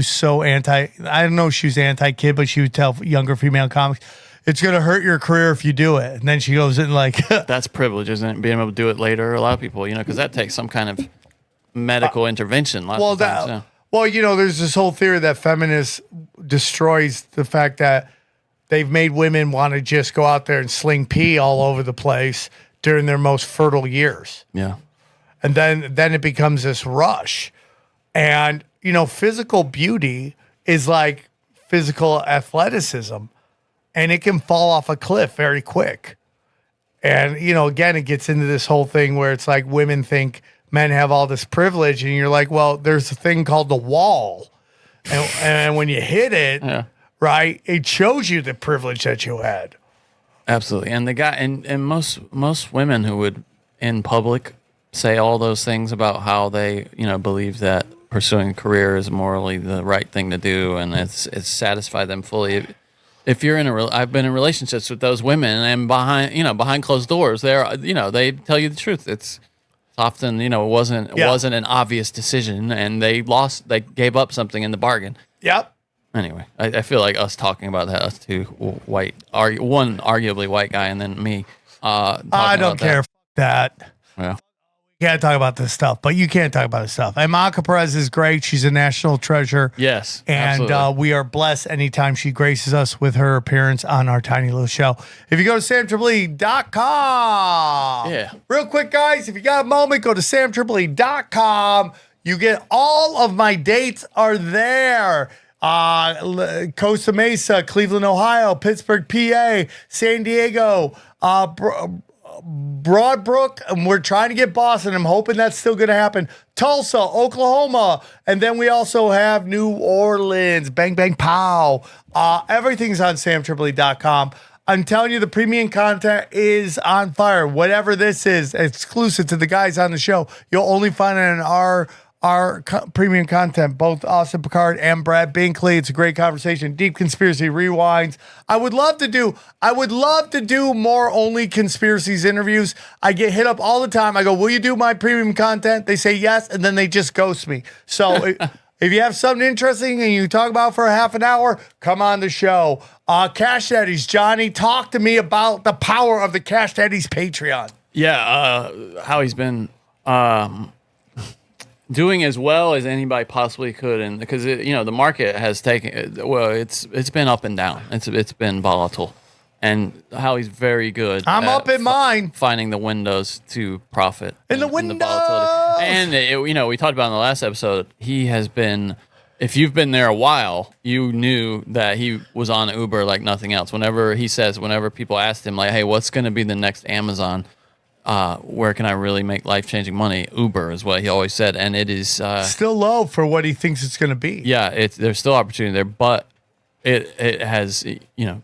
so anti, I don't know if she was anti-kid, but she would tell younger female comics, it's going to hurt your career if you do it. And then she goes in like, That's privilege, isn't it? Being able to do it later. A lot of people, because that takes some kind of medical intervention. Lots of times, yeah. Well, there's this whole theory that feminists destroys the fact that they've made women want to just go out there and sling pee all over the place during their most fertile years. Yeah. And then it becomes this rush. And, physical beauty is like physical athleticism, and it can fall off a cliff very quick. And, again, it gets into this whole thing where it's like women think men have all this privilege, and you're like, well, there's a thing called the wall. And when you hit it, Yeah. right, it shows you the privilege that you had. Absolutely. And the guy and most women who would in public say all those things about how they, believe that pursuing a career is morally the right thing to do and it's satisfied them fully. If you're I've been in relationships with those women and behind closed doors, they tell you the truth. Often, it wasn't an obvious decision, and they lost. They gave up something in the bargain. Yep. Anyway, I feel like us talking about that, us two one arguably white guy, and then me. I don't care. Fuck that. Yeah. You can't talk about this stuff, but you can't talk about this stuff. And Monica Perez is great. She's a national treasure. Yes. And we are blessed anytime she graces us with her appearance on our tiny little show. If you go to samtripoli.com. Yeah. Real quick, guys, if you got a moment, go to samtripoli.com. You get all of my dates are there. Costa Mesa, Cleveland, Ohio, Pittsburgh, PA, San Diego, Broadbrook, and we're trying to get Boston. I'm hoping that's still going to happen. Tulsa, Oklahoma, and then we also have New Orleans. Bang, bang, pow. Everything's on samtripoli.com. I'm telling you, the premium content is on fire. Whatever this is, exclusive to the guys on the show, you'll only find it in our premium content, both Austin Picard and Brad Binkley. It's a great conversation. Deep conspiracy rewinds. I would love to do more only conspiracies interviews. I get hit up all the time. I go, will you do my premium content? They say yes, and then they just ghost me. So if you have something interesting and you talk about for a half an hour, come on the show. Cash Daddies, Johnny, talk to me about the power of the Cash Daddies Patreon. Yeah, how he's been doing as well as anybody possibly could, and because the market has taken it's been up and down. It's been volatile, and how he's very good. I'm up in mine, finding the windows to profit in the volatility. And we talked about in the last episode. He has been. If you've been there a while, you knew that he was on Uber like nothing else. Whenever people asked him like, "Hey, what's going to be the next Amazon?" Where can I really make life-changing money? Uber is what he always said, and it is still low for what he thinks it's going to be. Yeah, there's still opportunity there, but it has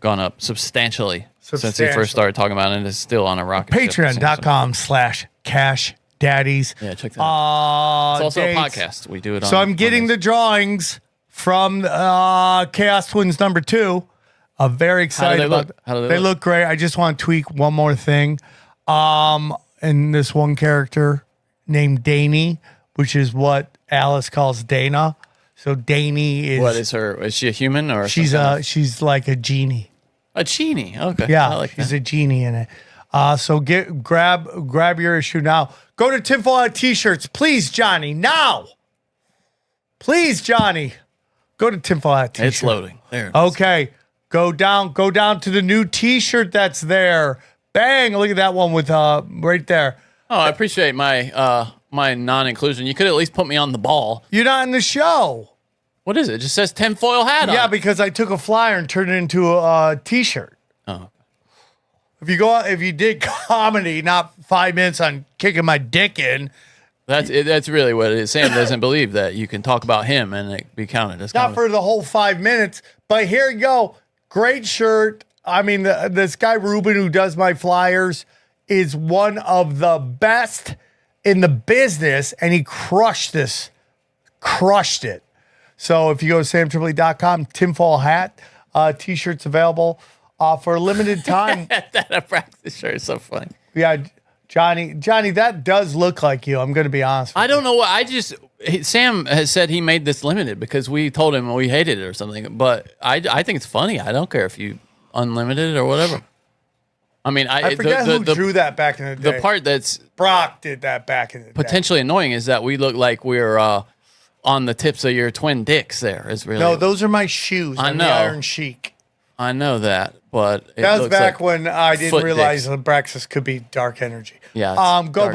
gone up substantially since he first started talking about it, and it's still on a rocket ship. Patreon.com/Cash Daddies. Yeah, check that out. It's also dates. a podcast. We do it on. So I'm getting the drawings from Chaos Twins #2. I'm very excited about How do they look great. I just want to tweak one more thing. And this one character named Danny, which is what Alice calls Dana. So Danny is what is her? Is she a human or she's like a genie. A genie. Okay. Yeah, I like she's that. a genie in it. So grab your issue now. Go to Tinfoil Hat T-shirts, please, Johnny. Now, please, Johnny. Go to Tinfoil Hat T-shirts. It's loading. There. Okay, go down to the new T-shirt that's there. Bang! Look at that one with right there. Oh, I appreciate my my non-inclusion. You could at least put me on the ball. You're not in the show. What is it? It just says tinfoil hat on Yeah, it. because I took a flyer and turned it into a T-shirt. Oh. If you did comedy, not 5 minutes on kicking my dick in. That's really what it is. Sam doesn't believe that you can talk about him and it be counted as Not for the whole 5 minutes, but here you go. Great shirt. I mean, this guy Ruben who does my flyers is one of the best in the business, and he crushed it. So if you go to samtripoli.com, tinfoil hat, T-shirts available for a limited time. That a practice shirt is so funny. Yeah, Johnny, that does look like you. I'm going to be honest with I don't know what Sam has said he made this limited because we told him we hated it or something. But I think it's funny. I don't care if you unlimited or whatever. I mean, I forget who drew that back in the day. The part that's Brock did that back in the day. Potentially annoying is that we look like we're on the tips of your twin dicks. There is really no. Those are my shoes. I I'm know. the Iron Sheik. I know that, but that was back when I didn't realize dicks. Abraxas could be dark energy. Yeah. Go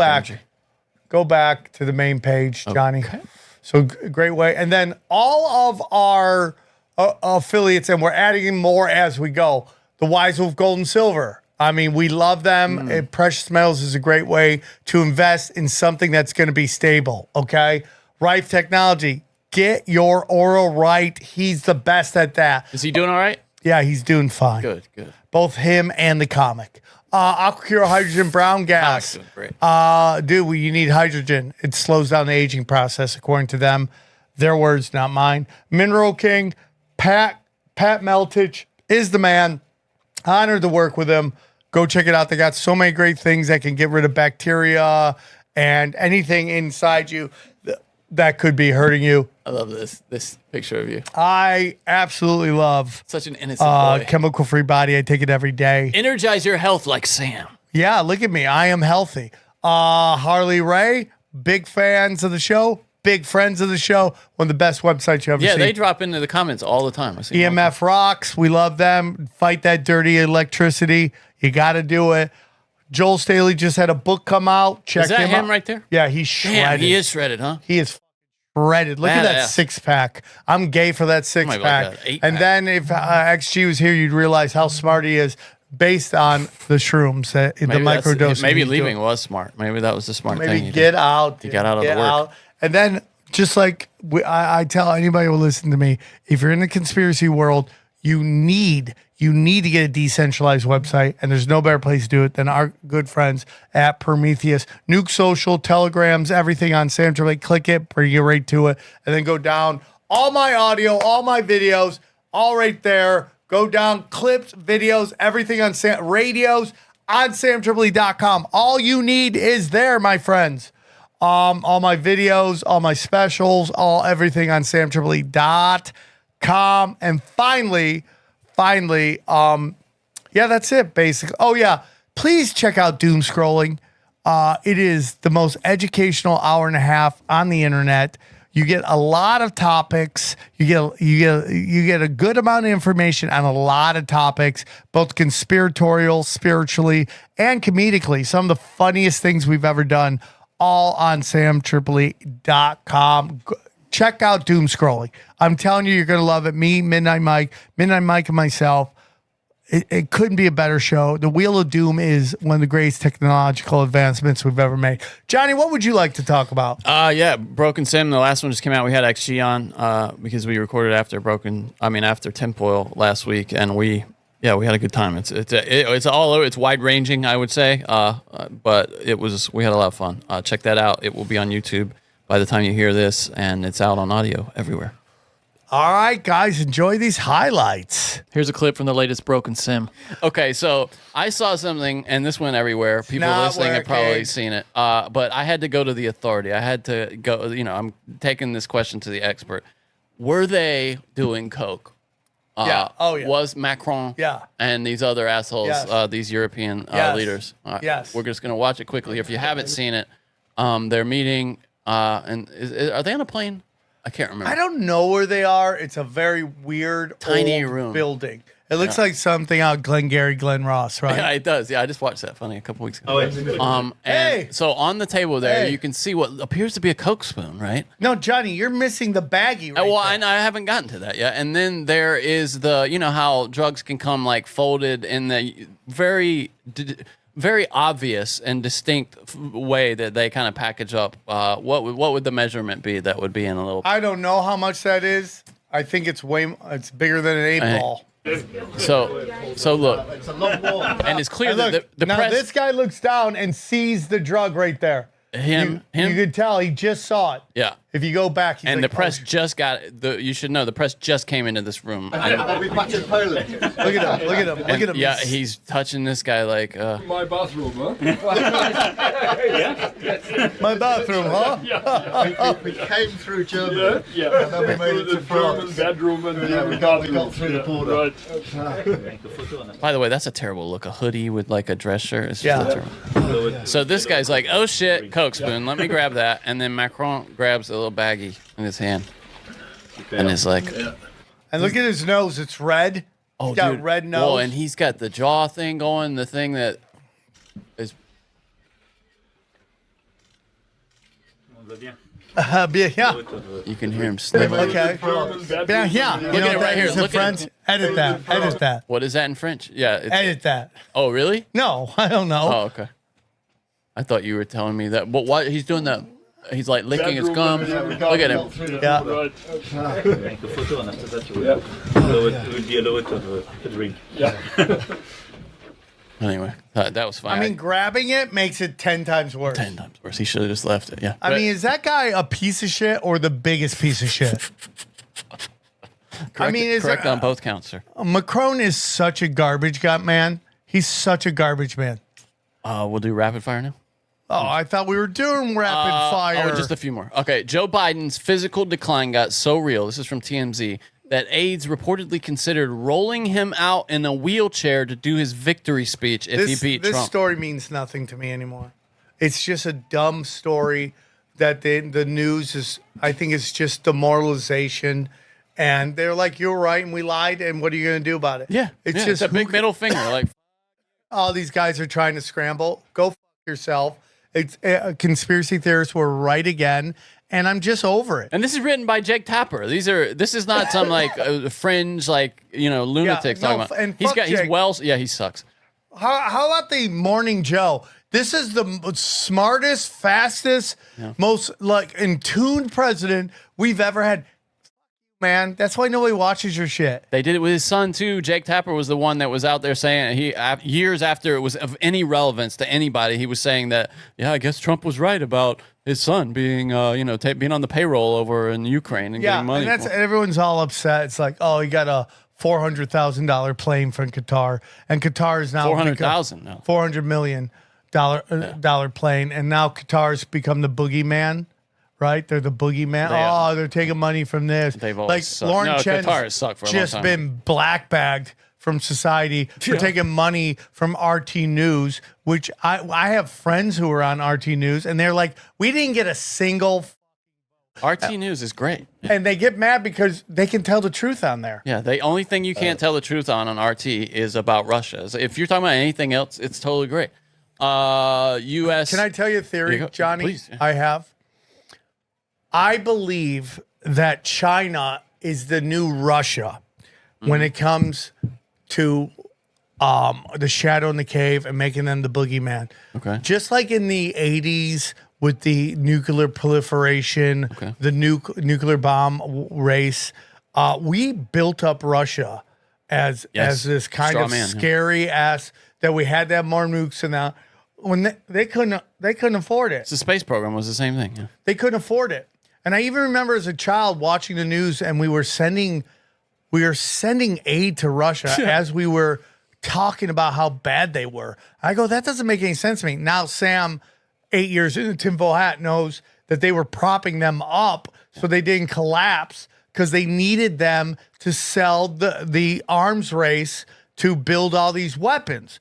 back to the main page, Johnny. Okay. So great way, and then all of our affiliates, and we're adding more as we go. The Wise Wolf Gold and Silver. I mean, we love them. Precious metals is a great way to invest in something that's going to be stable. Okay, Rife Technology. Get your oral right. He's the best at that. Is he doing all right? Yeah, he's doing fine. Good. Both him and the comic. Aquacure Hydrogen Brown Gas. Great. You need hydrogen. It slows down the aging process, according to them. Their words, not mine. Mineral King, Pat Meltich is the man. Honored to work with him. Go check it out. They got so many great things that can get rid of bacteria and anything inside you that could be hurting you. I love this picture of you. I absolutely love Such an innocent boy. chemical-free body. I take it every day. Energize your health like Sam. Yeah, look at me. I am healthy. Harley Ray, big fans of the show, big friends of the show. One of the best websites you ever Yeah, seen. they drop into the comments all the time. I see them all the EMF rocks. We love them. Fight that dirty electricity. You got to do it. Joel Staley just had a book come out. Check Is that him out. right there? Yeah, he's shredded. Damn, he is shredded, huh? He is shredded. Look at that Badass. six pack. I'm gay for that six like pack. that 8 And pack. then if XG was here, you'd realize how smart he is based on the shrooms, the microdosing. Maybe he's doing. leaving was smart. Maybe that was the smart thing. Maybe he get did. out. He got out of the work. And then, just like I tell anybody who will listen to me, if you're in the conspiracy world, you need to get a decentralized website, and there's no better place to do it than our good friends at Prometheus. Nuke Social, Telegrams, everything on Sam Tripoli. Click it, bring you right to it, and then go down. All my audio, all my videos, all right there. Go down, clips, videos, everything on radios on samtripoli.com. All you need is there, my friends. All my videos, all my specials, everything on samtripoli.com. And finally, yeah, that's it, basically. Oh, yeah. Please check out Doom Scrolling. It is the most educational hour and a half on the internet. You get a lot of topics. You get a good amount of information on a lot of topics, both conspiratorial, spiritually, and comedically. Some of the funniest things we've ever done, all on samtripoli.com. Check out Doom Scrolling. I'm telling you, you're going to love it. Me, Midnight Mike, and myself. It couldn't be a better show. The Wheel of Doom is one of the greatest technological advancements we've ever made. Johnny, what would you like to talk about? Yeah, Broken Sim. The last one just came out. We had XG on because we recorded after Tinfoil last week, and we had a good time. It's all over. It's wide ranging, I would say, but we had a lot of fun. Check that out. It will be on YouTube by the time you hear this, and it's out on audio everywhere. All right, guys, enjoy these highlights. Here's a clip from the latest Broken Sim. Okay, so I saw something, and this went everywhere. People not listening have probably working. seen it. But I had to go to the authority. I had to go, I'm taking this question to the expert. Were they doing coke? Yeah. Oh, yeah. Was Macron Yeah. and these other assholes, Yes. these European Yes. leaders? Yes. We're just going to watch it quickly. If you haven't seen it, they're meeting, and are they on a plane? I can't remember. I don't know where they are. It's a very weird, Tiny old room. building. It looks like something out Glengarry Glen Ross, right? Yeah, it does. Yeah, I just watched that funny a couple weeks ago. And Hey! so on the table there, Hey! you can see what appears to be a Coke spoon, right? No, Johnny, you're missing the baggie right Well, there. I haven't gotten to that yet. And then there is how drugs can come like folded in the very obvious and distinct way that they kind of package up. What would the measurement be that would be in a little? I don't know how much that is. I think it's it's bigger than an 8 Hey. ball. So look, It's a long wall. and it's clear And look, that the now press. this guy looks down and sees the drug right there. Him. You could tell he just saw it. Yeah. If you go back, he's And like, the press oh, just got you should know the press just came into this room. look at him. Look at him. Yeah, he's touching this guy like. My bathroom, huh? My bathroom, huh? We came through Germany. Yeah. And then we made it to France. bedroom and Yeah, we got through the border. By the way, that's a terrible look. A hoodie with like a dress shirt. It's Yeah. just terrible. So this guy's like, oh shit, Coke spoon. Let me grab that. And then Macron grabs a little baggie in his hand, and is like, And look at his nose. It's red. oh, He's got dude. red nose. Whoa, and he's got the jaw thing going. The thing that is. Yeah. You can hear him sniffling. Okay. Yeah. You Look know at it what right that here. is in Look at French? it. Edit that. Edit that. What is that in French? Yeah. Edit that. Oh, really? No, I don't know. Oh, okay. I thought you were telling me that. But why he's doing that? He's like licking his gums. Look at him. Yeah. Anyway, that was fine. I mean, grabbing it makes it 10 times worse. 10 times worse. He should have just left it. Yeah. I mean, is that guy a piece of shit or the biggest piece of shit? correct, is correct on both counts, sir. Macron is such a garbage man. He's such a garbage man. We'll do rapid fire now. Oh, I thought we were doing rapid fire. Oh, just a few more. Okay, Joe Biden's physical decline got so real. This is from TMZ. That aides reportedly considered rolling him out in a wheelchair to do his victory speech if he beat Trump. This story means nothing to me anymore. It's just a dumb story that the news is, I think it's just demoralization. And they're like, you're right, and we lied, and what are you going to do about it? Yeah, it's a big middle finger. Like, all these guys are trying to scramble. Go fuck yourself. It's conspiracy theorists were right again. And I'm just over it. And this is written by Jake Tapper. This is not some like fringe lunatics talking about. And he sucks. How about the Morning Joe? This is the smartest, fastest, most in tuned president we've ever had. Man, that's why nobody watches your shit. They did it with his son too. Jake Tapper was the one that was out there saying years after it was of any relevance to anybody, he was saying that I guess Trump was right about his son being being on the payroll over in Ukraine and getting money. And everyone's all upset. It's like, oh, he got a $400,000 plane from Qatar, and Qatar is now $400 million dollar plane, and now Qatar's become the boogeyman. Right, they're the boogeyman. They're taking money from this. They've always sucked. Lauren Chen's Qatar has sucked for a long just time. been black-bagged from society for taking money from RT News, which I have friends who are on RT News, and they're like, we didn't get a single. RT News is great. And they get mad because they can tell the truth on there. Yeah, the only thing you can't tell the truth on RT is about Russia. So if you're talking about anything else, it's totally great. U.S. Can I tell you a theory, Johnny? Please. I have. I believe that China is the new Russia when it comes to the shadow in the cave and making them the boogeyman. Okay. Just like in the 80s with the nuclear proliferation, the nuclear bomb race, we built up Russia as this kind of scary ass that we had to have more nukes and that when they couldn't afford it. The space program was the same thing. Yeah. They couldn't afford it. And I even remember as a child watching the news, and we were sending aid to Russia as we were talking about how bad they were. I go, that doesn't make any sense to me. Now Sam, 8 years in the tinfoil hat, knows that they were propping them up so they didn't collapse because they needed them to sell the arms race to build all these weapons.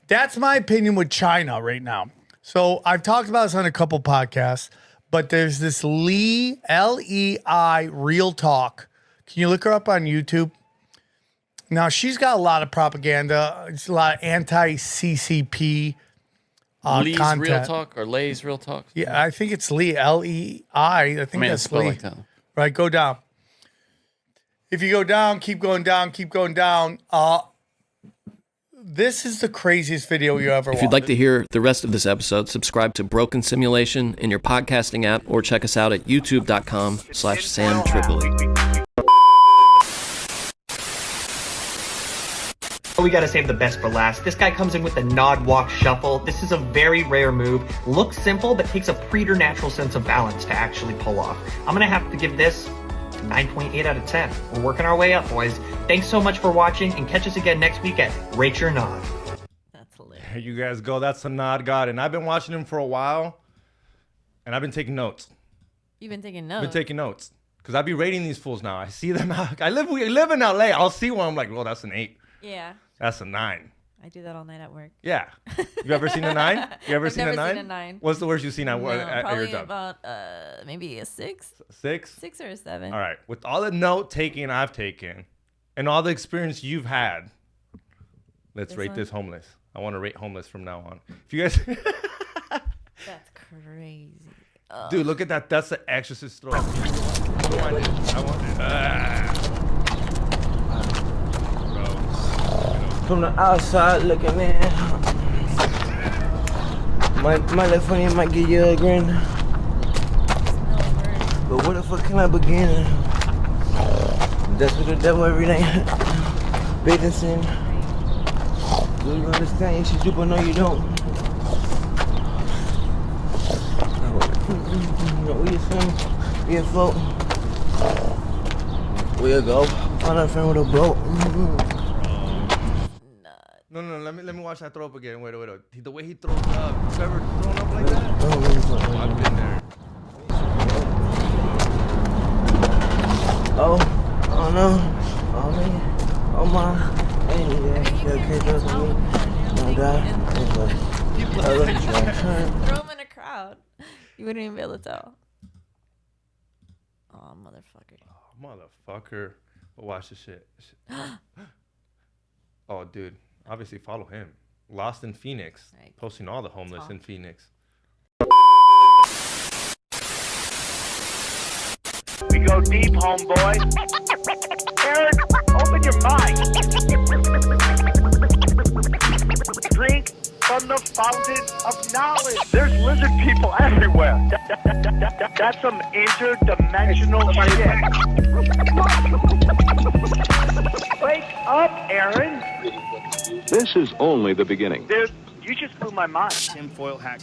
That's my opinion with China right now. So I've talked about this on a couple podcasts. But there's this L-E-I Real Talk. Can you look her up on YouTube? Now, she's got a lot of propaganda. It's a lot of anti-CCP Lee's content. Real Talk or Lay's Real Talk? Yeah, I think it's Lee, L-E-I. I think that's Lee. Like that. Right, go down. If you go down, keep going down, keep going down. This is the craziest video you ever watched. If you'd like to hear the rest of this episode, subscribe to Broken Simulation in your podcasting app or check us out at youtube.com/Sam Tripoli. We gotta save the best for last. This guy comes in with the nod, walk, shuffle. This is a very rare move. Looks simple, but takes a preternatural sense of balance to actually pull off. I'm gonna have to give this 9.8 out of 10. We're working our way up, boys. Thanks so much for watching, and catch us again next week at Rate Your Nod. That's hilarious. There you guys go. That's the Nod God, and I've been watching him for a while, and I've been taking notes. You've been taking notes? I've been taking notes, because I be rating these fools now. I see them out. We live in LA. I'll see one. I'm like, well, that's an 8. Yeah. That's a 9. I do that all night at work. Yeah. You ever seen a 9? You ever I've seen never a 9? seen a 9. What's the worst you've seen at your probably job? about maybe a 6. 6? 6 or a 7. All right. With all the note taking I've taken and all the experience you've had, let's rate this homeless. I want to rate homeless from now on. If you guys That's crazy. Oh. Dude, look at that. That's the exorcist throw. I want it. From the outside looking in, might look funny, might give you a grin. But where the fuck can I begin? That's with the devil every day. Bathing sin. Do you understand? You should do, but no, you don't. We swim, we afloat. We'll go. Find a friend with a boat. No, let me watch that throw up again. Wait. The way he throws up. You ever thrown up like that? Oh, I've been there. Oh no. Oh man. Oh my. I ain't need that. You okay, those on me? Oh God. Throw him in a crowd. You wouldn't even be able to tell. Oh, motherfucker. Motherfucker. Watch this shit. Oh, dude. Obviously follow him. Lost in Phoenix. Right. Posting all the homeless in Phoenix. We go deep, homeboy. Aaron, open your mind. Drink from the fountain of knowledge. There's lizard people everywhere. That's some interdimensional shit. Wake up, Aaron. This is only the beginning. Dude, you just blew my mind. Tinfoil hack.